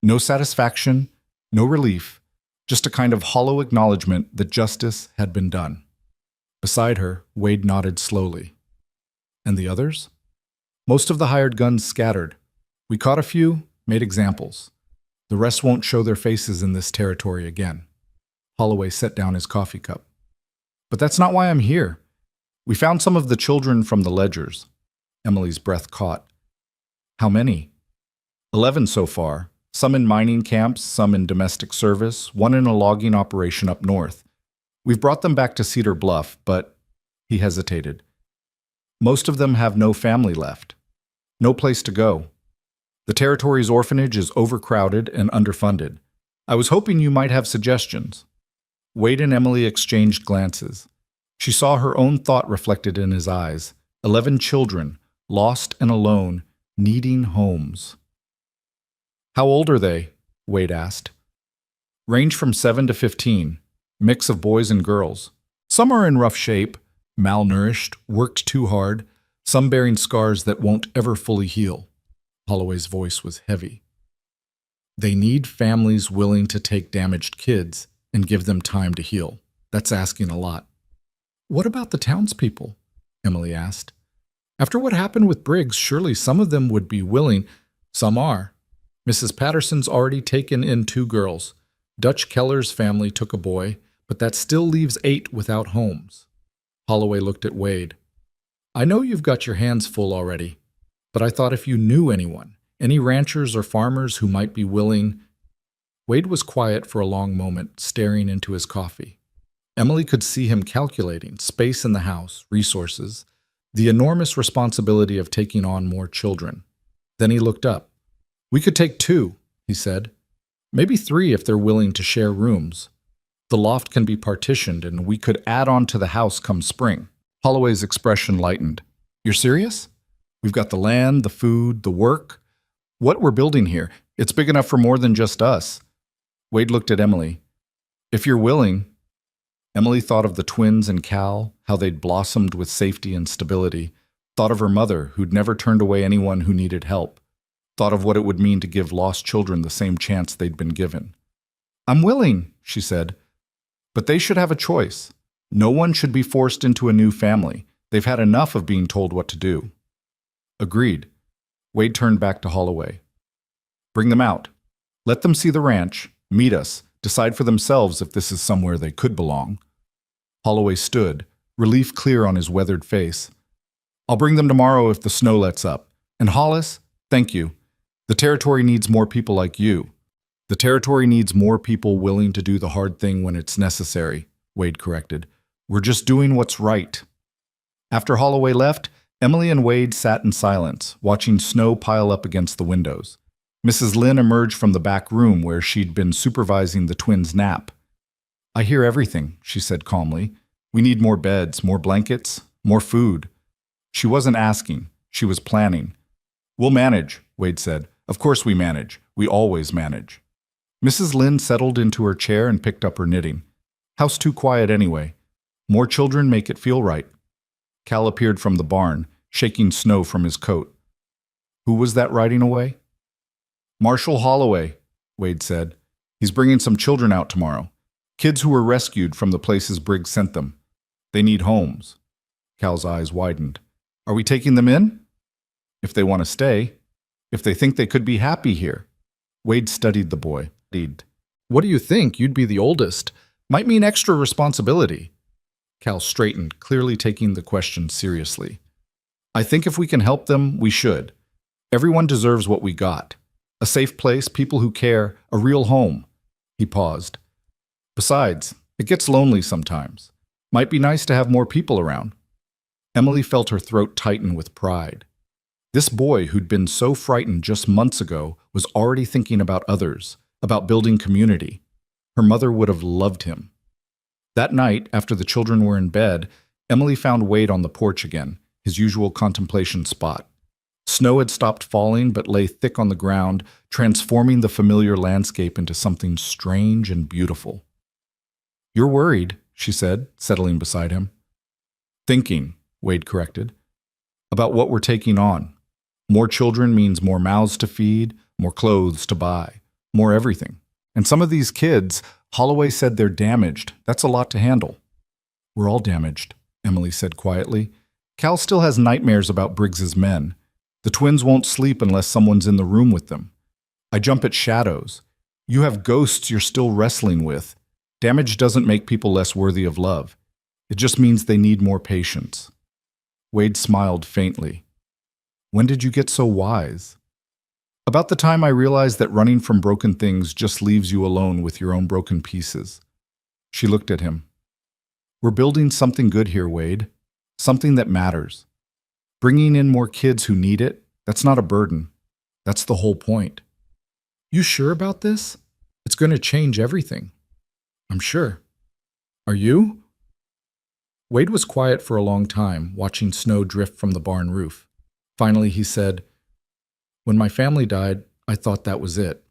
No satisfaction, no relief, just a kind of hollow acknowledgement that justice had been done. Beside her, Wade nodded slowly. And the others? Most of the hired guns scattered. We caught a few, made examples. The rest won't show their faces in this territory again. Holloway set down his coffee cup. But that's not why I'm here. We found some of the children from the ledgers. Emily's breath caught. How many? 11 so far. Some in mining camps, some in domestic service, one in a logging operation up north. We've brought them back to Cedar Bluff, but he hesitated. Most of them have no family left. No place to go. The territory's orphanage is overcrowded and underfunded. I was hoping you might have suggestions. Wade and Emily exchanged glances. She saw her own thought reflected in his eyes. 11 children, lost and alone, needing homes. How old are they? Wade asked. Range from 7 to 15, mix of boys and girls. Some are in rough shape, malnourished, worked too hard, some bearing scars that won't ever fully heal. Holloway's voice was heavy. They need families willing to take damaged kids and give them time to heal. That's asking a lot. What about the townspeople? Emily asked. After what happened with Briggs, surely some of them would be willing. Some are. Mrs. Patterson's already taken in 2 girls. Dutch Keller's family took a boy, but that still leaves 8 without homes. Holloway looked at Wade. I know you've got your hands full already, but I thought if you knew anyone, any ranchers or farmers who might be willing. Wade was quiet for a long moment, staring into his coffee. Emily could see him calculating space in the house, resources, the enormous responsibility of taking on more children. Then he looked up. We could take 2, he said. Maybe 3 if they're willing to share rooms. The loft can be partitioned and we could add on to the house come spring. Holloway's expression lightened. You're serious? We've got the land, the food, the work. What we're building here, it's big enough for more than just us. Wade looked at Emily. If you're willing. Emily thought of the twins and Cal, how they'd blossomed with safety and stability, thought of her mother, who'd never turned away anyone who needed help, thought of what it would mean to give lost children the same chance they'd been given. I'm willing, she said, but they should have a choice. No one should be forced into a new family. They've had enough of being told what to do. Agreed. Wade turned back to Holloway. Bring them out. Let them see the ranch, meet us, decide for themselves if this is somewhere they could belong. Holloway stood, relief clear on his weathered face. I'll bring them tomorrow if the snow lets up. And Hollis, thank you. The territory needs more people like you. The territory needs more people willing to do the hard thing when it's necessary, Wade corrected. We're just doing what's right. After Holloway left, Emily and Wade sat in silence, watching snow pile up against the windows. Mrs. Lynn emerged from the back room where she'd been supervising the twins' nap. I hear everything, she said calmly. We need more beds, more blankets, more food. She wasn't asking, she was planning. We'll manage, Wade said. Of course we manage. We always manage. Mrs. Lynn settled into her chair and picked up her knitting. House too quiet anyway. More children make it feel right. Cal appeared from the barn, shaking snow from his coat. Who was that riding away? Marshall Holloway, Wade said. He's bringing some children out tomorrow. Kids who were rescued from the places Briggs sent them. They need homes. Cal's eyes widened. Are we taking them in? If they want to stay. If they think they could be happy here. Wade studied the boy. What do you think? You'd be the oldest. Might mean extra responsibility. Cal straightened, clearly taking the question seriously. I think if we can help them, we should. Everyone deserves what we got. A safe place, people who care, a real home. He paused. Besides, it gets lonely sometimes. Might be nice to have more people around. Emily felt her throat tighten with pride. This boy who'd been so frightened just months ago was already thinking about others, about building community. Her mother would have loved him. That night, after the children were in bed, Emily found Wade on the porch again, his usual contemplation spot. Snow had stopped falling but lay thick on the ground, transforming the familiar landscape into something strange and beautiful. You're worried, she said, settling beside him. Thinking, Wade corrected, about what we're taking on. More children means more mouths to feed, more clothes to buy, more everything. And some of these kids, Holloway said they're damaged. That's a lot to handle. We're all damaged, Emily said quietly. Cal still has nightmares about Briggs's men. The twins won't sleep unless someone's in the room with them. I jump at shadows. You have ghosts you're still wrestling with. Damage doesn't make people less worthy of love. It just means they need more patience. Wade smiled faintly. When did you get so wise? About the time I realized that running from broken things just leaves you alone with your own broken pieces. She looked at him. We're building something good here, Wade. Something that matters. Bringing in more kids who need it, that's not a burden. That's the whole point. You sure about this? It's going to change everything. I'm sure. Are you? Wade was quiet for a long time, watching snow drift from the barn roof. Finally, he said, When my family died, I thought that was it.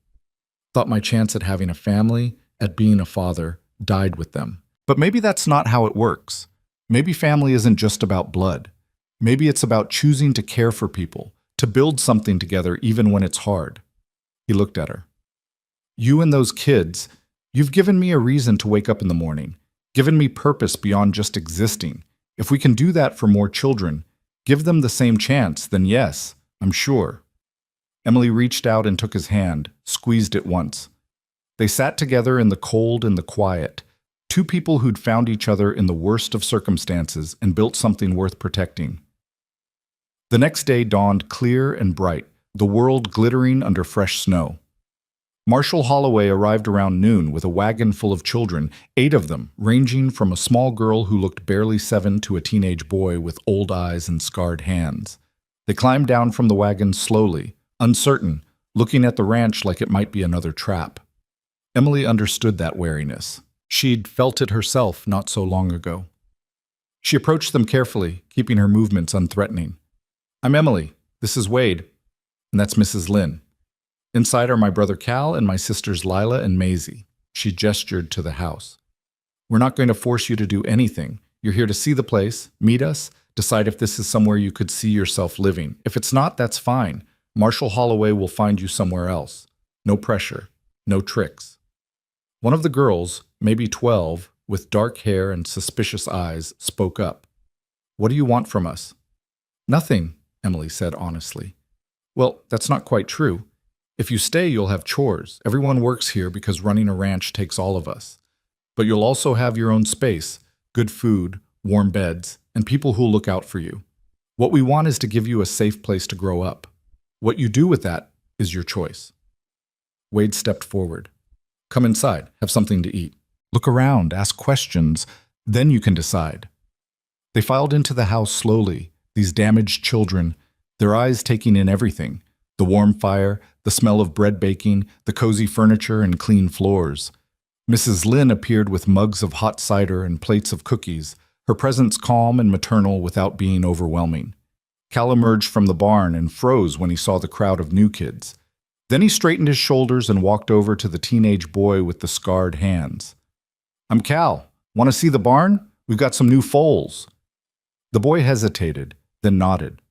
Thought my chance at having a family, at being a father, died with them. But maybe that's not how it works. Maybe family isn't just about blood. Maybe it's about choosing to care for people, to build something together even when it's hard. He looked at her. You and those kids, you've given me a reason to wake up in the morning, given me purpose beyond just existing. If we can do that for more children, give them the same chance, then yes, I'm sure. Emily reached out and took his hand, squeezed it once. They sat together in the cold and the quiet, two people who'd found each other in the worst of circumstances and built something worth protecting. The next day dawned clear and bright, the world glittering under fresh snow. Marshall Holloway arrived around noon with a wagon full of children, 8 of them, ranging from a small girl who looked barely 7 to a teenage boy with old eyes and scarred hands. They climbed down from the wagon slowly, uncertain, looking at the ranch like it might be another trap. Emily understood that wariness. She'd felt it herself not so long ago. She approached them carefully, keeping her movements unthreatening. I'm Emily. This is Wade. And that's Mrs. Lynn. Inside are my brother Cal and my sisters Lila and Maisie. She gestured to the house. We're not going to force you to do anything. You're here to see the place, meet us, decide if this is somewhere you could see yourself living. If it's not, that's fine. Marshall Holloway will find you somewhere else. No pressure. No tricks. One of the girls, maybe 12, with dark hair and suspicious eyes, spoke up. What do you want from us? Nothing, Emily said honestly. Well, that's not quite true. If you stay, you'll have chores. Everyone works here because running a ranch takes all of us. But you'll also have your own space, good food, warm beds, and people who'll look out for you. What we want is to give you a safe place to grow up. What you do with that is your choice. Wade stepped forward. Come inside, have something to eat. Look around, ask questions, then you can decide. They filed into the house slowly, these damaged children, their eyes taking in everything. The warm fire, the smell of bread baking, the cozy furniture and clean floors. Mrs. Lynn appeared with mugs of hot cider and plates of cookies, her presence calm and maternal without being overwhelming. Cal emerged from the barn and froze when he saw the crowd of new kids. Then he straightened his shoulders and walked over to the teenage boy with the scarred hands. I'm Cal. Want to see the barn? We've got some new foals. The boy hesitated, then nodded.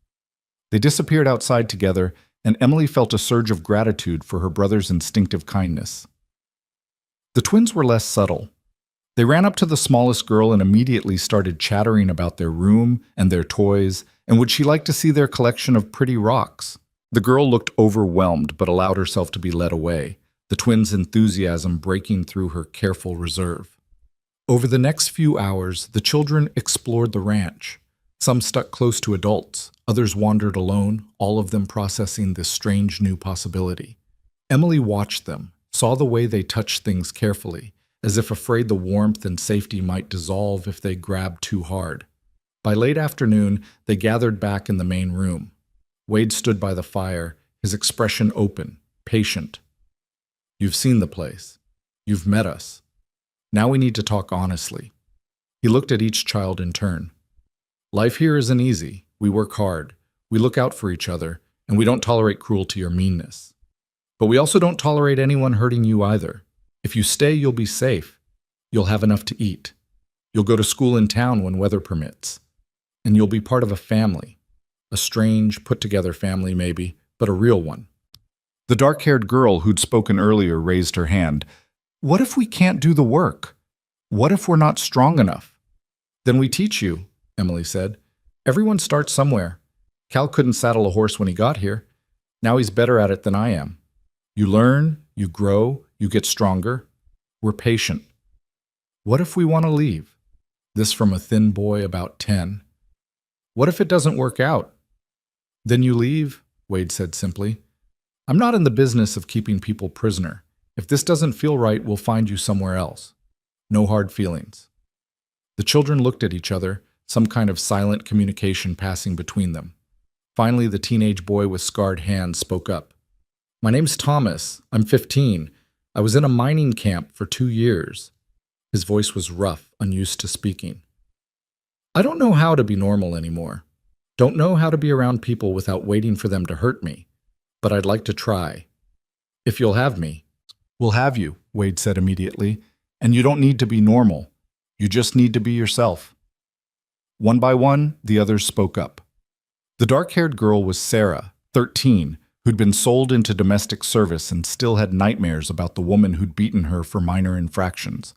They disappeared outside together, and Emily felt a surge of gratitude for her brother's instinctive kindness. The twins were less subtle. They ran up to the smallest girl and immediately started chattering about their room and their toys, and would she like to see their collection of pretty rocks. The girl looked overwhelmed but allowed herself to be led away, the twins' enthusiasm breaking through her careful reserve. Over the next few hours, the children explored the ranch. Some stuck close to adults, others wandered alone, all of them processing this strange new possibility. Emily watched them, saw the way they touched things carefully, as if afraid the warmth and safety might dissolve if they grabbed too hard. By late afternoon, they gathered back in the main room. Wade stood by the fire, his expression open, patient. You've seen the place. You've met us. Now we need to talk honestly. He looked at each child in turn. Life here isn't easy. We work hard. We look out for each other, and we don't tolerate cruelty or meanness. But we also don't tolerate anyone hurting you either. If you stay, you'll be safe. You'll have enough to eat. You'll go to school in town when weather permits. And you'll be part of a family. A strange, put-together family maybe, but a real one. The dark-haired girl who'd spoken earlier raised her hand. What if we can't do the work? What if we're not strong enough? Then we teach you, Emily said. Everyone starts somewhere. Cal couldn't saddle a horse when he got here. Now he's better at it than I am. You learn, you grow, you get stronger. We're patient. What if we want to leave? This from a thin boy about 10. What if it doesn't work out? Then you leave, Wade said simply. I'm not in the business of keeping people prisoner. If this doesn't feel right, we'll find you somewhere else. No hard feelings. The children looked at each other, some kind of silent communication passing between them. Finally, the teenage boy with scarred hands spoke up. My name's Thomas. I'm 15. I was in a mining camp for 2 years. His voice was rough, unused to speaking. I don't know how to be normal anymore. Don't know how to be around people without waiting for them to hurt me. But I'd like to try. If you'll have me. We'll have you, Wade said immediately. And you don't need to be normal. You just need to be yourself. One by one, the others spoke up. The dark-haired girl was Sarah, 13, who'd been sold into domestic service and still had nightmares about the woman who'd beaten her for minor infractions.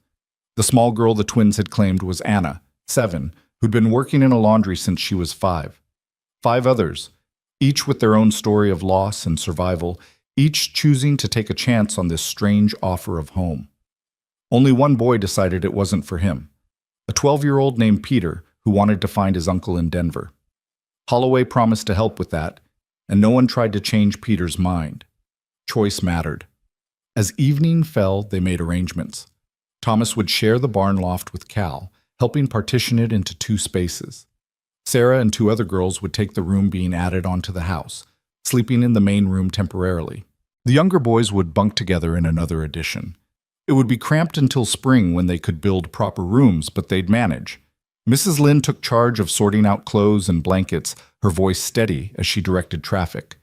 The small girl the twins had claimed was Anna, 7, who'd been working in a laundry since she was 5. 5 others, each with their own story of loss and survival, each choosing to take a chance on this strange offer of home. Only one boy decided it wasn't for him, a 12-year-old named Peter who wanted to find his uncle in Denver. Holloway promised to help with that, and no one tried to change Peter's mind. Choice mattered. As evening fell, they made arrangements. Thomas would share the barn loft with Cal, helping partition it into 2 spaces. Sarah and 2 other girls would take the room being added onto the house, sleeping in the main room temporarily. The younger boys would bunk together in another addition. It would be cramped until spring when they could build proper rooms, but they'd manage. Mrs. Lynn took charge of sorting out clothes and blankets, her voice steady as she directed traffic.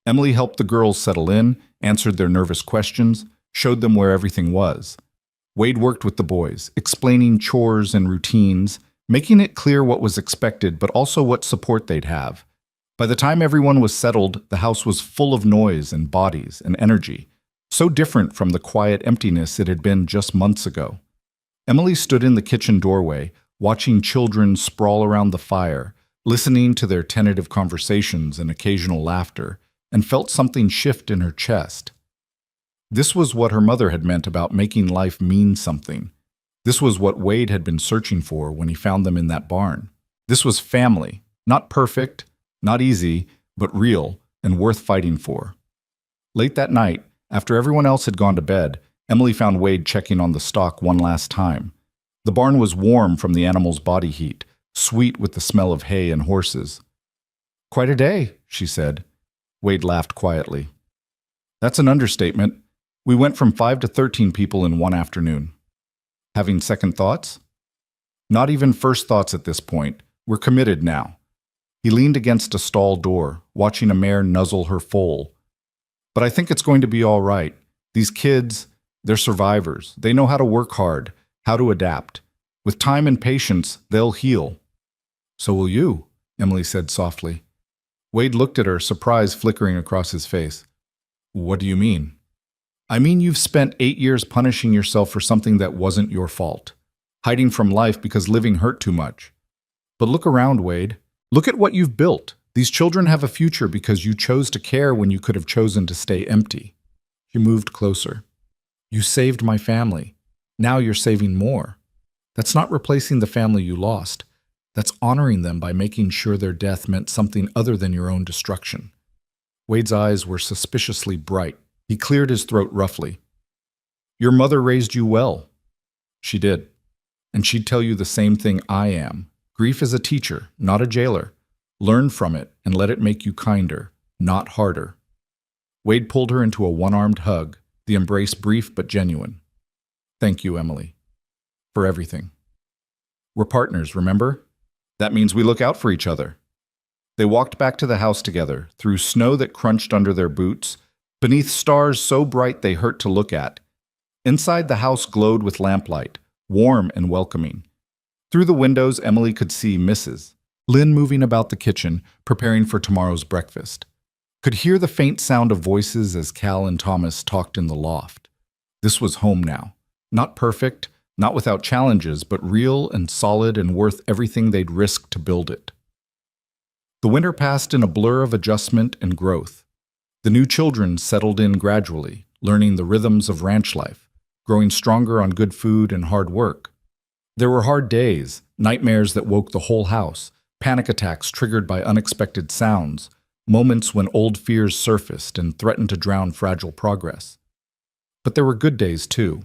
Emily helped the girls settle in, answered their nervous questions, showed them where everything was. Wade worked with the boys, explaining chores and routines, making it clear what was expected but also what support they'd have. By the time everyone was settled, the house was full of noise and bodies and energy, so different from the quiet emptiness it had been just months ago. Emily stood in the kitchen doorway, watching children sprawl around the fire, listening to their tentative conversations and occasional laughter, and felt something shift in her chest. This was what her mother had meant about making life mean something. This was what Wade had been searching for when he found them in that barn. This was family, not perfect, not easy, but real and worth fighting for. Late that night, after everyone else had gone to bed, Emily found Wade checking on the stock one last time. The barn was warm from the animals' body heat, sweet with the smell of hay and horses. "Quite a day," she said. Wade laughed quietly. "That's an understatement. We went from 5 to 13 people in one afternoon." "Having second thoughts?" "Not even first thoughts at this point. We're committed now." He leaned against a stall door, watching a mare nuzzle her foal. "But I think it's going to be all right. These kids, they're survivors. They know how to work hard, how to adapt. With time and patience, they'll heal." "So will you," Emily said softly. Wade looked at her, surprise flickering across his face. "What do you mean?" "I mean you've spent 8 years punishing yourself for something that wasn't your fault, hiding from life because living hurt too much. But look around, Wade. Look at what you've built. These children have a future because you chose to care when you could have chosen to stay empty." She moved closer. "You saved my family. Now you're saving more. That's not replacing the family you lost. That's honoring them by making sure their death meant something other than your own destruction." Wade's eyes were suspiciously bright. He cleared his throat roughly. "Your mother raised you well." "She did. And she'd tell you the same thing I am. Grief is a teacher, not a jailer. Learn from it and let it make you kinder, not harder." Wade pulled her into a one-armed hug, the embrace brief but genuine. "Thank you, Emily, for everything. We're partners, remember? That means we look out for each other." They walked back to the house together, through snow that crunched under their boots, beneath stars so bright they hurt to look at. Inside the house glowed with lamplight, warm and welcoming. Through the windows, Emily could see Mrs. Lynn moving about the kitchen, preparing for tomorrow's breakfast. Could hear the faint sound of voices as Cal and Thomas talked in the loft. This was home now. Not perfect, not without challenges, but real and solid and worth everything they'd risked to build it. The winter passed in a blur of adjustment and growth. The new children settled in gradually, learning the rhythms of ranch life, growing stronger on good food and hard work. There were hard days, nightmares that woke the whole house, panic attacks triggered by unexpected sounds, moments when old fears surfaced and threatened to drown fragile progress. But there were good days too.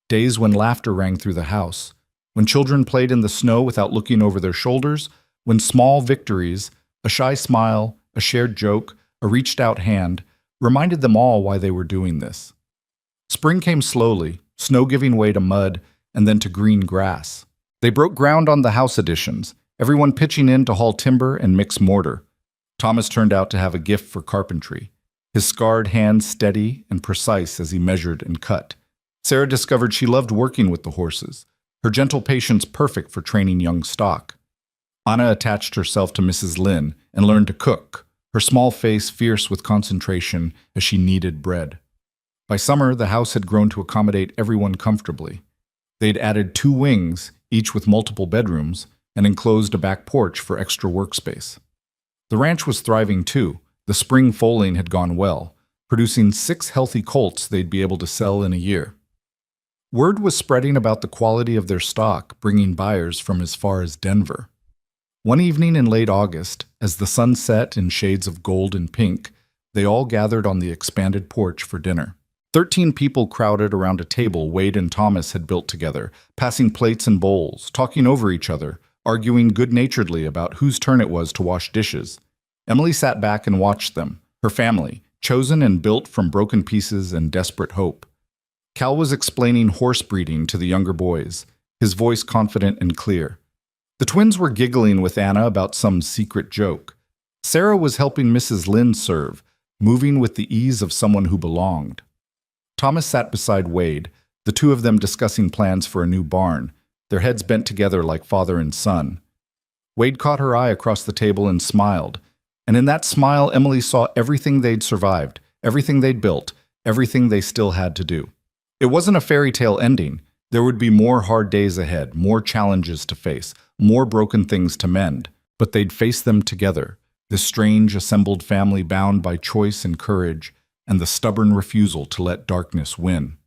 Days when laughter rang through the house, when children played in the snow without looking over their shoulders, when small victories, a shy smile, a shared joke, a reached-out hand, reminded them all why they were doing this. Spring came slowly, snow giving way to mud and then to green grass. They broke ground on the house additions, everyone pitching in to haul timber and mix mortar. Thomas turned out to have a gift for carpentry, his scarred hands steady and precise as he measured and cut. Sarah discovered she loved working with the horses, her gentle patience perfect for training young stock. Anna attached herself to Mrs. Lynn and learned to cook, her small face fierce with concentration as she kneaded bread. By summer, the house had grown to accommodate everyone comfortably. They'd added 2 wings, each with multiple bedrooms, and enclosed a back porch for extra workspace. The ranch was thriving too. The spring foaling had gone well, producing 6 healthy colts they'd be able to sell in a year. Word was spreading about the quality of their stock, bringing buyers from as far as Denver. One evening in late August, as the sun set in shades of gold and pink, they all gathered on the expanded porch for dinner. 13 people crowded around a table Wade and Thomas had built together, passing plates and bowls, talking over each other, arguing good-naturedly about whose turn it was to wash dishes. Emily sat back and watched them, her family, chosen and built from broken pieces and desperate hope. Cal was explaining horse breeding to the younger boys, his voice confident and clear. The twins were giggling with Anna about some secret joke. Sarah was helping Mrs. Lynn serve, moving with the ease of someone who belonged. Thomas sat beside Wade, the two of them discussing plans for a new barn, their heads bent together like father and son. Wade caught her eye across the table and smiled, and in that smile Emily saw everything they'd survived, everything they'd built, everything they still had to do. It wasn't a fairy tale ending. There would be more hard days ahead, more challenges to face, more broken things to mend, but they'd face them together, This strange assembled family bound by choice and courage and the stubborn refusal to let darkness win.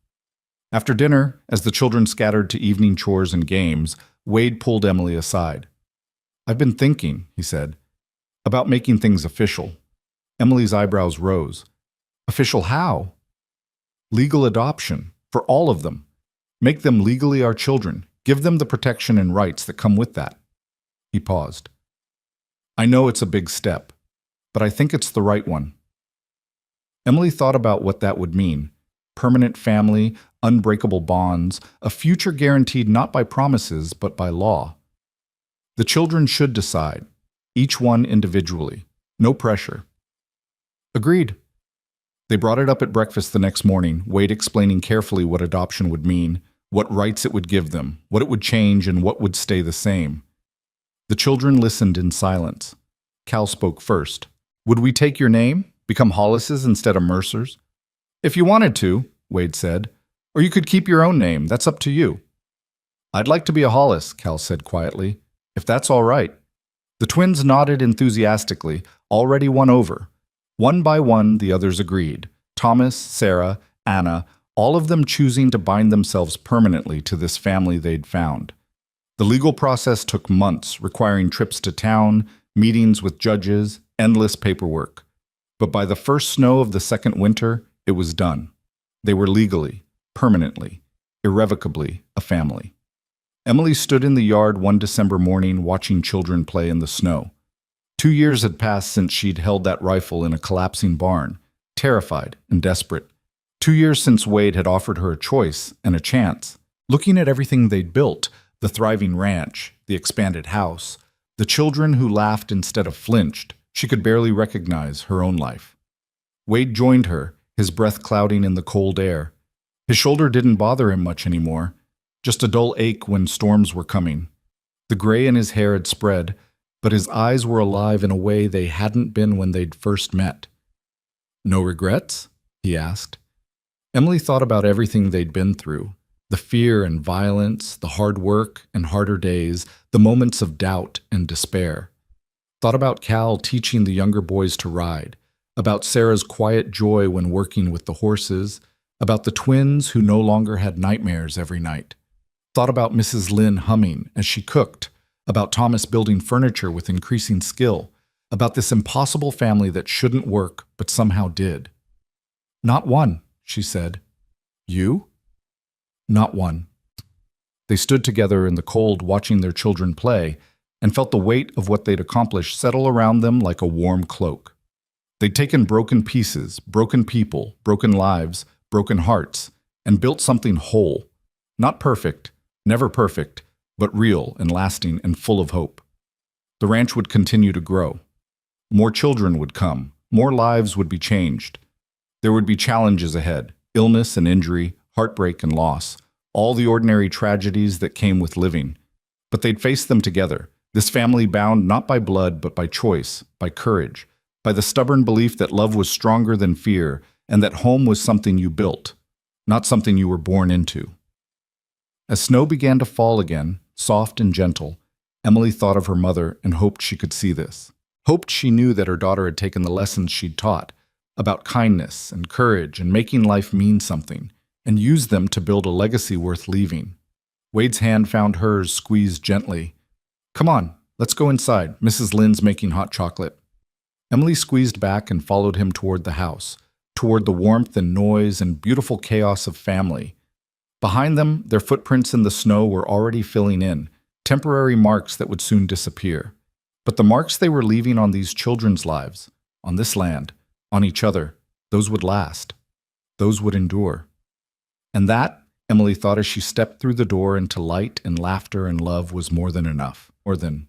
After dinner, as the children scattered to evening chores and games, Wade pulled Emily aside. "I've been thinking," he said, "about making things official." Emily's eyebrows rose. "Official how?" "Legal adoption, for all of them. Make them legally our children. Give them the protection and rights that come with that." He paused. "I know it's a big step, but I think it's the right one." Emily thought about what that would mean. Permanent family, unbreakable bonds, a future guaranteed not by promises but by law. The children should decide, each one individually. No pressure. Agreed. They brought it up at breakfast the next morning, Wade explaining carefully what adoption would mean, what rights it would give them, what it would change, and what would stay the same. The children listened in silence. Cal spoke first. "Would we take your name? Become Hollises instead of Mercers?" "If you wanted to," Wade said. "Or you could keep your own name. That's up to you." "I'd like to be a Hollis," Cal said quietly, "if that's all right." The twins nodded enthusiastically, already won over. One by one, the others agreed. Thomas, Sarah, Anna, all of them choosing to bind themselves permanently to this family they'd found. The legal process took months, requiring trips to town, meetings with judges, endless paperwork. But by the first snow of the second winter, it was done. They were legally, permanently, irrevocably a family. Emily stood in the yard one December morning watching children play in the snow. 2 years had passed since she'd held that rifle in a collapsing barn, terrified and desperate. 2 years since Wade had offered her a choice and a chance. Looking at everything they'd built, the thriving ranch, the expanded house, the children who laughed instead of flinched, she could barely recognize her own life. Wade joined her, his breath clouding in the cold air. His shoulder didn't bother him much anymore, just a dull ache when storms were coming. The gray in his hair had spread, but his eyes were alive in a way they hadn't been when they'd first met. "No regrets?" he asked. Emily thought about everything they'd been through, the fear and violence, the hard work and harder days, the moments of doubt and despair. Thought about Cal teaching the younger boys to ride, about Sarah's quiet joy when working with the horses, about the twins who no longer had nightmares every night. Thought about Mrs. Lynn humming as she cooked, about Thomas building furniture with increasing skill, about this impossible family that shouldn't work but somehow did. "Not one," she said. "You?" "Not one." They stood together in the cold watching their children play and felt the weight of what they'd accomplished settle around them like a warm cloak. They'd taken broken pieces, broken people, broken lives, broken hearts, and built something whole. Not perfect, never perfect, but real and lasting and full of hope. The ranch would continue to grow. More children would come. More lives would be changed. There would be challenges ahead, illness and injury, heartbreak and loss, all the ordinary tragedies that came with living. But they'd face them together, this family bound not by blood but by choice, by courage, by the stubborn belief that love was stronger than fear and that home was something you built, not something you were born into. As snow began to fall again, soft and gentle, Emily thought of her mother and hoped she could see this. Hoped she knew that her daughter had taken the lessons she'd taught about kindness and courage and making life mean something, and used them to build a legacy worth leaving. Wade's hand found hers squeezed gently. "Come on, let's go inside. Mrs. Lynn's making hot chocolate." Emily squeezed back and followed him toward the house, toward the warmth and noise and beautiful chaos of family. Behind them, their footprints in the snow were already filling in, temporary marks that would soon disappear. But the marks they were leaving on these children's lives, on this land, on each other, those would last. Those would endure. And that, Emily thought as she stepped through the door into light and laughter and love, was more than enough, more than